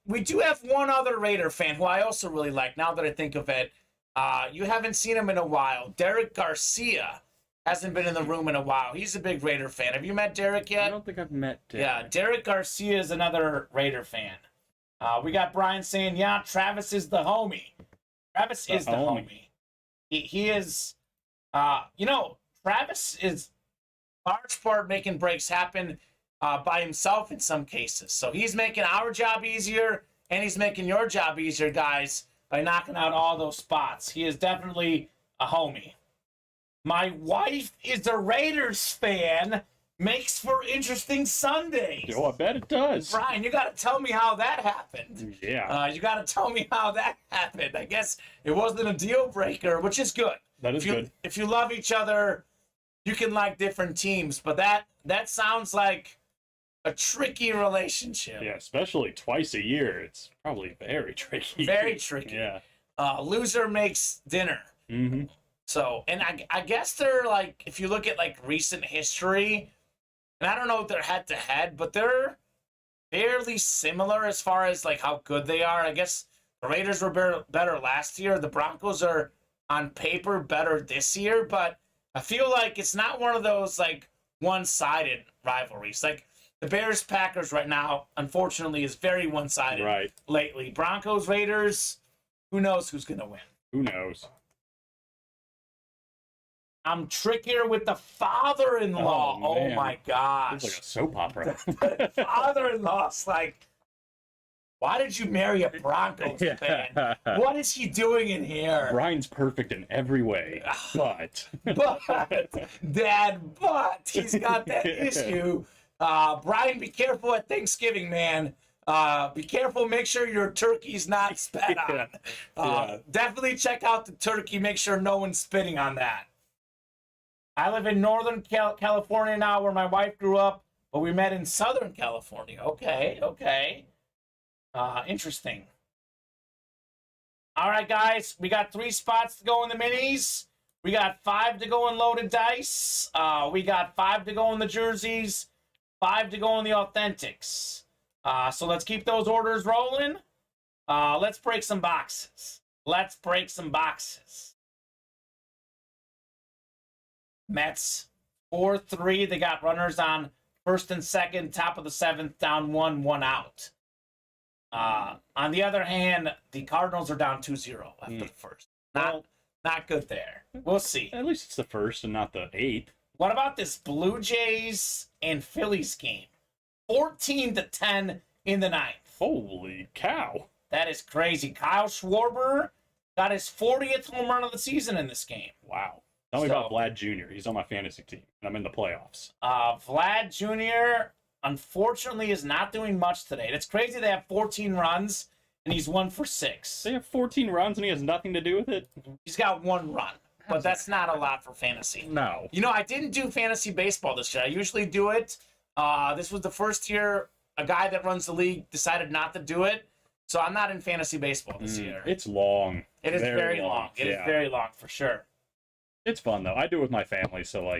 we do have one other Raider fan who I also really like. Now that I think of it, you haven't seen him in a while. Derrick Garcia hasn't been in the room in a while. He's a big Raider fan. Have you met Derrick yet? I don't think I've met Derrick. Yeah, Derrick Garcia is another Raider fan. We got Brian saying, yeah, Travis is the homie. Travis is the homie. He is, Travis is large part making breaks happen by himself in some cases. So he's making our job easier, and he's making your job easier, guys, by knocking out all those spots. He is definitely a homie. My wife is a Raiders fan. Makes for interesting Sundays. Oh, I bet it does. Brian, you got to tell me how that happened. Yeah. You got to tell me how that happened. I guess it wasn't a deal breaker, which is good. That is good. If you love each other, you can like different teams. But that sounds like a tricky relationship. Yeah, especially twice a year. It's probably very tricky. Very tricky. Yeah. Loser makes dinner. Mm-hmm. So, and I guess they're like, if you look at like recent history, and I don't know if they're head to head, but they're fairly similar as far as like how good they are. I guess the Raiders were better last year. The Broncos are on paper better this year, but I feel like it's not one of those like one-sided rivalries. Like the Bears Packers right now, unfortunately, is very one-sided lately. Broncos Raiders, who knows who's gonna win? Who knows? I'm trickier with the father-in-law. Oh my gosh. It's like a soap opera. The father-in-law's like, why did you marry a Broncos fan? What is he doing in here? Brian's perfect in every way, but he's got that issue. Brian, be careful at Thanksgiving, man. Be careful. Make sure your turkey's not spat on. Definitely check out the turkey. Make sure no one's spitting on that. I live in Northern California now, where my wife grew up, but we met in Southern California. Okay. Interesting. All right, guys, we got 3 spots to go in the minis. We got 5 to go in loaded dice. We got 5 to go in the jerseys, 5 to go in the authentics. So let's keep those orders rolling. Let's break some boxes. Mets 4-3. They got runners on first and second, top of the 7th, down 1 out. On the other hand, the Cardinals are down 2-0 after the first. Not good there. We'll see. At least it's the first and not the 8th. What about this Blue Jays and Phillies game? 14-10 in the 9th. Holy cow. That is crazy. Kyle Schwarber got his 40th home run of the season in this game. Wow. Tell me about Vlad Jr. He's on my fantasy team, and I'm in the playoffs. Vlad Jr., unfortunately, is not doing much today. It's crazy they have 14 runs, and he's 1 for 6. They have 14 runs, and he has nothing to do with it? He's got 1 run, but that's not a lot for fantasy. No. I didn't do fantasy baseball this year. I usually do it. This was the first year a guy that runs the league decided not to do it, so I'm not in fantasy baseball this year. It's long. It is very long. It is very long, for sure. It's fun, though. I do it with my family, so,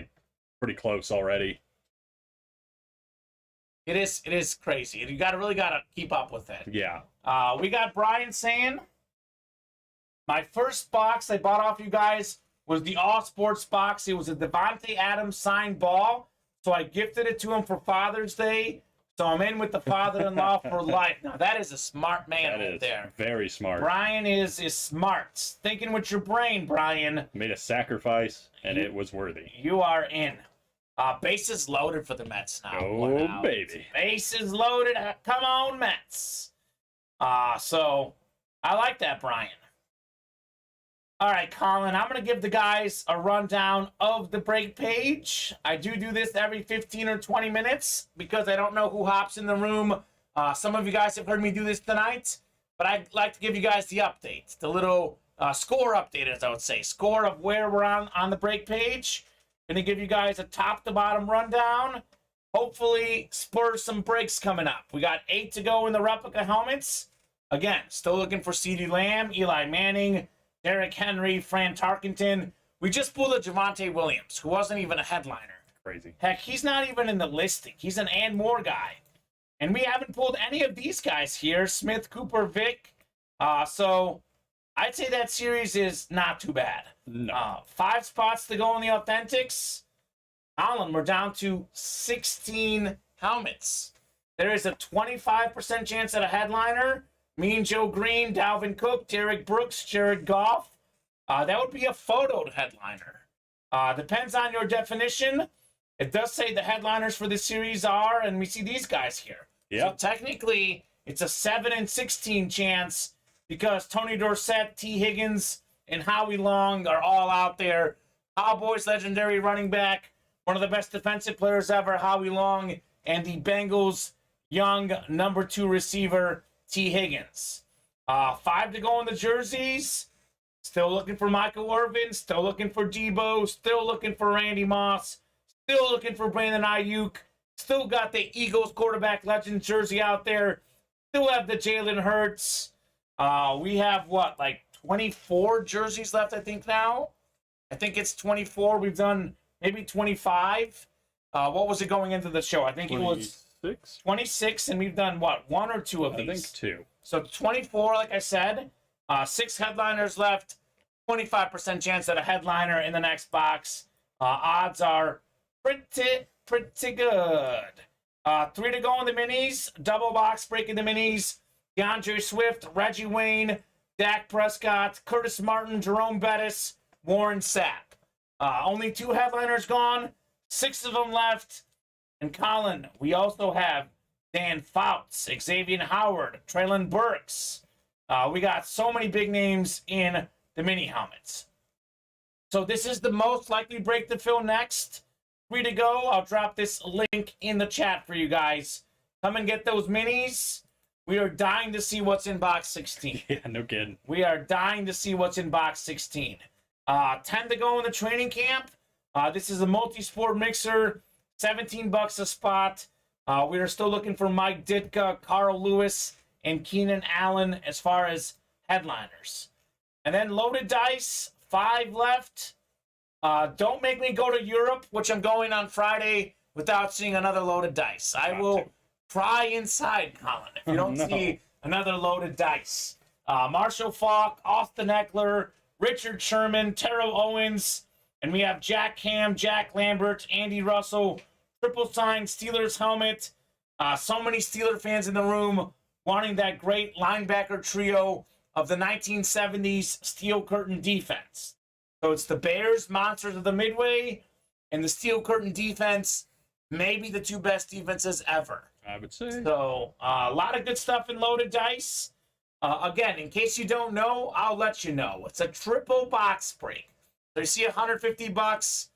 pretty close already. It is crazy. You really got to keep up with it. Yeah. We got Brian saying, my first box I bought off you guys was the All Sports box. It was a Devontae Adams signed ball, so I gifted it to him for Father's Day. So I'm in with the father-in-law for life. Now, that is a smart man right there. Very smart. Brian is smart. Thinking with your brain, Brian. Made a sacrifice, and it was worthy. You are in. Bases loaded for the Mets now. Oh, baby. Bases loaded. Come on, Mets. So I like that, Brian. All right, Colin, I'm going to give the guys a rundown of the break page. I do this every 15 or 20 minutes because I don't know who hops in the room. Some of you guys have heard me do this tonight, but I'd like to give you guys the update, the little score update, as I would say, score of where we're on the break page. Going to give you guys a top-to-bottom rundown. Hopefully, spur some breaks coming up. We got 8 to go in the replica helmets. Again, still looking for CeeDee Lamb, Eli Manning, Derrick Henry, Fran Tarkenton. We just pulled a Javonte Williams, who wasn't even a headliner. Crazy. Heck, he's not even in the listing. He's an and more guy. And we haven't pulled any of these guys here. Smith, Cooper, Vic. So I'd say that series is not too bad. No. 5 spots to go in the Authentics. Colin, we're down to 16 helmets. There is a 25% chance at a headliner. Me and Joe Green, Dalvin Cook, Derrick Brooks, Jared Goff. That would be a photoed headliner. Depends on your definition. It does say the headliners for this series are, and we see these guys here. Yeah. So technically, it's a 7 and 16 chance because Tony Dorsett, T. Higgins, and Howie Long are all out there. Cowboys legendary running back, one of the best defensive players ever, Howie Long, and the Bengals young number 2 receiver, T. Higgins. 5 to go in the jerseys. Still looking for Michael Irvin. Still looking for Debo. Still looking for Randy Moss. Still looking for Brandon Ayuk. Still got the Eagles quarterback legend jersey out there. Still have the Jalen Hurts. We have, what, like 24 jerseys left, I think, now? I think it's 24. We've done maybe 25. What was it going into the show? I think 26? It was 26, and we've done, what, 1 or 2 of these? I think 2. So 24, like I said. 6 headliners left. 25% chance at a headliner in the next box. Odds are pretty good. 3 to go in the minis. Double box break in the minis. DeAndre Swift, Reggie Wayne, Dak Prescott, Curtis Martin, Jerome Bettis, Warren Sapp. Only 2 headliners gone. 6 of them left. And Colin, we also have Dan Fouts, Xavier Howard, Traylon Burks. We got so many big names in the mini helmets. So this is the most likely break to fill next. 3 to go. I'll drop this link in the chat for you guys. Come and get those minis. We are dying to see what's in box 16. Yeah, no kidding. We are dying to see what's in box 16. 10 to go in the training camp. This is a multi-sport mixer. $17 a spot. We are still looking for Mike Ditka, Carl Lewis, and Keenan Allen as far as headliners. And then loaded dice, 5 left. Don't make me go to Europe, which I'm going on Friday, without seeing another loaded dice. I will cry inside, Colin, if you don't see another loaded dice. Marshall Faulk, Austin Eckler, Richard Sherman, Terrell Owens, and we have Jack Ham, Jack Lambert, Andy Russell, triple signed Steelers helmet. So many Steeler fans in the room wanting that great linebacker trio of the 1970s Steel Curtain defense. So it's the Bears, monsters of the Midway, and the Steel Curtain defense, maybe the 2 best defenses ever. I would say. So a lot of good stuff in loaded dice. Again, in case you don't know, I'll let you know. It's a triple box break. So you see $150.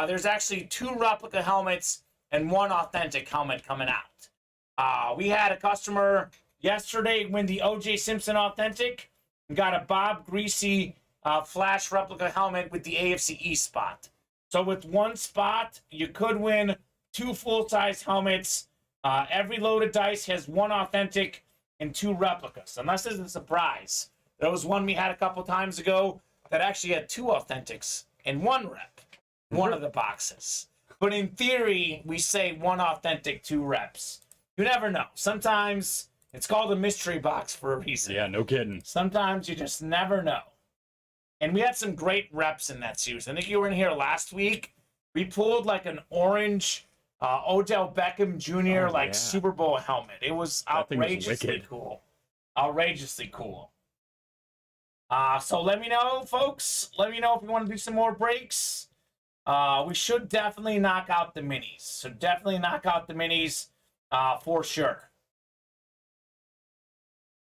There's actually 2 replica helmets and 1 authentic helmet coming out. We had a customer yesterday win the O.J. Simpson authentic and got a Bob Greasy Flash replica helmet with the AFC East spot. So with 1 spot, you could win 2 full-size helmets. Every loaded dice has 1 authentic and 2 replicas. Unless there's a surprise. There was one we had a couple times ago that actually had 2 authentics and 1 rep. One of the boxes. But in theory, we say 1 authentic, 2 reps. You never know. Sometimes it's called a mystery box for a reason. Yeah, no kidding. Sometimes you just never know. And we had some great reps in that series. I think you were in here last week. We pulled like an orange Odell Beckham Jr. Super Bowl helmet. It was outrageously cool. Outrageously cool. So let me know, folks. Let me know if you want to do some more breaks. We should definitely knock out the minis. So definitely knock out the minis for sure.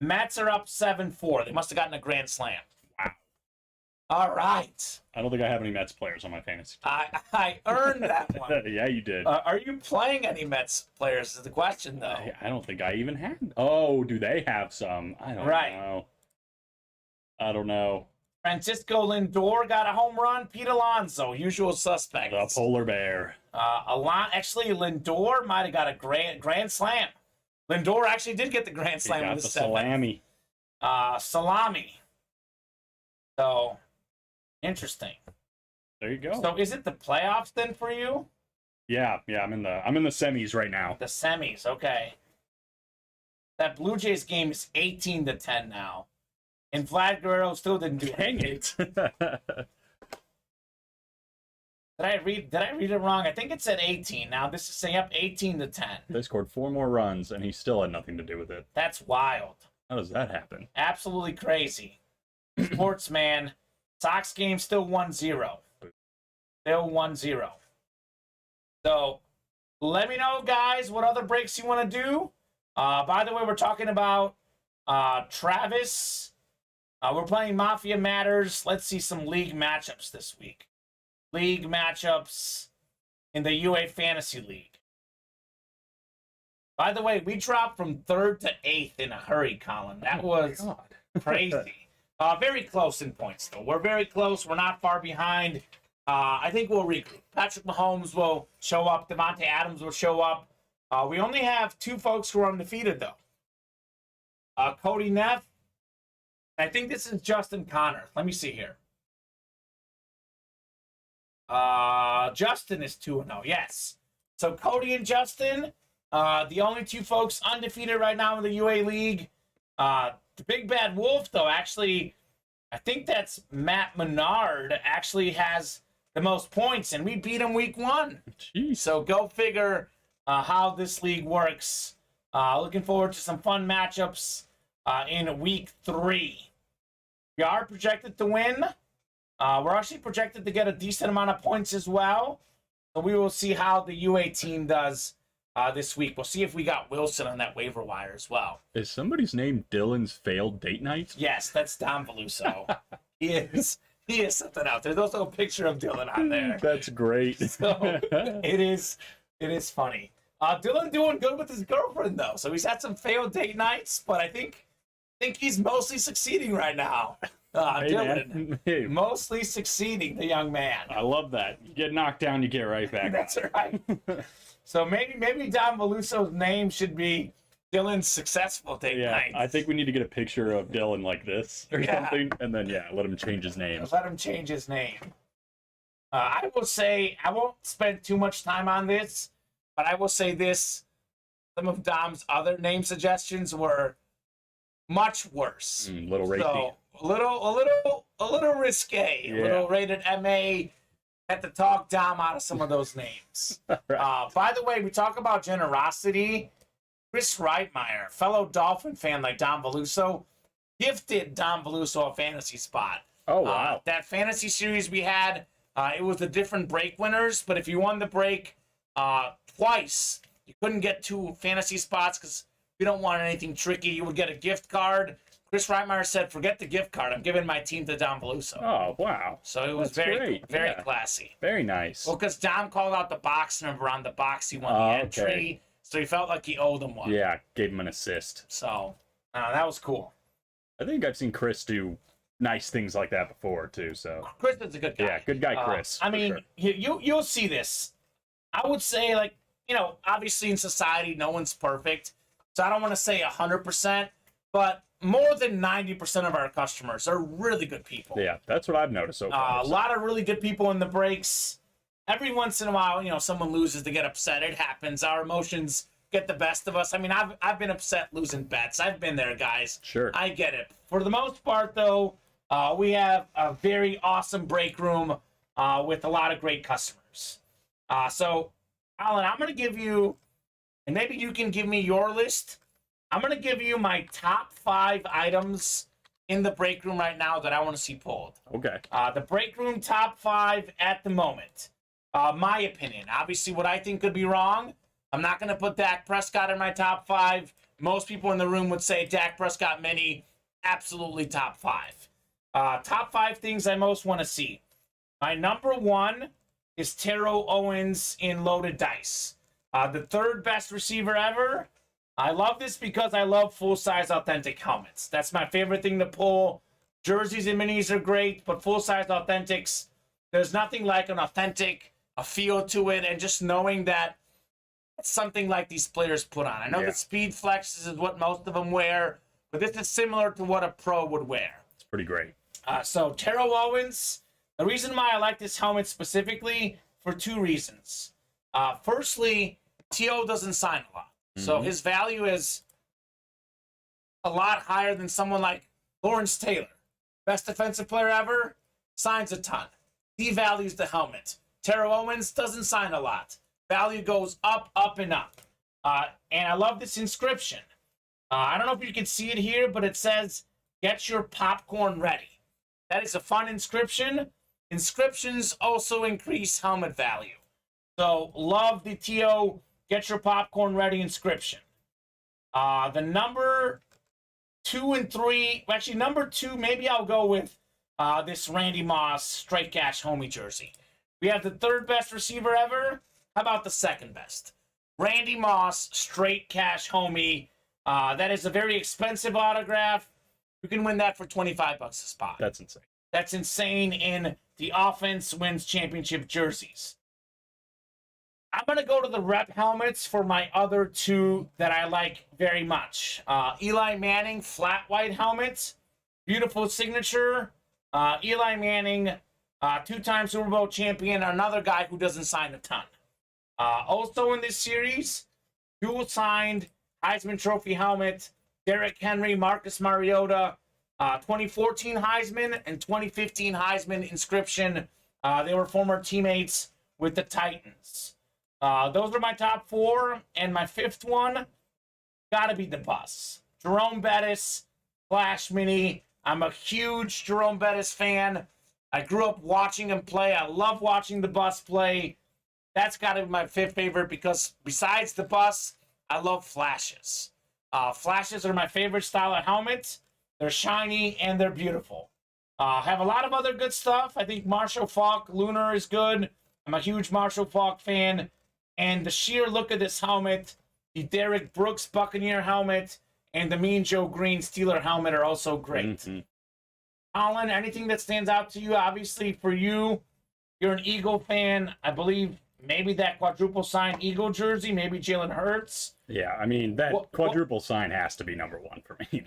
Mets are up 7-4. They must have gotten a grand slam. Wow. All right. I don't think I have any Mets players on my fantasy team. I earned that one. Yeah, you did. Are you playing any Mets players is the question, though. I don't think I even have. Oh, do they have some? I don't know. I don't know. Francisco Lindor got a home run. Pete Alonso, usual suspect. The polar bear. Actually, Lindor might have got a grand slam. Lindor actually did get the grand slam with the salami. Salami. So, interesting. There you go. So, is it the playoffs then for you? Yeah, I'm in the semis right now. The semis, okay. That Blue Jays game is 18-10 now. And Vlad Guerrero still didn't do Dang it. Did I read it wrong? I think it said 18. Now this is saying up 18-10. They scored 4 more runs, and he still had nothing to do with it. That's wild. How does that happen? Absolutely crazy. Sportsman. Sox game still 1-0. Still 1-0. So let me know, guys, what other breaks you want to do. By the way, we're talking about Travis. We're playing Mafia Matters. Let's see some league matchups this week. League matchups in the UA Fantasy League. By the way, we dropped from 3rd to 8th in a hurry, Colin. That was crazy. Very close in points, though. We're very close. We're not far behind. I think we'll regroup. Patrick Mahomes will show up. Devontae Adams will show up. We only have 2 folks who are undefeated, though. Cody Neff. I think this is Justin Connor. Let me see here. Justin is 2-0. Yes. So Cody and Justin, the only 2 folks undefeated right now in the UA League. The Big Bad Wolf, though, actually, I think that's Matt Menard, actually has the most points, and we beat him week 1. Jeez. So go figure how this league works. Looking forward to some fun matchups in week 3. We are projected to win. We're actually projected to get a decent amount of points as well. So we will see how the UA team does this week. We'll see if we got Wilson on that waiver wire as well. Is somebody's name Dylan's failed date night? Yes, that's Don Veluso. He is something out there. There's also a picture of Dylan on there. That's great. So it is funny. Dylan doing good with his girlfriend though. So he's had some failed date nights, but I think he's mostly succeeding right now. Hey, Dylan, hey, mostly succeeding, the young man. I love that. You get knocked down, you get right back. That's right. So maybe Don Veluso's name should be Dylan's successful date night. I think we need to get a picture of Dylan like this or something, and then let him change his name. Let him change his name. I will say I won't spend too much time on this, but I will say this: some of Dom's other name suggestions were much worse. Little racy. So a little risque. Yeah. A little rated MA. Had to talk Dom out of some of those names. Right. By the way, we talk about generosity. Chris Reitmeyer, fellow Dolphin fan like Don Veluso, gifted Don Veluso a fantasy spot. Oh, wow. That fantasy series we had, it was the different break winners, but if you won the break twice, you couldn't get 2 fantasy spots because you don't want anything tricky. You would get a gift card. Chris Reitmeyer said, forget the gift card. I'm giving my team to Don Veluso. Oh, wow. So it was That's very great. very classy. Very nice. Well, because Dom called out the box number on the box he won the entry, okay. so he felt like he owed him one. Yeah, gave him an assist. So that was cool. I think I've seen Chris do nice things like that before, too, so. Chris is a good guy. Yeah, good guy, Chris. I for mean, sure. you'll see this. I would say, like, obviously in society, no one's perfect. So I don't want to say 100%, but more than 90% of our customers are really good people. Yeah, that's what I've noticed so far. A lot of really good people in the breaks. Every once in a while, someone loses to get upset. It happens. Our emotions get the best of us. I mean, I've been upset losing bets. I've been there, guys. Sure. I get it. For the most part, though, we have a very awesome break room with a lot of great customers. So, Alan, I'm going to give you, and maybe you can give me your list. I'm going to give you my top 5 items in the break room right now that I want to see pulled. Okay. The break room top 5 at the moment. My opinion. Obviously, what I think could be wrong. I'm not going to put Dak Prescott in my top 5. Most people in the room would say Dak Prescott mini, absolutely top 5. Top 5 things I most want to see. My number 1 is Terrell Owens in loaded dice. The 3rd best receiver ever. I love this because I love full-size authentic helmets. That's my favorite thing to pull. Jerseys and minis are great, but full-size authentics, there's nothing like an authentic, a feel to it, and just knowing that it's something like these players put on. I know the Speed Flexes is what most of them wear, but this is similar to what a pro would wear. It's pretty great. So Terrell Owens, the reason why I like this helmet specifically, for 2 reasons. Firstly, T.O. doesn't sign a lot. So his value is a lot higher than someone like Lawrence Taylor. Best defensive player ever, signs a ton. Devalues the helmet. Terrell Owens doesn't sign a lot. Value goes up, up, and up. And I love this inscription. I don't know if you can see it here, but it says, "Get your popcorn ready." That is a fun inscription. Inscriptions also increase helmet value. So love the TO "Get your popcorn ready" inscription. The number 2 and 3, actually number 2, maybe I'll go with this Randy Moss straight cash homie jersey. We have the 3rd best receiver ever. How about the 2nd best? Randy Moss straight cash homie. That is a very expensive autograph. You can win that for $25 a spot. That's insane. That's insane in the offense wins championship jerseys. I'm going to go to the rep helmets for my other 2 that I like very much. Eli Manning flat white helmet. Beautiful signature. Eli Manning, 2-time Super Bowl champion, another guy who doesn't sign a ton. Also in this series, dual signed Heisman Trophy helmet, Derrick Henry, Marcus Mariota, 2014 Heisman and 2015 Heisman inscription. They were former teammates with the Titans. Those are my top 4, and my 5th one, gotta be the bus. Jerome Bettis, Flash Mini. I'm a huge Jerome Bettis fan. I grew up watching him play. I love watching the bus play. That's gotta be my 5th favorite because besides the bus, I love flashes. Flashes are my favorite style of helmet. They're shiny and they're beautiful. Have a lot of other good stuff. I think Marshall Faulk Lunar is good. I'm a huge Marshall Faulk fan. And the sheer look of this helmet, the Derrick Brooks Buccaneer helmet, and the Mean Joe Green Steeler helmet are also great. Colin, anything that stands out to you? Obviously, for you, you're an Eagle fan. I believe maybe that quadruple sign Eagle jersey, maybe Jalen Hurts. Yeah, I mean, that quadruple sign has to be number 1 for me.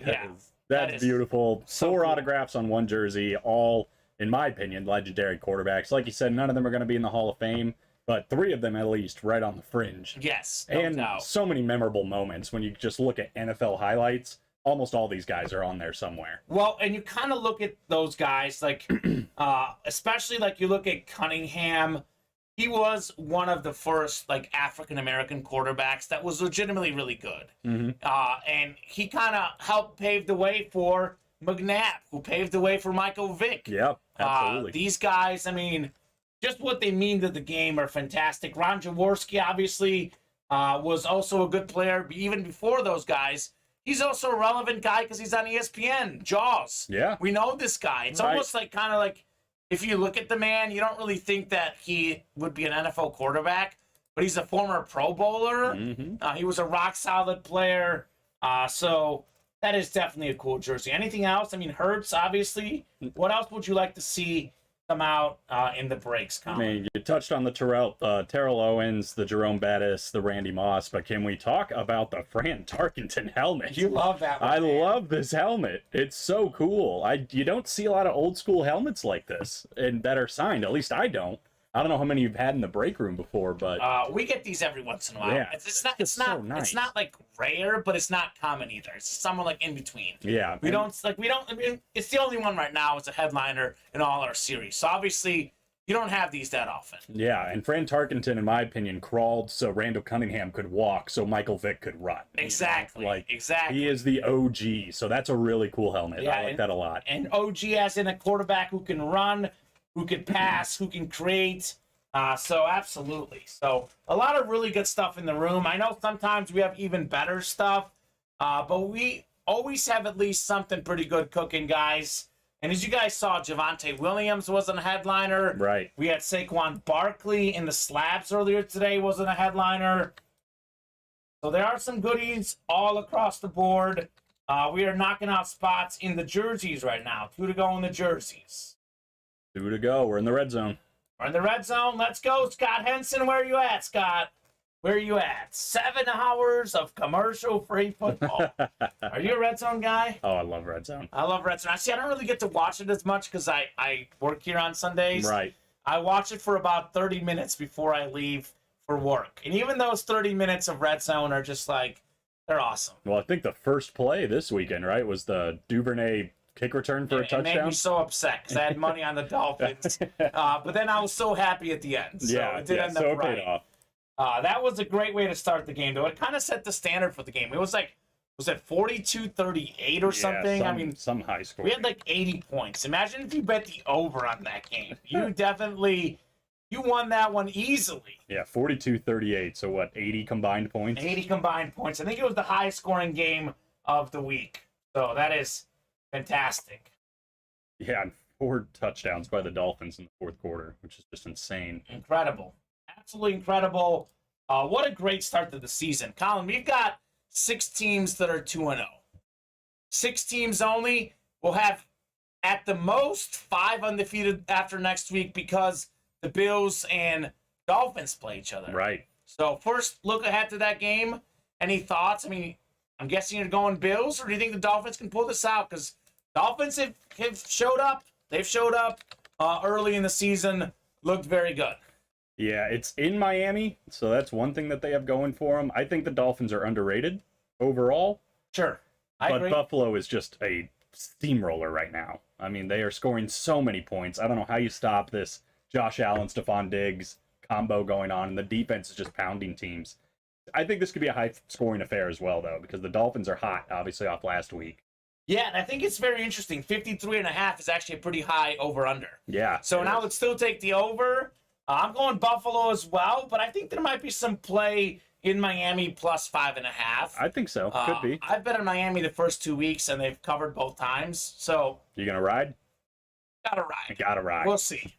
That's beautiful. So 4 cool. autographs on one jersey, all, in my opinion, legendary quarterbacks. Like you said, none of them are going to be in the Hall of Fame, but 3 of them at least right on the fringe. Yes, and doubt. So many memorable moments when you just look at NFL highlights. Almost all these guys are on there somewhere. Well, and you kind of look at those guys, like, especially like you look at Cunningham. He was one of the first, like, African-American quarterbacks that was legitimately really good. And he kind of helped pave the way for McNabb, who paved the way for Michael Vick. Yep, absolutely. These guys, I mean, just what they mean to the game are fantastic. Ron Jaworski, obviously, was also a good player. Even before those guys, he's also a relevant guy because he's on ESPN. Jaws. Yeah. We know this guy. It's almost like kind of like, if you look at the man, you don't really think that he would be an NFL quarterback, but he's a former Pro Bowler. He was a rock-solid player. So that is definitely a cool jersey. Anything else? I mean, Hurts, obviously. What else would you like to see come out in the breaks, Colin? I mean, you touched on the Terrell Owens, the Jerome Bettis, the Randy Moss, but can we talk about the Fran Tarkenton helmet? You love that one, I man. love this helmet. It's so cool. You don't see a lot of old school helmets like this and that are signed. At least I don't. I don't know how many you've had in the break room before, but we get these every once in a while. Yeah, It's not so nice. It's not like rare, but it's not common either. It's somewhere like in between. Yeah, We don't. I mean, it's the only one right now. It's a headliner in all our series. So obviously, you don't have these that often. Yeah, and Fran Tarkenton, in my opinion, crawled so Randall Cunningham could walk, so Michael Vick could run. Exactly. Exactly. He is the OG, so that's a really cool helmet. Yeah, I like that a lot. And OG as in a quarterback who can run, who can pass, who can create. So absolutely. So a lot of really good stuff in the room. I know sometimes we have even better stuff, but we always have at least something pretty good cooking, guys. And as you guys saw, Javonte Williams wasn't a headliner. Right. We had Saquon Barkley in the slabs earlier today, wasn't a headliner. So there are some goodies all across the board. We are knocking out spots in the jerseys right now. 2 to go in the jerseys. 2 to go. We're in the red zone. We're in the red zone. Let's go, Scott Henson. Where are you at, Scott? Where are you at? 7 hours of commercial-free football. Are you a red zone guy? Oh, I love red zone. I love red zone. See, I don't really get to watch it as much because I work here on Sundays. Right. I watch it for about 30 minutes before I leave for work. And even those 30 minutes of red zone are just like, they're awesome. Well, I think the first play this weekend, right, was the Duvernay kick return for a touchdown. It made me so upset because I had money on the Dolphins. But then I was so happy at the end. So it did end up it right. paid off. That was a great way to start the game, though. It kind of set the standard for the game. It was like, was it 42-38 or something? I mean, some high score. We had like 80 points. Imagine if you bet the over on that game. You won that one easily. Yeah, 42-38. So what, 80 combined points? 80 combined points. I think it was the highest scoring game of the week. So that is fantastic. Yeah, and 4 touchdowns by the Dolphins in the fourth quarter, which is just insane. Incredible. Absolutely incredible. What a great start to the season. Colin, we've got 6 teams that are 2-0. 6 teams only. We'll have, at the most, 5 undefeated after next week because the Bills and Dolphins play each other. Right. So first, look ahead to that game. Any thoughts? I mean, I'm guessing you're going Bills, or do you think the Dolphins can pull this out? Because Dolphins have showed up. They've showed up early in the season, looked very good. Yeah, it's in Miami, so that's one thing that they have going for them. I think the Dolphins are underrated overall. Sure. I agree. Buffalo is just a steamroller right now. I mean, they are scoring so many points. I don't know how you stop this Josh Allen, Stephon Diggs combo going on, and the defense is just pounding teams. I think this could be a high-scoring affair as well, though, because the Dolphins are hot, obviously, off last week. Yeah, and I think it's very interesting. 53.5 is actually a pretty high over-under. Yeah. So now let's still take the over. I'm going Buffalo as well, but I think there might be some play in Miami plus 5.5. I think so. Could be. I've bet on Miami the first 2 weeks, and they've covered both times. So You gonna ride? Gotta ride. We'll see.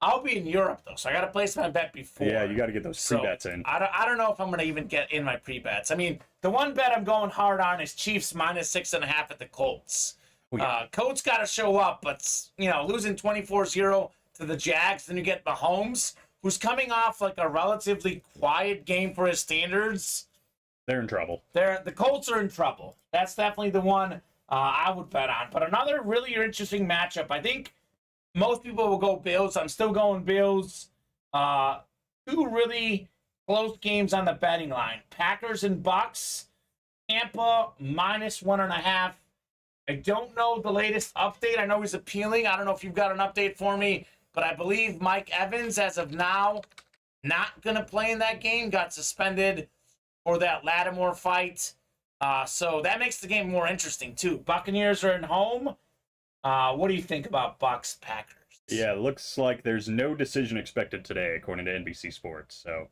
I'll be in Europe, though, so I got to place my bet before. Yeah, you got to get those pre-bets in. I don't know if I'm going to even get in my pre-bets. I mean, the one bet I'm going hard on is Chiefs minus 6.5 at the Colts. Oh, yeah. Colts got to show up, but, losing 24-0 to the Jags, then you get Mahomes, who's coming off like a relatively quiet game for his standards. They're in trouble. The Colts are in trouble. That's definitely the one I would bet on. But another really interesting matchup, I think most people will go Bills. I'm still going Bills. 2 really close games on the betting line. Packers and Bucks. Tampa minus 1.5. I don't know the latest update. I know he's appealing. I don't know if you've got an update for me, but I believe Mike Evans, as of now, not going to play in that game. Got suspended for that Lattimore fight. So that makes the game more interesting, too. Buccaneers are at home. What do you think about Bucks Packers? Yeah, it looks like there's no decision expected today, according to NBC Sports. So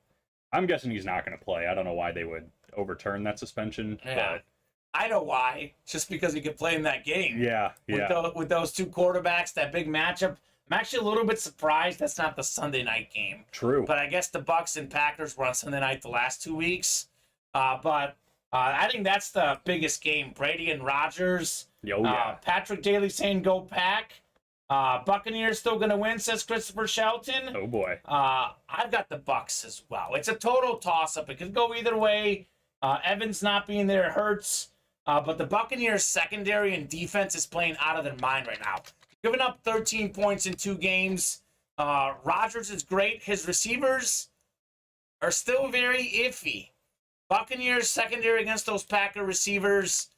I'm guessing he's not going to play. I don't know why they would overturn that suspension. Yeah. But I know why. Just because he could play in that game. Yeah. With those 2 quarterbacks, that big matchup. I'm actually a little bit surprised that's not the Sunday night game. True. But I guess the Bucks and Packers were on Sunday night the last 2 weeks. But I think that's the biggest game. Brady and Rodgers. Oh, yeah. Patrick Daly saying go Pack. Buccaneers still going to win, says Christopher Shelton. Oh, boy. I've got the Bucks as well. It's a total toss-up. It could go either way. Evans not being there hurts. But the Buccaneers secondary and defense is playing out of their mind right now. Giving up 13 points in 2 games. Rodgers is great. His receivers are still very iffy. Buccaneers secondary against those Packer receivers.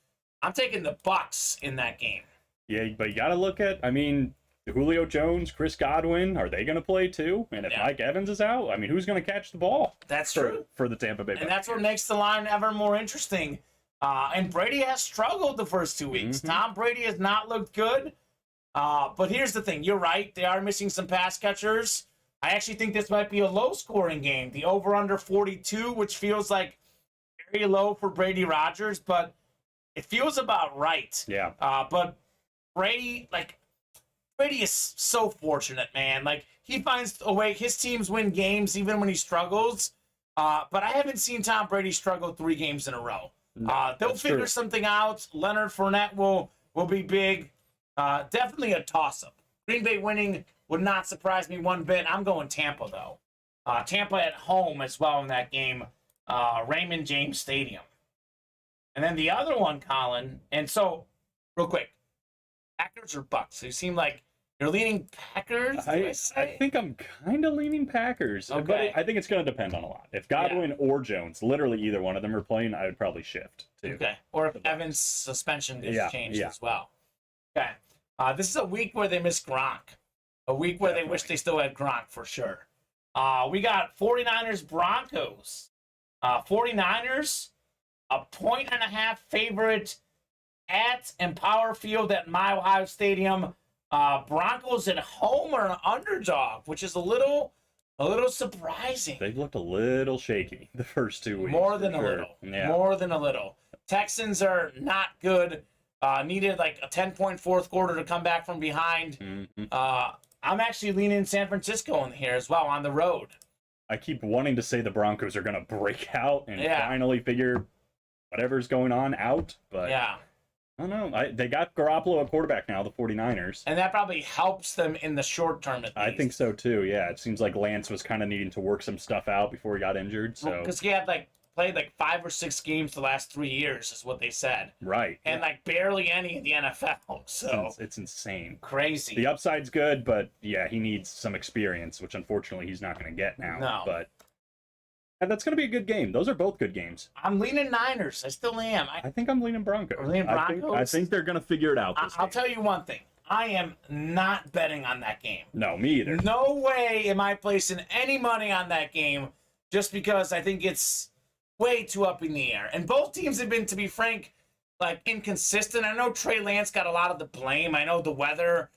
I'm taking the Bucks in that game. Yeah, but you got to look at, Julio Jones, Chris Godwin, are they going to play too? And if Mike Evans is out, who's going to catch the ball? That's true. For the Tampa Bay Buccaneers. And that's what makes the line ever more interesting. And Brady has struggled the first 2 weeks. Mm-hmm. Tom Brady has not looked good. But here's the thing. You're right. They are missing some pass catchers. I actually think this might be a low-scoring game. The over-under 42, which feels like very low for Brady Rodgers, but it feels about right. Yeah. But Brady is so fortunate, man. He finds a way. His teams win games even when he struggles. But I haven't seen Tom Brady struggle 3 games in a row. No, They'll figure true. something out. Leonard Fournette will be big. Definitely a toss-up. Green Bay winning would not surprise me one bit. I'm going Tampa, though. Tampa at home as well in that game. Raymond James Stadium. And then the other one, Colin, and so, real quick, Packers or Bucks? You seem like You're leaning Packers? I think I'm kind of leaning Packers, Okay. but I think it's going to depend on a lot. If Godwin or Jones, literally either one of them are playing, I would probably shift too. Okay. Or if Evans' suspension gets changed yeah. as well. Okay. This is a week where they miss Gronk. A week where they wish they still had Gronk for sure. We got 49ers Broncos. 49ers, a 1.5 favorite at Empower Field at Mile High Stadium. Broncos at home are an underdog, which is a little surprising. They've looked a little shaky the first 2 weeks. More than a sure. little. Yeah. More than a little. Texans are not good. Needed like a 10-point fourth quarter to come back from behind. Mm-hmm. I'm actually leaning San Francisco in here as well on the road. I keep wanting to say the Broncos are going to break out and finally figure whatever's going on out, but yeah. I don't know. They got Garoppolo at quarterback now, the 49ers. And that probably helps them in the short term at least. I think so too, yeah. It seems like Lance was kind of needing to work some stuff out before he got injured. So because he had played 5 or 6 games the last 3 years is what they said. Right. And barely any in the NFL. So it's insane. Crazy. The upside's good, but yeah, he needs some experience, which unfortunately he's not going to get now. No. But that's going to be a good game. Those are both good games. I'm leaning Niners. I still am. I think I'm leaning Broncos. We're leaning Broncos? I think they're going to figure it out this I'll game. tell you one thing. I am not betting on that game. No, me either. No way am I placing any money on that game just because I think it's way too up in the air. And both teams have been, to be frank, inconsistent. I know Trey Lance got a lot of the blame. I know the weather,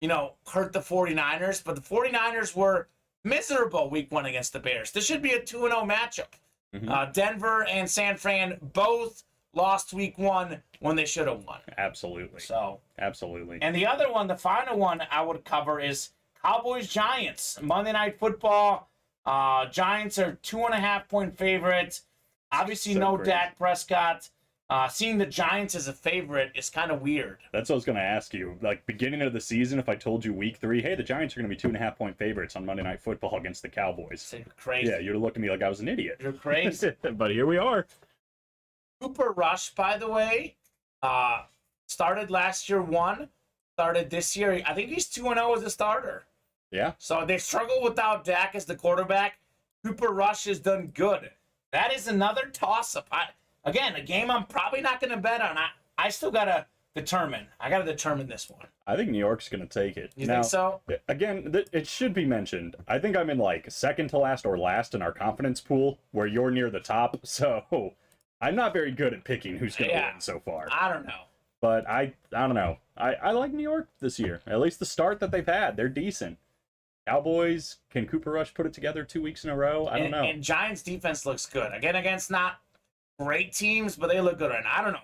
hurt the 49ers, but the 49ers were miserable week 1 against the Bears. This should be a 2-0 matchup. Mm-hmm. Denver and San Fran both lost week 1 when they should have won. Absolutely. So absolutely. And the other one, the final one I would cover is Cowboys-Giants. Monday Night Football. Giants are 2.5-point favorites. Obviously, So no crazy. Dak Prescott. Seeing the Giants as a favorite is kind of weird. That's what I was going to ask you. Beginning of the season, if I told you week 3, hey, the Giants are going to be 2.5-point favorites on Monday Night Football against the Cowboys. It's crazy. Yeah, you'd have looked at me like I was an idiot. You're crazy. But here we are. Cooper Rush, by the way, started last year 1, started this year. I think he's 2-0 as a starter. Yeah. So they struggle without Dak as the quarterback. Cooper Rush has done good. That is another toss-up. Again, a game I'm probably not going to bet on. I still got to determine. I got to determine this one. I think New York's going to take it. You think so? Again, it should be mentioned. I think I'm in second to last or last in our confidence pool where you're near the top. So I'm not very good at picking who's going to win so far. I don't know. But I don't know. I like New York this year. At least the start that they've had. They're decent. Cowboys, can Cooper Rush put it together 2 weeks in a row? I don't know. And Giants defense looks good. Again, against not great teams, but they look good right now. I don't know.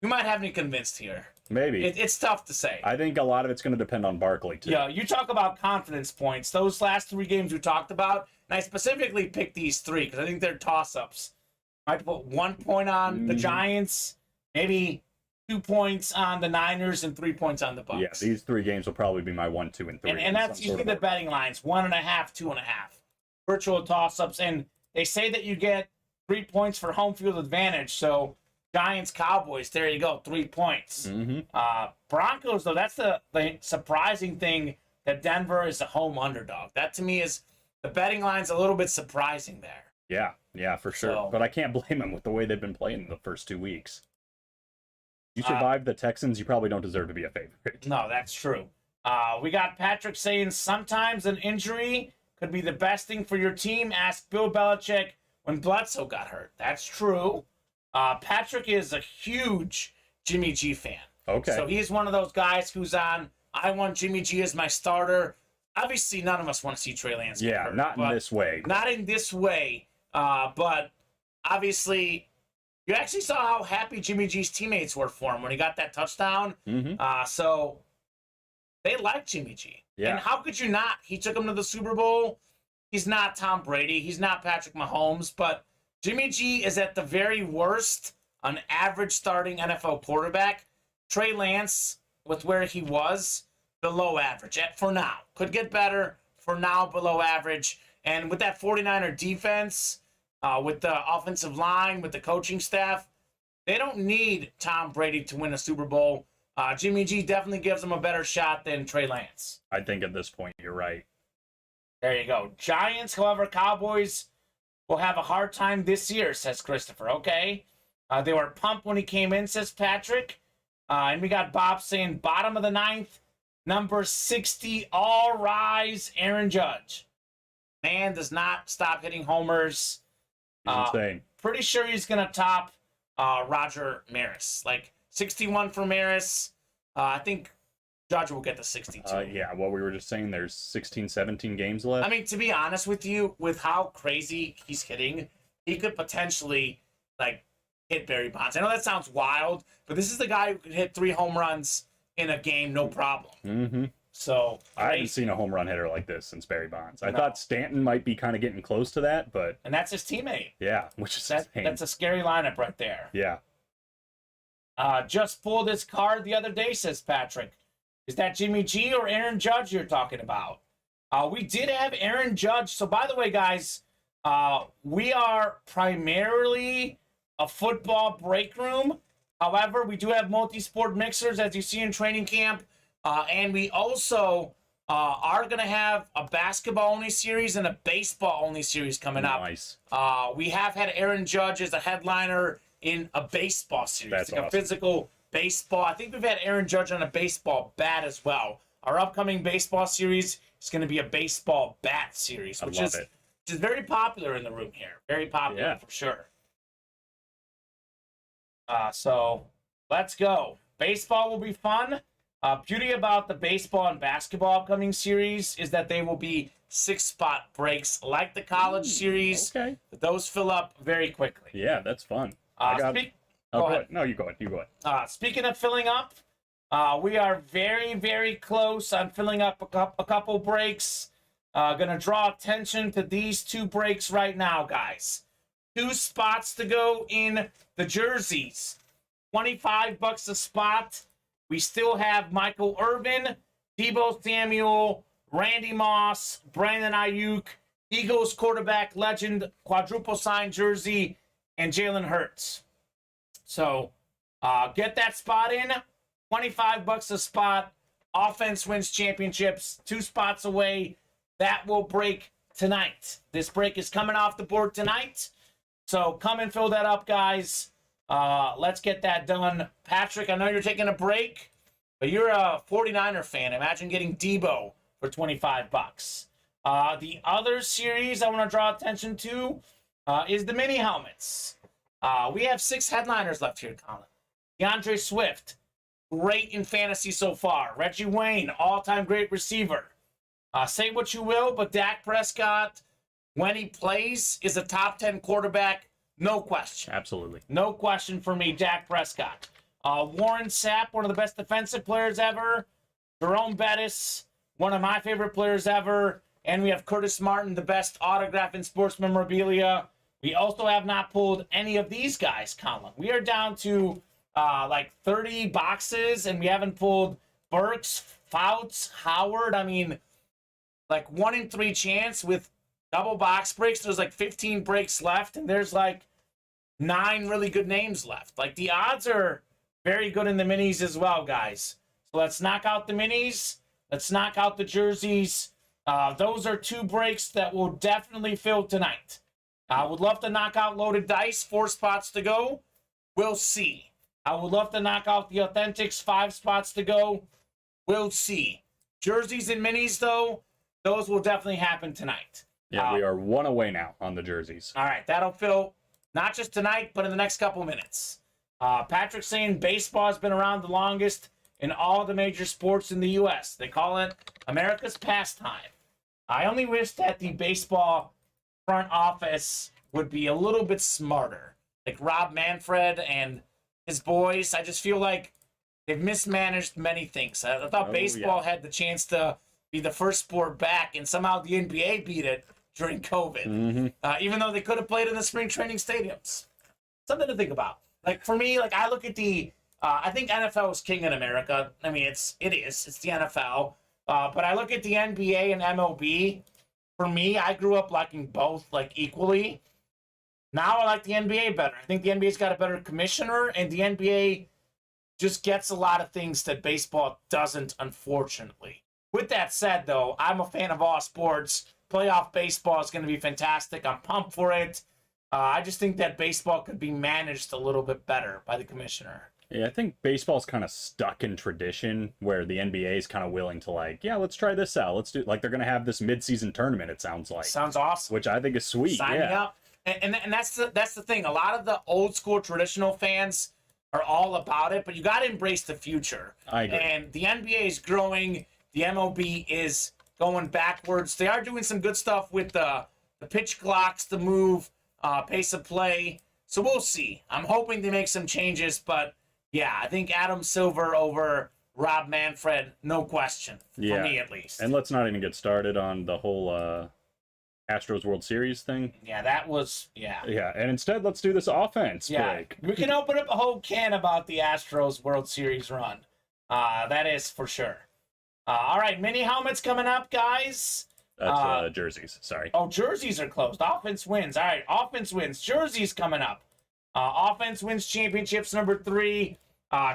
You might have me convinced here. Maybe. It's tough to say. I think a lot of it's going to depend on Barkley, too. Yeah, you talk about confidence points. Those last 3 games we talked about, and I specifically picked these 3 because I think they're toss-ups. Might put 1 point on the Giants, maybe 2 points on the Niners, and 3 points on the Bucs. Yeah, these 3 games will probably be my 1, 2, and 3. And that's usually the betting lines, 1.5, 2.5. Virtual toss-ups. And they say that you get 3 points for home field advantage. So Giants, Cowboys, there you go, 3 points. Broncos, though, that's the surprising thing that Denver is a home underdog. That, to me, is the betting line's a little bit surprising there. Yeah, for sure. So- But I can't blame them with the way they've been playing the first 2 weeks. You survived the Texans, you probably don't deserve to be a favorite. No, that's true. We got Patrick saying sometimes an injury could be the best thing for your team. Ask Bill Belichick when Bledsoe got hurt. That's true. Patrick is a huge Jimmy G fan. Okay. So he's one of those guys who's on, I want Jimmy G as my starter. Obviously, none of us want to see Trey Lance get hurt, not in but- this way. Not in this way. But obviously, you actually saw how happy Jimmy G's teammates were for him when he got that touchdown. So they like Jimmy G. Yeah. And how could you not? He took him to the Super Bowl. He's not Tom Brady. He's not Patrick Mahomes. But Jimmy G is at the very worst an average starting NFL quarterback. Trey Lance, with where he was, below average for now. Could get better. For now, below average. And with that 49er defense, with the offensive line, with the coaching staff, they don't need Tom Brady to win a Super Bowl. Jimmy G definitely gives him a better shot than Trey Lance. I think at this point you're right. There you go. Giants, however, Cowboys will have a hard time this year, says Christopher. Okay. They were pumped when he came in, says Patrick. And we got Bob saying bottom of the ninth, number 60, all rise, Aaron Judge. Man does not stop hitting homers. He's insane. Pretty sure he's going to top Roger Maris. Like 61 for Maris. I think Judge will get the 62. Yeah, what we were just saying, there's 16, 17 games left. I mean, to be honest with you, with how crazy he's hitting, he could potentially, like, hit Barry Bonds. I know that sounds wild, but this is the guy who could hit 3 home runs in a game, no problem. Mm-hmm. So I haven't seen a home run hitter like this since Barry Bonds. I thought Stanton might be kind of getting close to that, but... And that's his teammate. Yeah, which is that's a scary lineup right there. Yeah. Just pulled this card the other day, says Patrick. Is that Jimmy G or Aaron Judge you're talking about? We did have Aaron Judge. So, by the way, guys, we are primarily a football break room. However, we do have multi-sport mixers, as you see in training camp. And we also are going to have a basketball-only series and a baseball-only series coming up. Nice. We have had Aaron Judge as a headliner in a baseball series. That's like awesome. A physical baseball. I think we've had Aaron Judge on a baseball bat as well. Our upcoming baseball series is going to be a baseball bat series, which is very popular in the room here. Very popular for sure. So let's go. Baseball will be fun. Beauty about the baseball and basketball upcoming series is that they will be 6-spot breaks like the college series. Okay. But those fill up very quickly. Yeah, that's fun. Go ahead. No, you go ahead. Speaking of filling up, we are very, very close on filling up a couple breaks. Gonna draw attention to these 2 breaks right now, guys. 2 spots to go in the jerseys. $25 a spot. We still have Michael Irvin, Deebo Samuel, Randy Moss, Brandon Ayuk, Eagles quarterback legend, quadruple sign jersey, and Jalen Hurts. So get that spot in. $25 a spot. Offense wins championships. 2 spots away. That will break tonight. This break is coming off the board tonight. So come and fill that up, guys. Let's get that done. Patrick, I know you're taking a break, but you're a 49er fan. Imagine getting Deebo for $25. The other series I want to draw attention to is the mini helmets. We have 6 headliners left here, Colin. DeAndre Swift, great in fantasy so far. Reggie Wayne, all-time great receiver. Say what you will, but Dak Prescott, when he plays, is a top 10 quarterback. No question. Absolutely. No question for me, Dak Prescott. Warren Sapp, one of the best defensive players ever. Jerome Bettis, one of my favorite players ever. And we have Curtis Martin, the best autograph in sports memorabilia. We also have not pulled any of these guys, Colin. We are down to like 30 boxes, and we haven't pulled Burks, Fouts, Howard. I mean, like 1 in 3 chance with double box breaks. There's like 15 breaks left, and there's like 9 really good names left. Like the odds are very good in the minis as well, guys. So let's knock out the minis. Let's knock out the jerseys. Those are 2 breaks that will definitely fill tonight. I would love to knock out loaded dice, 4 spots to go. We'll see. I would love to knock out the authentics, 5 spots to go. We'll see. Jerseys and minis, though, those will definitely happen tonight. Yeah, we are 1 away now on the jerseys. All right, that'll fill not just tonight, but in the next couple minutes. Patrick's saying baseball has been around the longest in all the major sports in the U.S. They call it America's pastime. I only wish that the baseball front office would be a little bit smarter. Like Rob Manfred and his boys, I just feel like they've mismanaged many things. I thought baseball had the chance to be the first sport back, and somehow the NBA beat it during COVID, even though they could have played in the spring training stadiums. Something to think about. Like for me, like I look at the, I think NFL is king in America. I mean, it's the NFL. But I look at the NBA and MLB. For me, I grew up liking both like equally. Now I like the NBA better. I think the NBA's got a better commissioner, and the NBA just gets a lot of things that baseball doesn't, unfortunately. With that said, though, I'm a fan of all sports. Playoff baseball is going to be fantastic. I'm pumped for it. I just think that baseball could be managed a little bit better by the commissioner. Yeah, I think baseball's kind of stuck in tradition where the NBA is kind of willing to let's try this out. Let's do they're going to have this mid-season tournament, it sounds like. Sounds awesome. Which I think is sweet. Sign me up. And that's the thing. A lot of the old school traditional fans are all about it, but you got to embrace the future. I agree. And the NBA is growing. The MLB is going backwards. They are doing some good stuff with the pitch clocks, the move, pace of play. So we'll see. I'm hoping they make some changes, but yeah, I think Adam Silver over Rob Manfred, no question, for me at least. And let's not even get started on the whole Astros World Series thing. Yeah, that was, Yeah, and instead, let's do this offense break. We can open up a whole can about the Astros World Series run. That is for sure. All right, mini helmets coming up, guys. That's jerseys, sorry. Oh, jerseys are closed. Offense wins. All right, offense wins. Jerseys coming up. Offense wins championships number 3.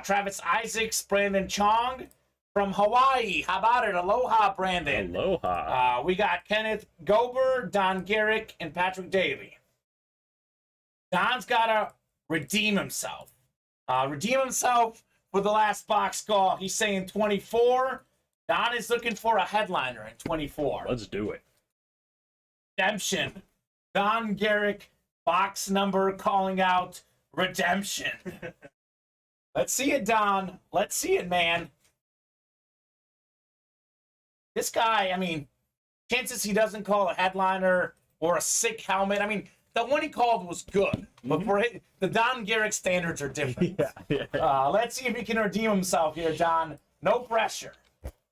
Travis Isaacs, Brandon Chong from Hawaii. How about it? Aloha, Brandon. Aloha. We got Kenneth Gober, Don Garrick, and Patrick Daly. Don's got to redeem himself. For the last box score. He's saying 24. Don is looking for a headliner in 24. Let's do it. Redemption. Don Garrick, box number calling out redemption. Let's see it, Don. Let's see it, man. This guy, I mean, chances he doesn't call a headliner or a sick helmet. I mean, the one he called was good, but for it, the Don Garrick standards are different. Let's see if he can redeem himself here, Don. No pressure.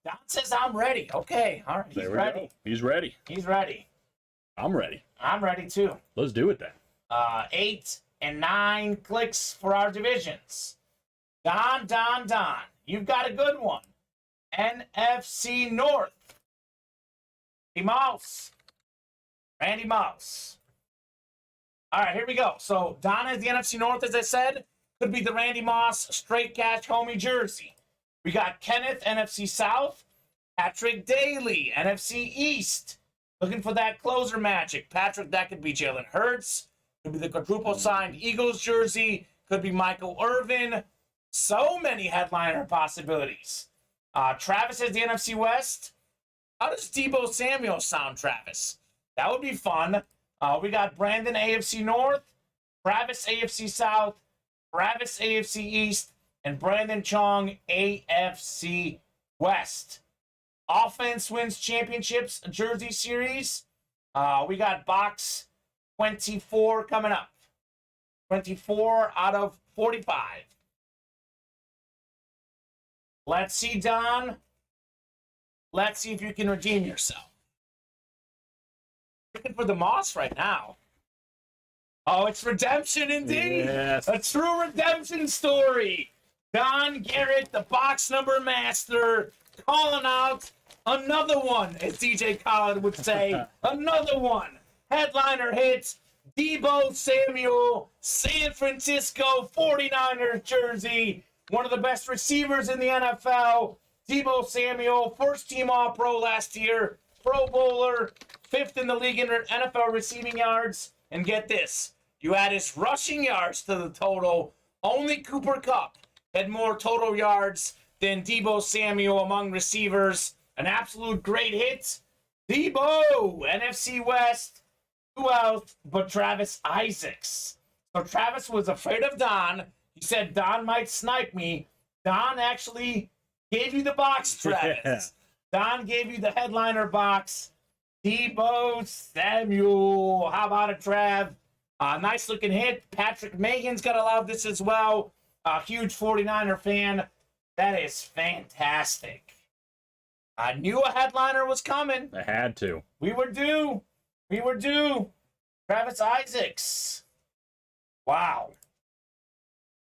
Don says, I'm ready. Okay, all right. He's ready. Go. He's ready. He's ready. I'm ready. I'm ready, too. Let's do it then. 8 and 9 clicks for our divisions. Don. You've got a good one. NFC North. Randy Mouse. All right, here we go. So Don has the NFC North, as I said. Could be the Randy Moss straight cash homie jersey. We got Kenneth, NFC South. Patrick Daly, NFC East. Looking for that closer magic. Patrick, that could be Jalen Hurts. Could be the quadruple signed Eagles jersey. Could be Michael Irvin. So many headliner possibilities. Travis has the NFC West. How does Deebo Samuel sound, Travis? That would be fun. We got Brandon, AFC North. Travis, AFC South. Travis, AFC East. And Brandon Chong, AFC West. Offense wins championships, jersey series. We got box 24 coming up. 24 out of 45. Let's see, Don. Let's see if you can redeem yourself. Looking for the Moss right now. Oh, it's redemption indeed. Yes. A true redemption story. Don Garrett, the box number master, calling out another one, as DJ Khaled would say. Another one. Headliner hits. Deebo Samuel, San Francisco 49ers jersey. One of the best receivers in the NFL. Deebo Samuel, first team All-Pro last year. Pro Bowler, 5th in the league in NFL receiving yards. And get this, you add his rushing yards to the total. Only Cooper Kupp had more total yards than Deebo Samuel among receivers. An absolute great hit. Deebo, NFC West. Who else but Travis Isaacs? So Travis was afraid of Don. He said Don might snipe me. Don actually gave you the box, Travis. Don gave you the headliner box. Deebo Samuel. How about it, Trav? Nice looking hit. Patrick Megan's got to love this as well. A huge 49er fan. That is fantastic. I knew a headliner was coming. I had to. We were due. Travis Isaacs. Wow.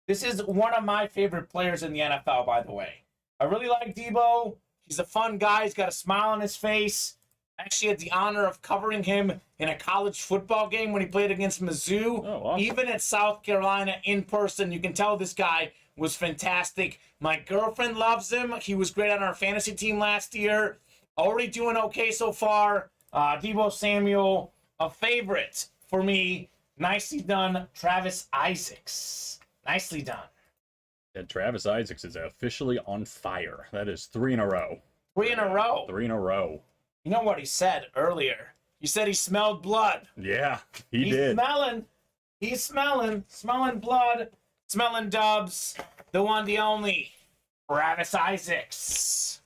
This is one of my favorite players in the NFL, by the way. I really like Deebo. He's a fun guy. He's got a smile on his face. I actually had the honor of covering him in a college football game when he played against Mizzou. Oh, awesome. Even at South Carolina in person, you can tell this guy was fantastic. My girlfriend loves him. He was great on our fantasy team last year. Already doing okay so far. Deebo Samuel, a favorite for me. Nicely done, Travis Isaacs. Nicely done. And Travis Isaacs is officially on fire. That is 3 in a row. 3 in a row. 3 in a row. You know what he said earlier? He said he smelled blood. Yeah, He's did. He's smelling blood, smelling dubs. The one, the only, Travis Isaacs.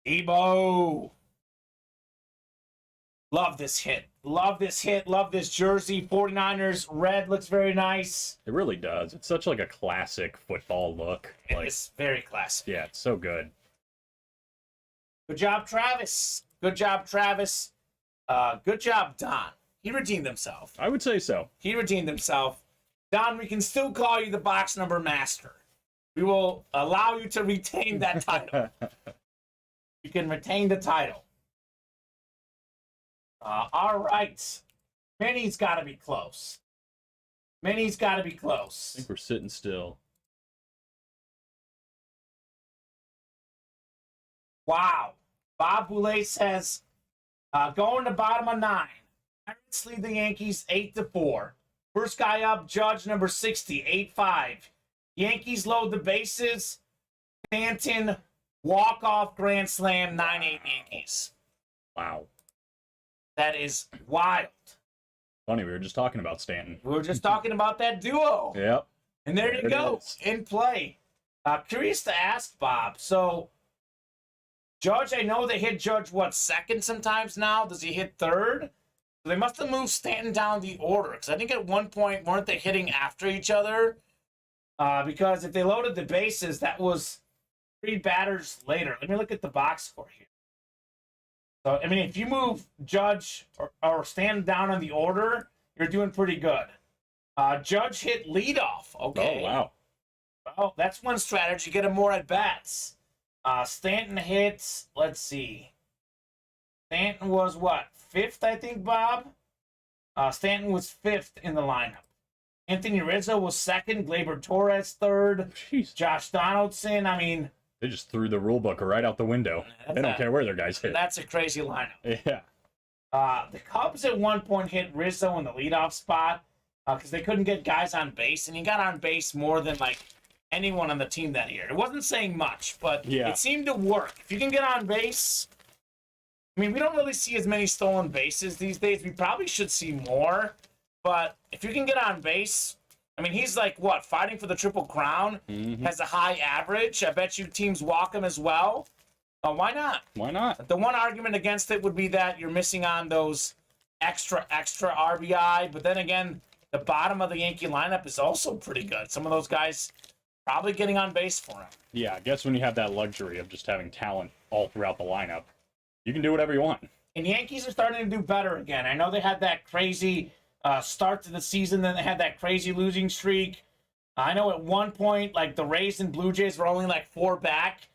Debo. Love this hit. Love this jersey. 49ers red looks very nice. It really does. It's such like a classic football look. It's very classic. Yeah, it's so good. Good job, Travis. Good job, Travis. Good job, Don. He redeemed himself. I would say so. He redeemed himself. Don, we can still call you the box number master. We will allow you to retain that title. You can retain the title. All right. Minnie's got to be close. Minnie's got to be I close. think we're sitting still. Wow. Bob Boulet says, going to bottom of 9. Pirates lead the Yankees 8-4. First guy up, Judge number 60, 8-5. Yankees load the bases. Stanton, walk-off grand slam, 9-8 Yankees. Wow. That is wild. Funny, we were just talking about Stanton. We were just talking about that duo. Yep. And there you go, in play. Curious to ask, Bob. So, Judge, I know they hit Judge, second sometimes now? Does he hit third? So they must have moved Stanton down the order. Because I think at one point, weren't they hitting after each other? Because if they loaded the bases, that was 3 batters later. Let me look at the box score here. So, I mean, if you move Judge or Stanton down on the order, you're doing pretty good. Judge hit leadoff. Okay. Oh, wow. Well, that's one strategy. Get him more at bats. Stanton hits, let's see. Stanton was what? 5th, I think, Bob? Stanton was 5th in the lineup. Anthony Rizzo was 2nd. Gleyber Torres 3rd. Jeez. Josh Donaldson, I mean... They just threw the rule book right out the window. They don't care where their guys hit. That's a crazy lineup. Yeah. The Cubs at one point hit Rizzo in the leadoff spot because they couldn't get guys on base, and he got on base more than, anyone on the team that year. It wasn't saying much, but yeah, it seemed to work. If you can get on base... I mean, we don't really see as many stolen bases these days. We probably should see more. But if you can get on base, I mean, he's fighting for the Triple Crown, has a high average. I bet you teams walk him as well. Why not? Why not? The one argument against it would be that you're missing on those extra RBI. But then again, the bottom of the Yankee lineup is also pretty good. Some of those guys probably getting on base for him. Yeah, I guess when you have that luxury of just having talent all throughout the lineup, you can do whatever you want. And Yankees are starting to do better again. I know they had that crazy start to the season, then they had that crazy losing streak. I know at one point, the Rays and Blue Jays were only 4 back.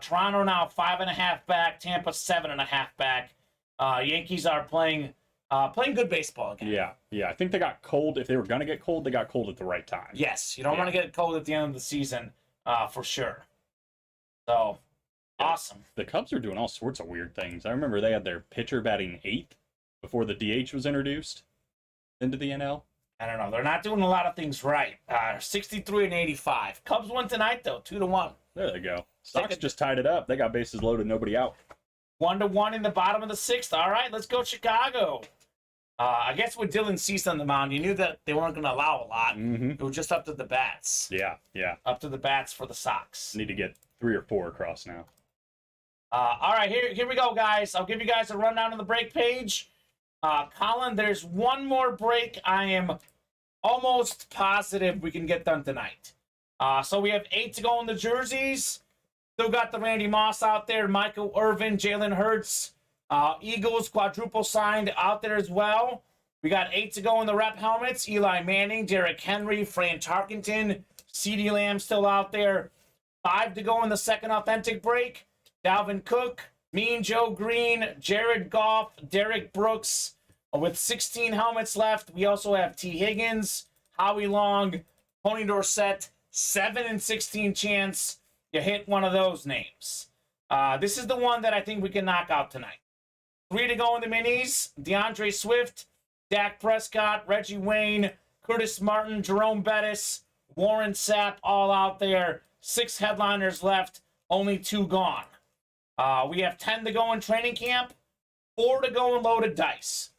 Toronto now 5.5 back. Tampa 7.5 back. Yankees are playing good baseball again. Yeah. I think they got cold. If they were going to get cold, they got cold at the right time. Yes, you don't want to get cold at the end of the season, for sure. So, awesome. The Cubs are doing all sorts of weird things. I remember they had their pitcher batting 8th before the DH was introduced into the NL. I don't know. They're not doing a lot of things right. 63 and 85. Cubs won tonight, though, 2-1. There they go. Sox just tied it up. They got bases loaded, nobody out. 1-1 in the bottom of the 6th. All right, let's go Chicago. I guess with Dylan Cease on the mound, you knew that they weren't going to allow a lot. It was just up to the bats. Yeah. Up to the bats for the Sox. Need to get 3 or 4 across now. All right, here we go, guys. I'll give you guys a rundown on the break page. Colin, there's one more break I am almost positive we can get done tonight. So we have 8 to go in the jerseys. Still got the Randy Moss out there, Michael Irvin, Jalen Hurts. Eagles quadruple signed out there as well. We got 8 to go in the rep helmets. Eli Manning, Derrick Henry, Fran Tarkenton, CeeDee Lamb still out there. 5 to go in the second authentic break. Dalvin Cook, Mean Joe Green, Jared Goff, Derrick Brooks. With 16 helmets left, we also have T. Higgins, Howie Long, Tony Dorsett, 7 in 16 chance you hit one of those names. This is the one that I think we can knock out tonight. 3 to go in the minis. DeAndre Swift, Dak Prescott, Reggie Wayne, Curtis Martin, Jerome Bettis, Warren Sapp, all out there. 6 headliners left, only 2 gone. We have 10 to go in training camp, 4 to go in loaded dice.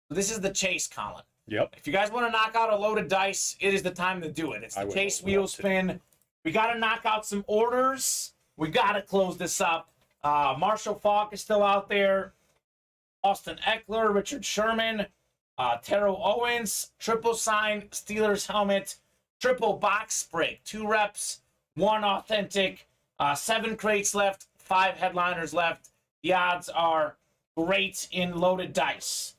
This is the chase, Colin. Yep. If you guys want to knock out a loaded dice, it is the time to do it. It's the chase wheel spin. We got to knock out some orders. We got to close this up. Marshall Faulk is still out there. Austin Eckler, Richard Sherman, Terrell Owens, triple sign, Steelers helmet, triple box break, 2 reps, 1 authentic, 7 crates left, 5 headliners left. The odds are great in loaded dice.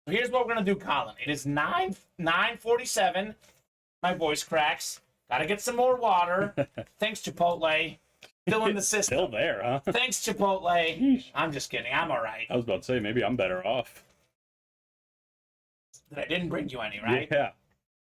So here's what we're gonna do, Colin. It is 9:47. My voice cracks. Gotta get some more water. Thanks, Chipotle. Still in the system. Still there, huh? Thanks, Chipotle. I'm just kidding. I'm all right. I was about to say, maybe I'm better off. That I didn't bring you any, right? Yeah.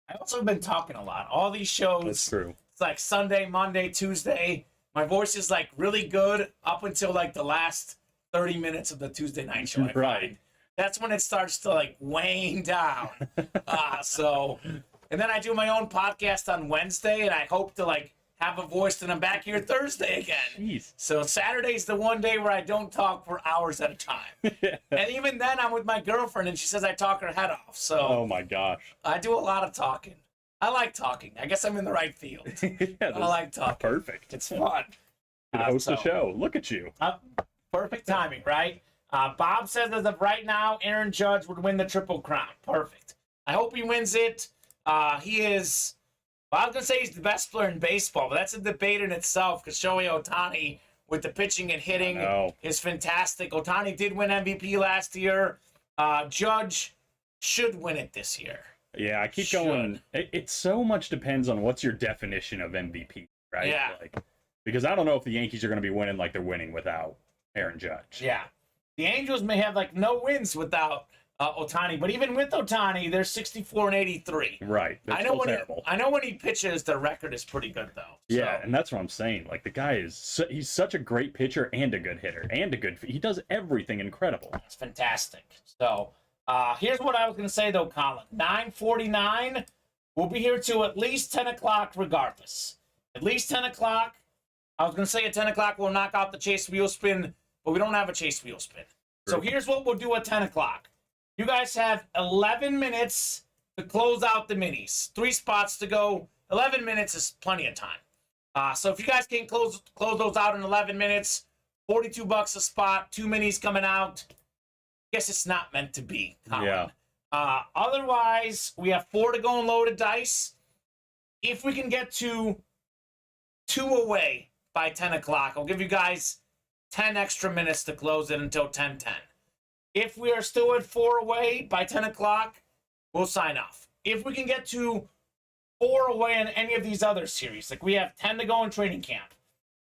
I also have been talking a lot. All these shows. That's true. It's like Sunday, Monday, Tuesday. My voice is like really good up until like the last 30 minutes of the Tuesday night show. Right. That's when it starts to like wane down. And then I do my own podcast on Wednesday, and I hope to like have a voice, and I'm back here Thursday again. Jeez. So Saturday's the one day where I don't talk for hours at a time. And even then, I'm with my girlfriend, and she says I talk her head off. So Oh my gosh. I do a lot of talking. I like talking. I guess I'm in the right field. I like talking. Perfect. It's fun. You host the show. Look at you. Perfect timing, right? Bob says as of right now, Aaron Judge would win the Triple Crown. Perfect. I hope he wins it. He is, well, I was going to say he's the best player in baseball, but that's a debate in itself because Shohei Ohtani with the pitching and hitting is fantastic. Ohtani did win MVP last year. Judge should win it this year. Yeah, I keep going. It so much depends on what's your definition of MVP, right? Yeah. Because I don't know if the Yankees are going to be winning like they're winning without Aaron Judge. Yeah. The Angels may have like no wins without Ohtani, but even with Ohtani, they're 64 and 83. Right. I know when he pitches, the record is pretty good though. Yeah, and that's what I'm saying. Like the guy he's such a great pitcher and a good hitter and he does everything incredible. It's fantastic. So here's what I was going to say though, Colin. 9:49. We'll be here till at least 10 o'clock regardless. At least 10 o'clock. I was going to say at 10 o'clock we'll knock out the chase wheel spin, but we don't have a chase wheel spin. So here's what we'll do at 10 o'clock. You guys have 11 minutes to close out the minis. 3 spots to go. 11 minutes is plenty of time. So if you guys can close those out in 11 minutes, $42 a spot, 2 minis coming out. Guess it's not meant to be, Colin. Yeah. Otherwise, we have 4 to go in loaded dice. If we can get to 2 away by 10 o'clock, I'll give you guys 10 extra minutes to close it until 10:10. If we are still at 4 away by 10 o'clock, we'll sign off. If we can get to 4 away in any of these other series, like we have 10 to go in training camp,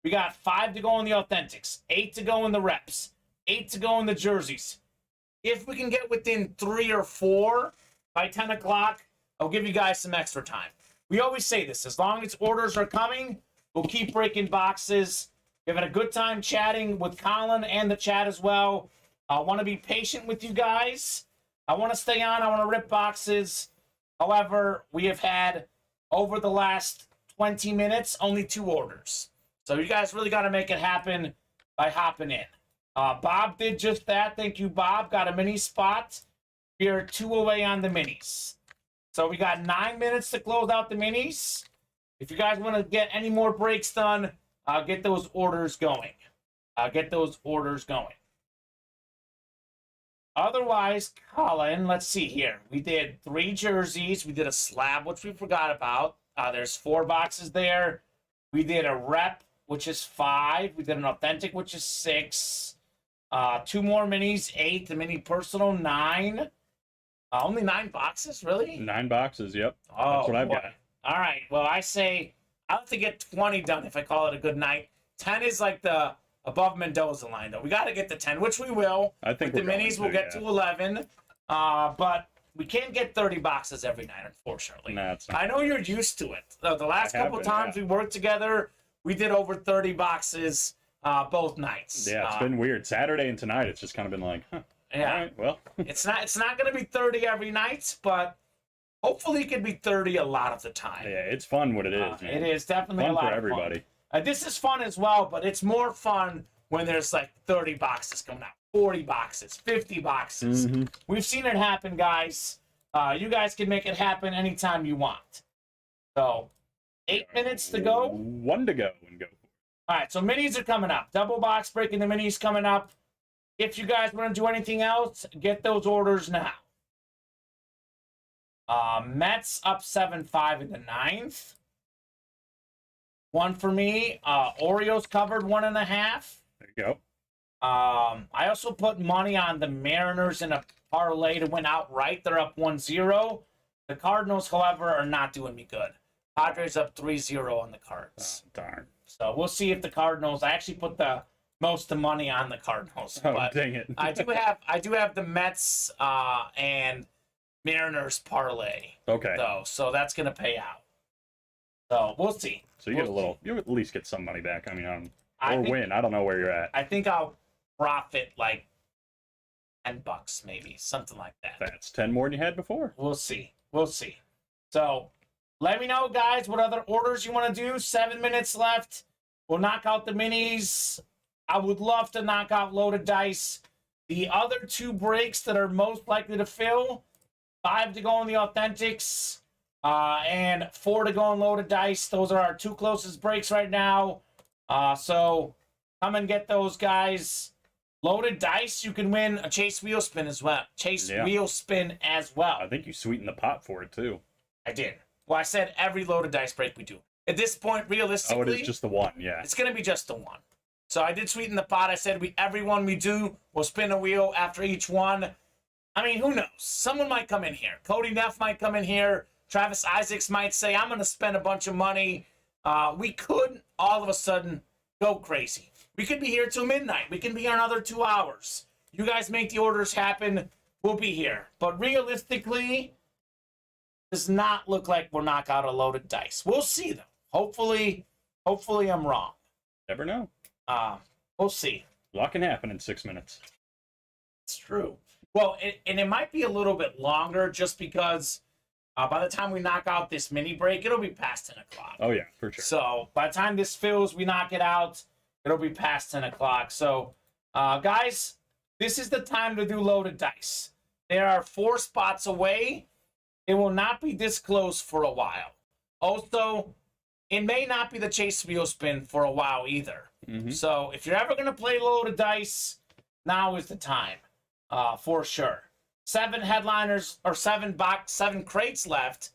we got 5 to go in the authentics, 8 to go in the reps, 8 to go in the jerseys. If we can get within 3 or 4 by 10 o'clock, I'll give you guys some extra time. We always say this, as long as orders are coming, we'll keep breaking boxes. We're having a good time chatting with Colin and the chat as well. I want to be patient with you guys. I want to stay on. I want to rip boxes. However, we have had, over the last 20 minutes, only 2 orders. So you guys really got to make it happen by hopping in. Bob did just that. Thank you, Bob. Got a mini spot. We are 2 away on the minis. So we got 9 minutes to close out the minis. If you guys want to get any more breaks done, get those orders going. Otherwise, Colin, let's see here. We did 3 jerseys. We did a slab, which we forgot about. There's 4 boxes there. We did a rep, which is 5. We did an authentic, which is 6. 2 more minis, 8. The mini personal, 9. Only 9 boxes, really? 9 boxes, yep. Oh, that's what I've got. All right. Well, I say I'll have to get 20 done if I call it a good night. 10 is like the above Mendoza line, though. We got to get to 10, which we will. I think with the minis, we'll get to 11. But we can't get 30 boxes every night, unfortunately. Nah, it's not. I know you're used to it. The last I couple have been, times we worked together, we did over 30 boxes both nights. Yeah, it's been weird. Saturday and tonight, it's just kind of been like, huh. Yeah. All right, well. It's not going to be 30 every night, but hopefully it can be 30 a lot of the time. Yeah, it's fun what it is. It is definitely fun a lot for of everybody. fun. This is fun as well, but it's more fun when there's like 30 boxes coming out, 40 boxes, 50 boxes. Mm-hmm. We've seen it happen, guys. You guys can make it happen anytime you want. So, 8 minutes to go. 1 to go and go. All right, so minis are coming up. Double box breaking the minis coming up. If you guys want to do anything else, get those orders now. Mets up 7-5 in the 9th. 1 for me. Orioles covered 1.5. There you go. I also put money on the Mariners in a parlay to win outright. They're up 1-0. The Cardinals, however, are not doing me good. Padres up 3-0 on the Cards. Oh, darn. So we'll see if the Cardinals. I actually put the most of money on the Cardinals. Oh, but dang it. I do have the Mets and Mariners parlay. Okay. So that's gonna pay out. So we'll see. So you get a little, you at least get some money back. I mean, I think- win. I don't know where you're at. I think I'll profit like $10, maybe something like that. That's 10 more than you had before. We'll see. We'll see. So let me know, guys, what other orders you want to do. 7 minutes left. We'll knock out the minis. I would love to knock out loaded dice. The other 2 breaks that are most likely to fill, 5 to go in the authentics, and 4 to go in loaded dice. Those are our 2 closest breaks right now. So come and get those, guys. Loaded dice, you can win a chase wheel spin as well. Wheel spin as well. I think you sweetened the pot for it, too. I did. Well, I said every loaded dice break we do. At this point, realistically, Oh, it is just the one, yeah. it's going to be just the one. So I did sweeten the pot. I said every one we do, we'll spin a wheel after each one. I mean, who knows? Someone might come in here. Cody Neff might come in here. Travis Isaacs might say, I'm going to spend a bunch of money. We could all of a sudden go crazy. We could be here till midnight. We can be here another 2 hours. You guys make the orders happen. We'll be here. But realistically, does not look like we'll knock out a loaded dice. We'll see, though. Hopefully I'm wrong. Never know. We'll see. A lot can happen in 6 minutes. It's true. Well, and it might be a little bit longer just because by the time we knock out this mini break, it'll be past 10 o'clock. Oh, yeah, for sure. So by the time this fills, we knock it out, it'll be past 10 o'clock. So, guys, this is the time to do loaded dice. There are 4 spots away. It will not be this close for a while. Also, it may not be the chase wheel spin for a while either. Mm-hmm. So if you're ever going to play loaded dice, now is the time, for sure. 7 headliners or 7 crates left,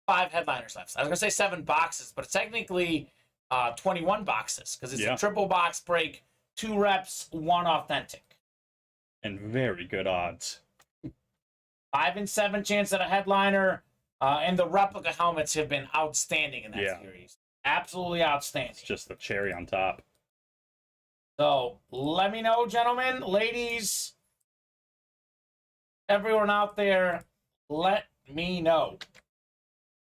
5 headliners left. I was going to say 7 boxes, but it's technically 21 boxes because it's a triple box break, 2 reps, 1 authentic. And very good odds. 5 and 7 chance at a headliner, and the replica helmets have been outstanding in that series. Absolutely outstanding. It's just the cherry on top. So let me know, gentlemen, ladies, everyone out there, let me know.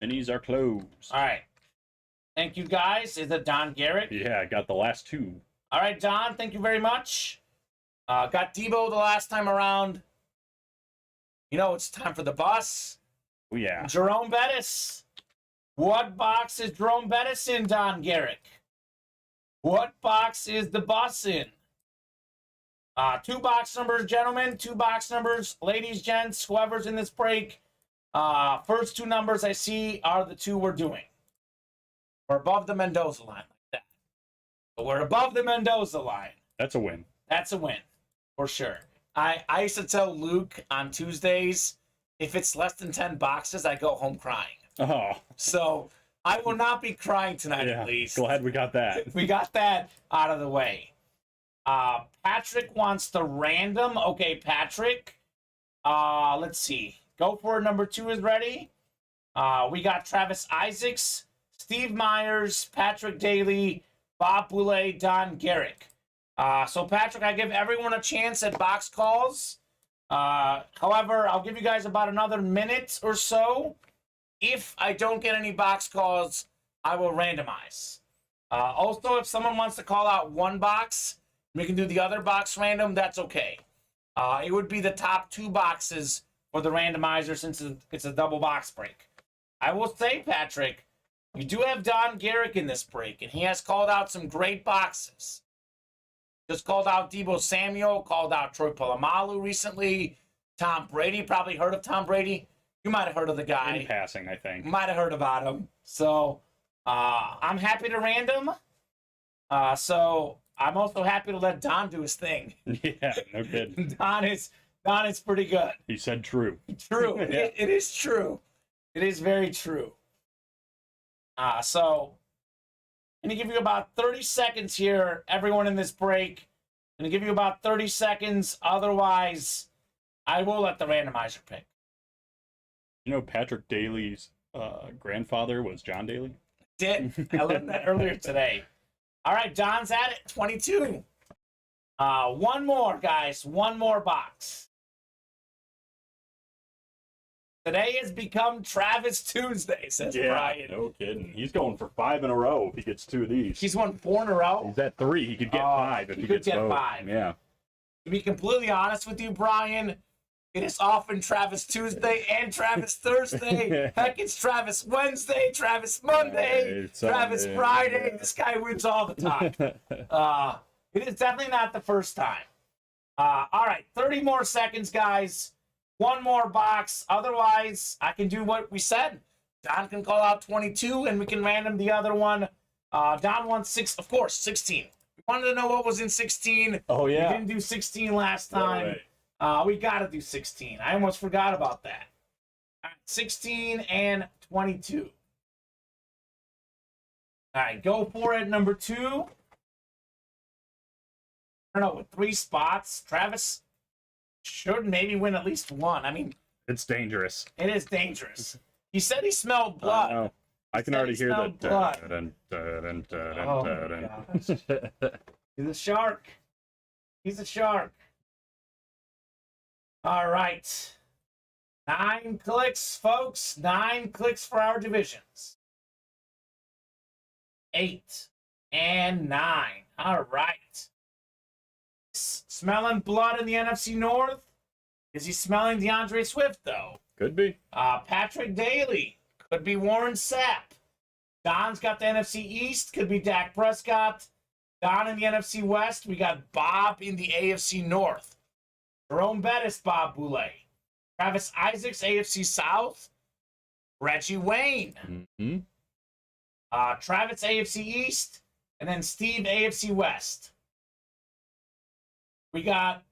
Minis are closed. All right. Thank you, guys. Is it Don Garrett? Yeah, I got the last 2. All right, Don, thank you very much. Got Debo the last time around. You know, it's time for the bus. Oh, yeah. Jerome Bettis. What box is Jerome Bettis in, Don Garrett? What box is the bus in? 2 box numbers, gentlemen. 2 box numbers, ladies, gents, whoever's in this break. First 2 numbers I see are the 2 we're doing. We're above the Mendoza line like that. But we're above the Mendoza line. That's a win. That's a win, for sure. I used to tell Luke on Tuesdays, if it's less than 10 boxes, I go home crying. Oh. So I will not be crying tonight, at least. Glad we got that. We got that out of the way. Patrick wants the random. Okay, Patrick. Let's see. Go for it. Number 2 is ready. We got Travis Isaacs, Steve Myers, Patrick Daly, Bob Boulet, Don Garrett. So, Patrick, I give everyone a chance at box calls. However, I'll give you guys about another minute or so. If I don't get any box calls, I will randomize. Also, if someone wants to call out one box, we can do the other box random, that's okay. It would be the top 2 boxes for the randomizer since it's a double box break. I will say, Patrick, you do have Don Garrick in this break, and he has called out some great boxes. Just called out Deebo Samuel, called out Troy Polamalu recently. Tom Brady, probably heard of Tom Brady. You might have heard of the guy. In passing, I think. Might have heard about him. So I'm happy to random. So I'm also happy to let Don do his thing. Yeah, no kidding. Don is pretty good. He said true. True. Yeah. It is true. It is very true. So I'm going to give you about 30 seconds here, everyone in this break. I'm going to give you about 30 seconds. Otherwise, I will let the randomizer pick. You know, Patrick Daly's grandfather was John Daly? Did. I learned that earlier today. All right, Don's at it. 22. One more, guys. One more box. Today has become Travis Tuesday, says Brian. No kidding. He's going for 5 in a row if he gets 2 of these. He's won 4 in a row. He's at 3. He could get 5 if he gets both. 5. Yeah. To be completely honest with you, Brian, it is often Travis Tuesday and Travis Thursday. Heck, it's Travis Wednesday, Travis Monday, Travis Friday. This guy wins all the time. It is definitely not the first time. All right, 30 more seconds, guys. One more box. Otherwise, I can do what we said. Don can call out 22, and we can random the other one. Don won 6, of course, 16. We wanted to know what was in 16. Oh, yeah. We didn't do 16 last time. We got to do 16. I almost forgot about that. All right, 16 and 22. All right, go for it, number 2. I don't know, with 3 spots, Travis should maybe win at least 1. I mean, it's dangerous. It is dangerous. He said he smelled blood. I can already hear that. Oh, my gosh. He's a shark. He's a shark. All right. 9 clicks, folks. 9 clicks for our divisions. 8 and 9. All right. Smelling blood in the NFC North? Is he smelling DeAndre Swift, though? Could be. Patrick Daly. Could be Warren Sapp. Don's got the NFC East. Could be Dak Prescott. Don in the NFC West. We got Bob in the AFC North. Jerome Bettis, Bob Boulet. Travis Isaacs, AFC South. Reggie Wayne. Mm-hmm. Travis, AFC East. And then Steve, AFC West. We got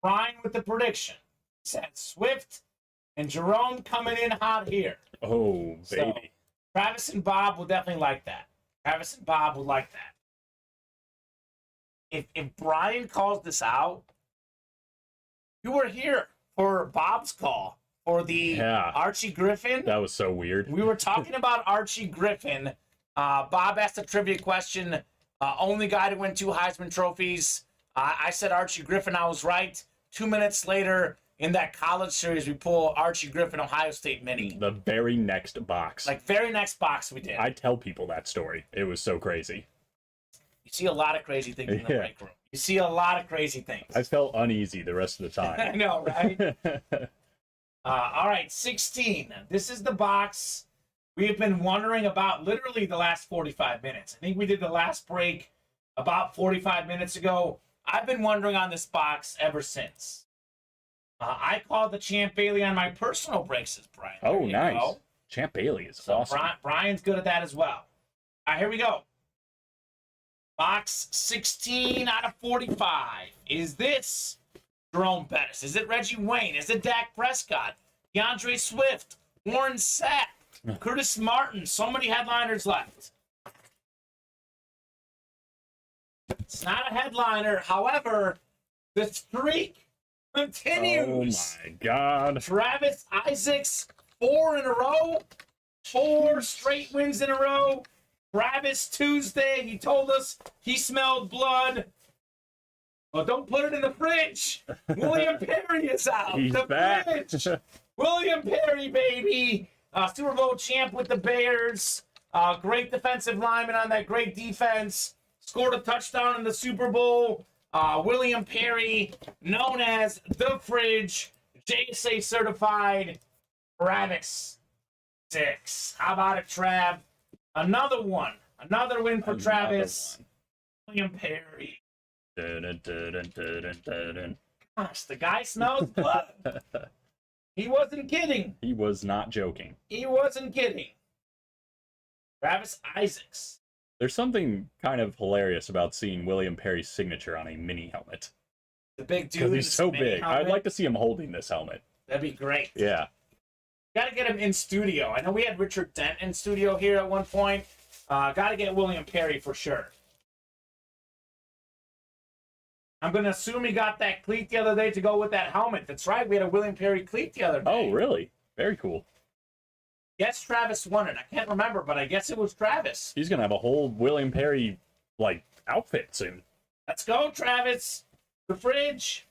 Brian with the prediction. He said Swift and Jerome coming in hot here. Oh, baby. So, Travis and Bob will definitely like that. Travis and Bob would like that. If Brian calls this out, you were here for Bob's call for the Archie Griffin. That was so weird. We were talking about Archie Griffin. Bob asked a trivia question. Only guy to win 2 Heisman trophies. I said Archie Griffin. I was right. 2 minutes later, in that college series, we pull Archie Griffin, Ohio State mini. The very next box. Like, very next box we did. I tell people that story. It was so crazy. You see a lot of crazy things in the break room. You see a lot of crazy things. I felt uneasy the rest of the time. I know, right? All right, 16. This is the box we have been wondering about literally the last 45 minutes. I think we did the last break about 45 minutes ago. I've been wondering on this box ever since. I called the Champ Bailey on my personal breaks, says Brian. Oh, nice. Go. Champ Bailey is awesome. Brian's good at that as well. All right, here we go. Box 16 out of 45. Is this Jerome Bettis? Is it Reggie Wayne? Is it Dak Prescott? DeAndre Swift? Warren Sapp? Curtis Martin? So many headliners left. It's not a headliner. However, the streak continues. Oh, my God. Travis Isaacs, 4 in a row. 4 straight wins in a row. Travis Tuesday, he told us he smelled blood. Well, don't put it in the fridge. William Perry is out. He's the back. Fridge. William Perry, baby. Super Bowl champ with the Bears. Great defensive lineman on that great defense. Scored a touchdown in the Super Bowl. William Perry, known as the Fridge, JSA certified. Travis 6. How about it, Trav? Another one. Another win for Travis. William Perry. Dun, dun, dun, dun, dun, dun. Gosh, the guy smells blood. He wasn't kidding. He was not joking. He wasn't kidding. Travis Isaacs. There's something kind of hilarious about seeing William Perry's signature on a mini helmet. The big dude. Because he's so mini big. helmet. I'd like to see him holding this helmet. That'd be great. Yeah. Got to get him in studio. I know we had Richard Dent in studio here at one point. Got to get William Perry for sure. I'm going to assume he got that cleat the other day to go with that helmet. That's right. We had a William Perry cleat the other day. Oh, really? Very cool. Guess Travis won it. I can't remember, but I guess it was Travis. He's going to have a whole William Perry, outfit soon. Let's go, Travis. The Fridge.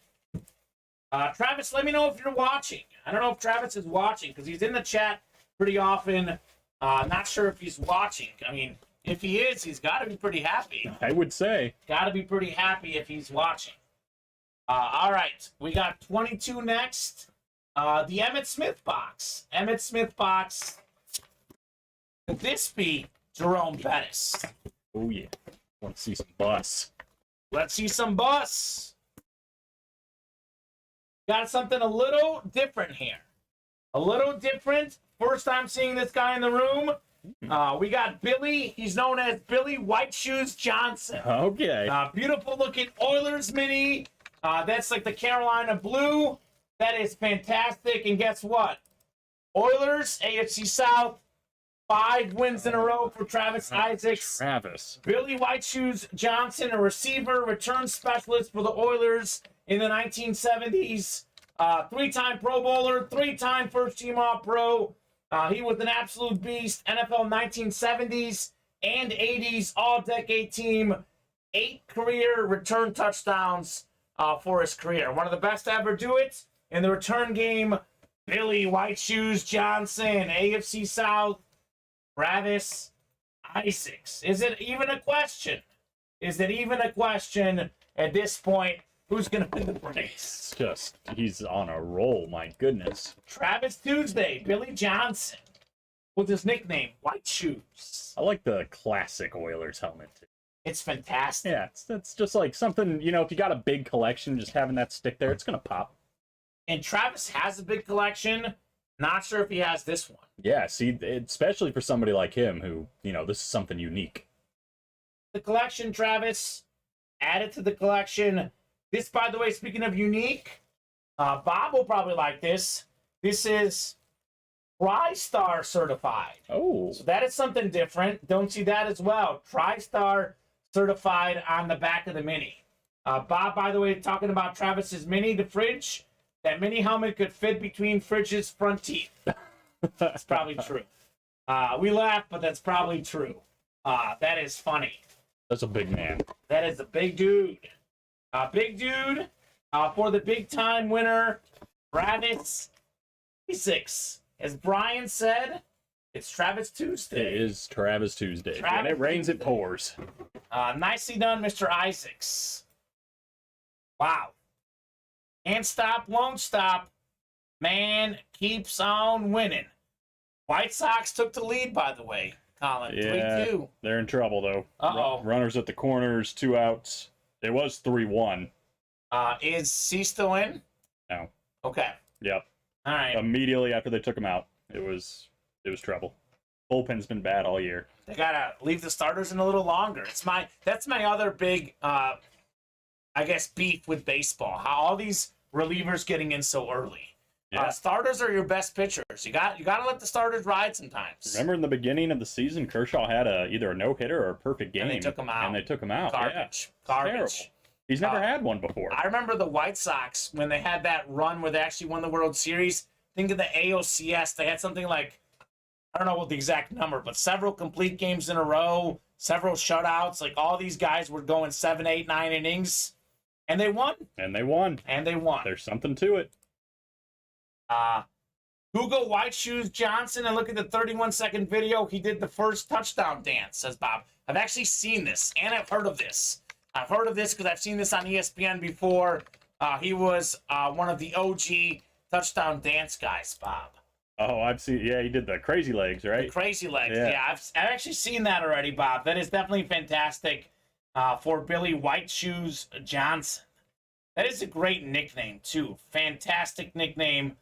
Travis, let me know if you're watching. I don't know if Travis is watching because he's in the chat pretty often. Not sure if he's watching. I mean, if he is, he's got to be pretty happy. I would say. Got to be pretty happy if he's watching. All right, we got 22 next. The Emmitt Smith box. Emmitt Smith box. Could this be Jerome Bettis? Oh, yeah. Want to see some bus. Let's see some bus. Got something a little different here. A little different. First time seeing this guy in the room. We got Billy. He's known as Billy White Shoes Johnson. Okay. Beautiful looking Oilers mini. That's like the Carolina blue. That is fantastic. And guess what? Oilers, AFC South, 5 wins in a row for Travis Isaacs. Travis. Billy White Shoes Johnson, a receiver, return specialist for the Oilers in the 1970s. 3-time Pro Bowler, 3-time first-team All-Pro. He was an absolute beast. NFL 1970s and 80s all-decade team. 8 career return touchdowns for his career. One of the best to ever do it in the return game. Billy White Shoes Johnson, AFC South, Travis Isaacs. Is it even a question? Is it even a question at this point? Who's going to win the race? It's just, he's on a roll, my goodness. Travis Tuesday, Billy Johnson. With his nickname, White Shoes. I like the classic Oilers helmet. It's fantastic. Yeah, it's just like something, if you got a big collection, just having that stick there, it's going to pop. And Travis has a big collection. Not sure if he has this one. Yeah, see, especially for somebody like him who, this is something unique. The collection, Travis. Add it to the collection. This, by the way, speaking of unique, Bob will probably like this. This is TriStar certified. Oh. So that is something different. Don't see that as well. TriStar certified on the back of the mini. Bob, by the way, talking about Travis's mini, the Fridge. That mini helmet could fit between Fridge's front teeth. That's probably true. We laugh, but that's probably true. That is funny. That's a big man. That is a big dude. Big dude for the big-time winner, Travis 6. As Brian said, it's Travis Tuesday. It is Travis Tuesday. Travis when it rains, Tuesday. it pours. Nicely done, Mr. Isaacs. Wow. Can't stop, won't stop. Man keeps on winning. White Sox took the lead, by the way, Colin. Yeah, 3-2. they're in trouble, though. Uh-oh. Runners at the corners, 2 outs. It was 3-1. Is he still in? No. Okay. Yep. All right. Immediately after they took him out, it was trouble. Bullpen's been bad all year. They gotta leave the starters in a little longer. That's my other big, beef with baseball. How all these relievers getting in so early. Yeah. Starters are your best pitchers. You gotta let the starters ride sometimes. Remember in the beginning of the season, Kershaw had either a no-hitter or a perfect game. And they took him out. Garbage. Garbage. Terrible. He's never had one before. I remember the White Sox when they had that run where they actually won the World Series. Think of the AOCS. They had something like, I don't know what the exact number, but several complete games in a row, several shutouts. Like all these guys were going 7, 8, 9 innings. And they won. And they won. And they won. There's something to it. Google White Shoes Johnson and look at the 31-second video. He did the first touchdown dance, says Bob. I've actually seen this, and I've heard of this. I've heard of this because I've seen this on ESPN before. He was one of the OG touchdown dance guys, Bob. Oh, I've seen. Yeah, he did the crazy legs, right? The crazy legs. Yeah, I've actually seen that already, Bob. That is definitely fantastic for Billy White Shoes Johnson. That is a great nickname, too. Fantastic nickname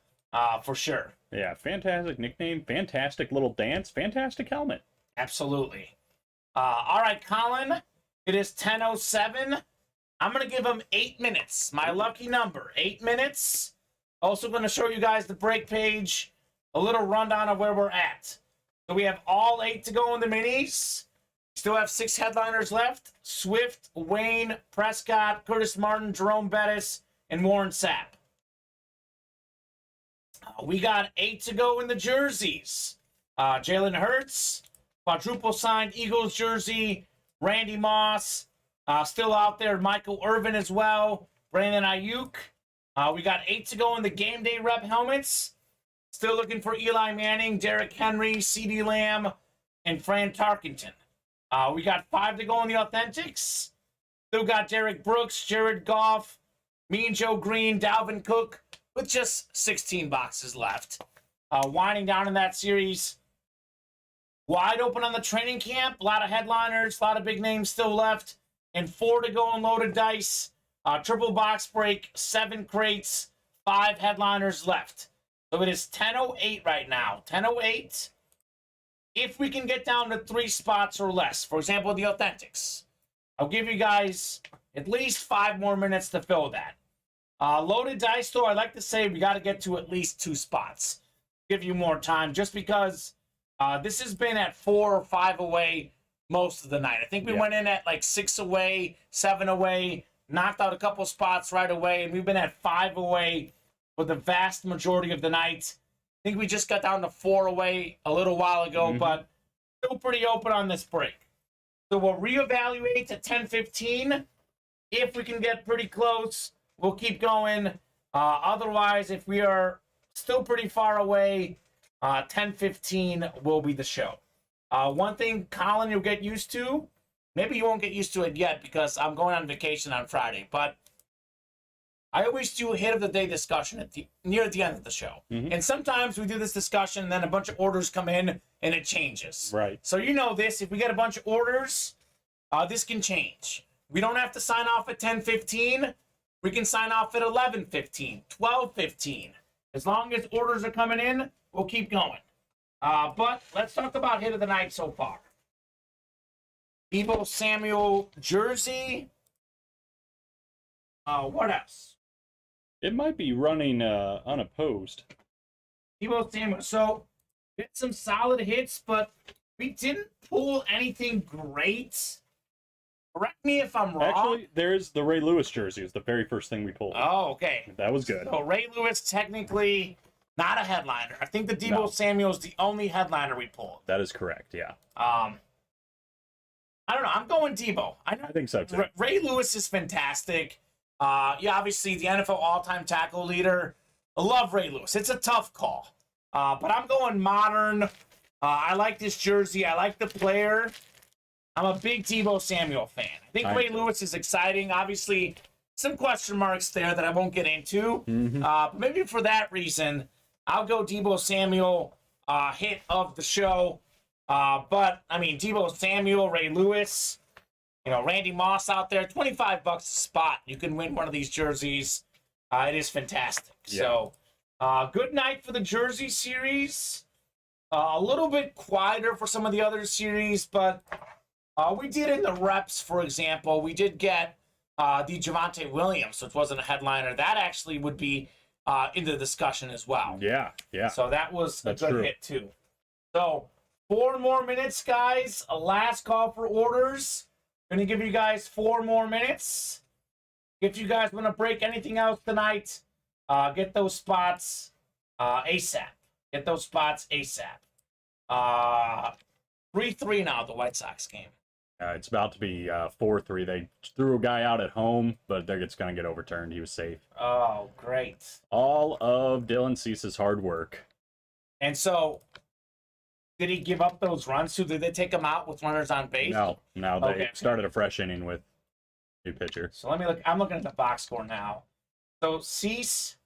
for sure. Yeah, fantastic nickname, fantastic little dance, fantastic helmet. Absolutely. All right, Colin, it is 10:07. I'm going to give him 8 minutes. My lucky number, 8 minutes. Also going to show you guys the break page, a little rundown of where we're at. So we have all 8 to go in the minis. Still have 6 headliners left. Swift, Wayne, Prescott, Curtis Martin, Jerome Bettis, and Warren Sapp. We got 8 to go in the jerseys. Jalen Hurts, quadruple signed Eagles jersey. Randy Moss, still out there. Michael Irvin as well. Brandon Ayuk. We got 8 to go in the game day rep helmets. Still looking for Eli Manning, Derrick Henry, CeeDee Lamb, and Fran Tarkenton. We got 5 to go in the authentics. Still got Derrick Brooks, Jared Goff, Mean Joe Green, Dalvin Cook, with just 16 boxes left. Winding down in that series. Wide open on the training camp. A lot of headliners, a lot of big names still left. And 4 to go in loaded dice. Triple box break, 7 crates, 5 headliners left. So it is 10:08 right now. 10:08. If we can get down to 3 spots or less, for example, the authentics, I'll give you guys at least 5 more minutes to fill that. Loaded dice, though, I like to say we got to get to at least 2 spots. Give you more time, just because this has been at 4 or 5 away most of the night. I think we went in at like 6 away, 7 away, knocked out a couple spots right away, and we've been at 5 away for the vast majority of the night. I think we just got down to 4 away a little while ago, but still pretty open on this break. So we'll reevaluate to 10:15. If we can get pretty close, we'll keep going. Otherwise, if we are still pretty far away, 10:15 will be the show. One thing, Colin, you'll get used to, maybe you won't get used to it yet because I'm going on vacation on Friday, but I always do a hit of the day discussion near the end of the show. And sometimes we do this discussion and then a bunch of orders come in and it changes. Right. So you know this, if we get a bunch of orders, this can change. We don't have to sign off at 10:15. We can sign off at 11:15, 12:15. As long as orders are coming in, we'll keep going. But let's talk about hit of the night so far. Deebo Samuel jersey. What else? It might be running unopposed. Deebo Samuel. So, hit some solid hits, but we didn't pull anything great. Correct me if I'm wrong. Actually, there's the Ray Lewis jersey. It's the very first thing we pulled. Oh, okay. That was good. So, Ray Lewis, technically not a headliner. I think the Deebo Samuel is the only headliner we pulled. That is correct, yeah. I don't know. I'm going Deebo. I think so, too. Ray Lewis is fantastic. Obviously, the NFL all-time tackle leader. I love Ray Lewis. It's a tough call. But I'm going modern. I like this jersey. I like the player. I'm a big Deebo Samuel fan. I think Ray Lewis is exciting. Obviously, some question marks there that I won't get into. But maybe for that reason, I'll go Deebo Samuel hit of the show. But, I mean, Deebo Samuel, Ray Lewis, Randy Moss out there, $25 a spot. You can win one of these jerseys. It is fantastic. Yeah. So, good night for the jersey series. A little bit quieter for some of the other series, but we did in the reps, for example, we did get the Javonte Williams, which wasn't a headliner. That actually would be in the discussion as well. Yeah. So that was a good hit, too. So, 4 more minutes, guys. A last call for orders. Going to give you guys 4 more minutes. If you guys want to break anything else tonight, get those spots ASAP. Get those spots ASAP. 3-3 now, the White Sox game. It's about to be 4-3. They threw a guy out at home, but it's going to get overturned. He was safe. Oh, great. All of Dylan Cease's hard work. And so, did he give up those runs too? Did they take him out with runners on base? No, they Okay. started a fresh inning with new pitcher. So let me look. I'm looking at the box score now. So Cease,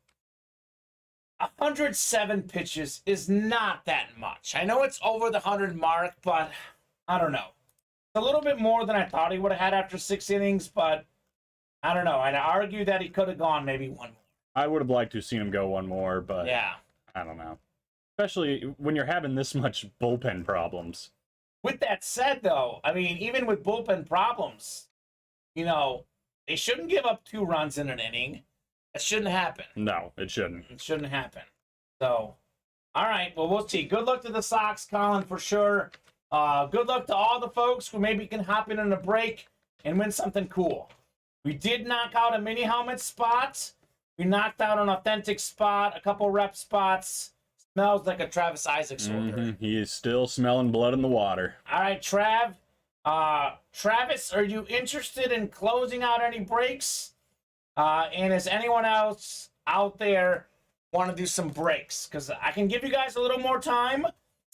107 pitches is not that much. I know it's over the 100 mark, but I don't know. It's a little bit more than I thought he would have had after 6 innings, but I don't know. I'd argue that he could have gone maybe one more. I would have liked to have seen him go one more, but Yeah. I don't know. Especially when you're having this much bullpen problems. With that said, though, I mean, even with bullpen problems, you know, they shouldn't give up 2 runs in an inning. That shouldn't happen. No, it shouldn't. It shouldn't happen. So, all right. Well, we'll see. Good luck to the Sox, Colin, for sure. Good luck to all the folks who maybe can hop in on a break and win something cool. We did knock out a mini helmet spot. We knocked out an authentic spot, a couple rep spots. Smells like a Travis Isaacs order. He is still smelling blood in the water. All right, Trav. Travis, are you interested in closing out any breaks? And is anyone else out there want to do some breaks? Because I can give you guys a little more time.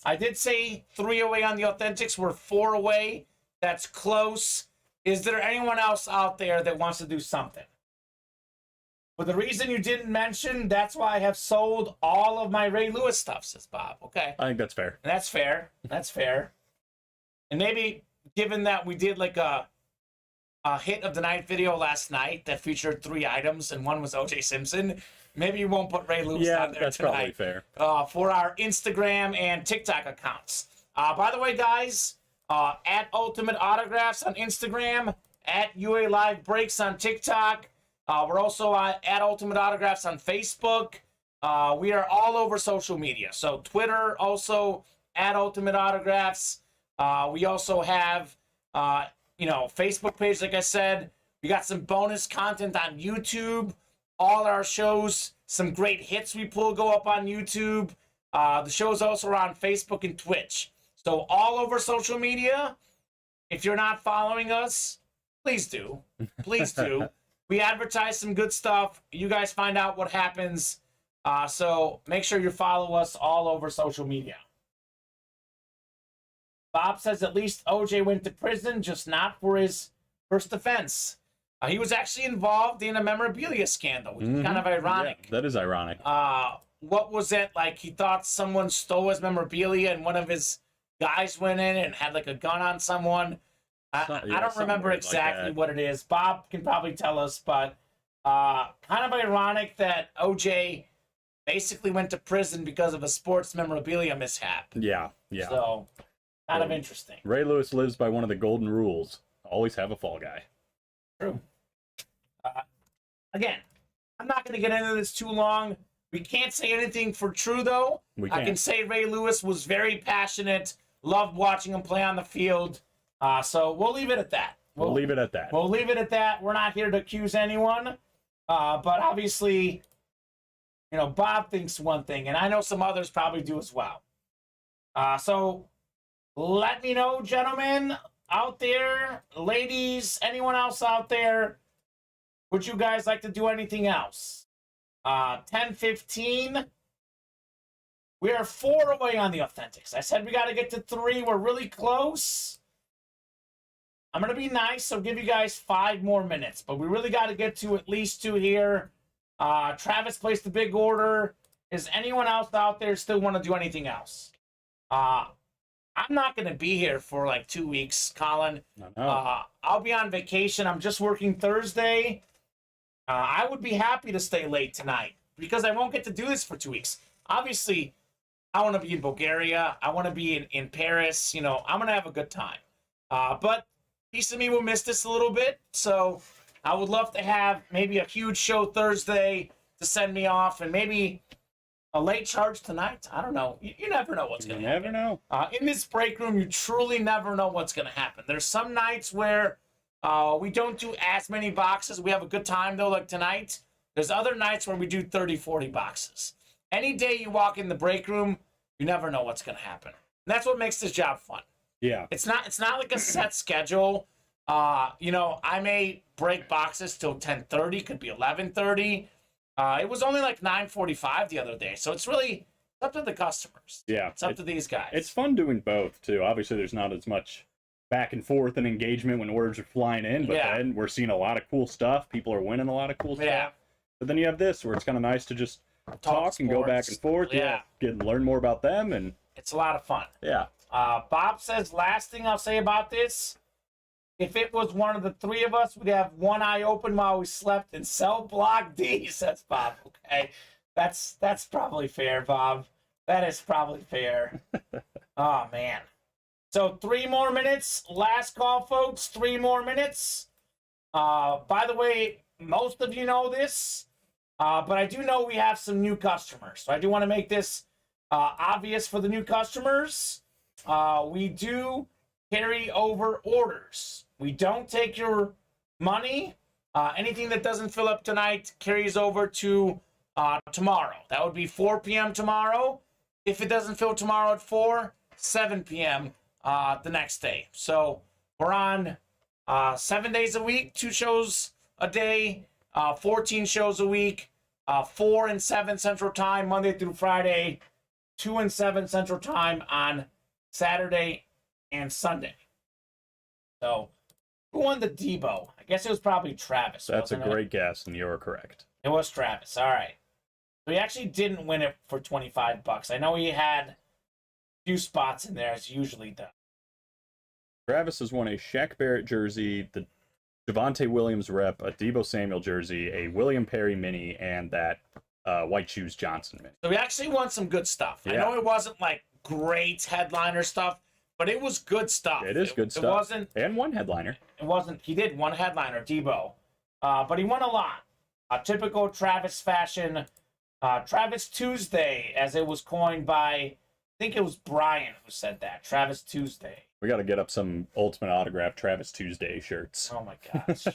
I did say 3 away on the Authentics. We're 4 away. That's close. Is there anyone else out there that wants to do something? For the reason you didn't mention, that's why I have sold all of my Ray Lewis stuff, says Bob. Okay. I think that's fair. And that's fair. That's fair. And maybe, given that we did like a hit of the night video last night that featured 3 items and one was O.J. Simpson, maybe you won't put Ray Lewis on there that's tonight. probably fair. For our Instagram and TikTok accounts. By the way, guys, at Ultimate Autographs on Instagram, at UA Live Breaks on TikTok. We're also at Ultimate Autographs on Facebook. We are all over social media. So Twitter, also at Ultimate Autographs. We also have, Facebook page, like I said. We got some bonus content on YouTube. All our shows, some great hits we pull go up on YouTube. The show's also on Facebook and Twitch. So all over social media. If you're not following us, please do. Please do. We advertise some good stuff. You guys find out what happens. So make sure you follow us all over social media. Bob says at least OJ went to prison, just not for his first offense. He was actually involved in a memorabilia scandal, which is kind of ironic. Yeah, that is ironic. What was it? Like, he thought someone stole his memorabilia and one of his guys went in and had like a gun on someone. I don't remember exactly what it is. Bob can probably tell us, but kind of ironic that OJ basically went to prison because of a sports memorabilia mishap. Yeah. So, kind of interesting. Ray Lewis lives by one of the golden rules. Always have a fall guy. True. Again, I'm not going to get into this too long. We can't say anything for true, though. I can say Ray Lewis was very passionate, loved watching him play on the field. So we'll leave it at that. We'll leave it at that. We'll leave it at that. We're not here to accuse anyone. But obviously, Bob thinks one thing, and I know some others probably do as well. So let me know, gentlemen out there, ladies, anyone else out there, would you guys like to do anything else? 10:15. We are 4 away on the Authentics. I said we got to get to 3. We're really close. I'm going to be nice, so give you guys 5 more minutes. But we really got to get to at least 2 here. Travis placed the big order. Is anyone else out there still want to do anything else? I'm not going to be here for like 2 weeks, Colin. I'll be on vacation. I'm just working Thursday. I would be happy to stay late tonight because I won't get to do this for 2 weeks. Obviously, I want to be in Bulgaria. I want to be in Paris. I'm going to have a good time. But piece of me will miss this a little bit. So I would love to have maybe a huge show Thursday to send me off and maybe a late charge tonight. I don't know. You never know what's going to happen. You never know. In this break room, you truly never know what's going to happen. There's some nights where we don't do as many boxes. We have a good time, though, like tonight. There's other nights where we do 30, 40 boxes. Any day you walk in the break room, you never know what's going to happen. And that's what makes this job fun. Yeah. It's not like a set schedule. I may break boxes till 10:30, could be 11:30. It was only like 9:45 the other day, so it's really up to the customers. Yeah. It's up to these guys. It's fun doing both, too. Obviously, there's not as much back and forth and engagement when orders are flying in, but then we're seeing a lot of cool stuff. People are winning a lot of cool stuff. But then you have this, where it's kind of nice to just talk and go back and forth. Learn more about them, and it's a lot of fun. Yeah. Bob says, last thing I'll say about this, if it was one of the three of us, we'd have one eye open while we slept and sell Block D, says Bob. Okay, that's probably fair, Bob. That is probably fair. Oh, man. So 3 more minutes. Last call, folks. 3 more minutes. By the way, most of you know this, but I do know we have some new customers. So I do want to make this obvious for the new customers. We do carry over orders. We don't take your money. Anything that doesn't fill up tonight carries over to tomorrow. That would be 4 p.m. tomorrow. If it doesn't fill tomorrow at 4, 7 p.m. The next day. So we're on 7 days a week, 2 shows a day, 14 shows a week, 4 and 7 Central Time, Monday through Friday, 2 and 7 Central Time on Saturday and Sunday. So who won the Debo? I guess it was probably Travis. That's a great guess, and you're correct. It was Travis. All right. So he actually didn't win it for $25. I know he had a few spots in there, as he usually does. Travis has won a Shaq Barrett jersey, the Javonte Williams rep, a Debo Samuel jersey, a William Perry mini, and that White Shoes Johnson mini. So we actually won some good stuff. Yeah. I know it wasn't like great headliner stuff, but it was good stuff. It is good stuff. It wasn't. And one headliner. It wasn't. He did one headliner, Debo. But he won a lot. Typical Travis fashion. Travis Tuesday, as it was coined by, I think it was Brian who said that. Travis Tuesday. We got to get up some Ultimate Autograph Travis Tuesday shirts. Oh my gosh.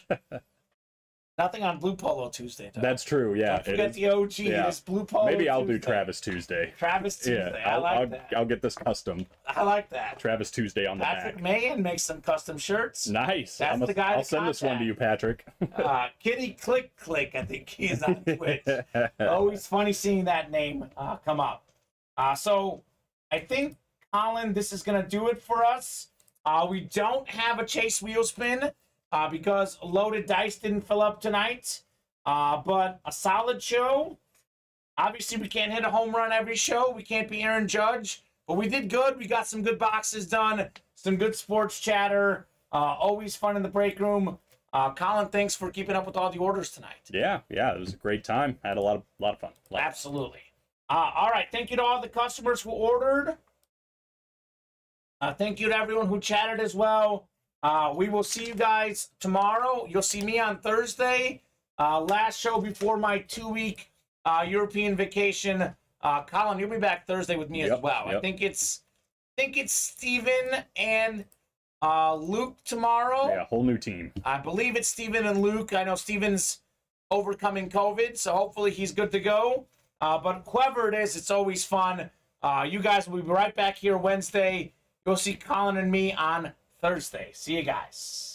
Nothing on Blue Polo Tuesday, though. That's true, yeah. Don't forget the OG, this Blue Polo Maybe I'll Tuesday. do Travis Tuesday. Travis Tuesday, yeah, I like that. I'll get this custom. I like that. Travis Tuesday on the Patrick back. Mahan makes some custom shirts. Nice. That's the guy I'll send this one to you, Patrick. Kitty Click Click, I think he is on Twitch. Always funny seeing that name come up. So I think, Colin, this is going to do it for us. We don't have a Chase Wheel Spin because Loaded Dice didn't fill up tonight. But a solid show. Obviously, we can't hit a home run every show. We can't be Aaron Judge. But we did good. We got some good boxes done. Some good sports chatter. Always fun in the break room. Colin, thanks for keeping up with all the orders tonight. Yeah, it was a great time. I had a lot of fun. Absolutely. All right, thank you to all the customers who ordered. Thank you to everyone who chatted as well. We will see you guys tomorrow. You'll see me on Thursday. Last show before my 2-week European vacation. Colin, you'll be back Thursday with me as well. Yep. I think it's Steven and Luke tomorrow. Yeah, whole new team. I believe it's Steven and Luke. I know Steven's overcoming COVID, so hopefully he's good to go. But whoever it is, it's always fun. You guys will be right back here Wednesday. You'll see Colin and me on Thursday. See you guys.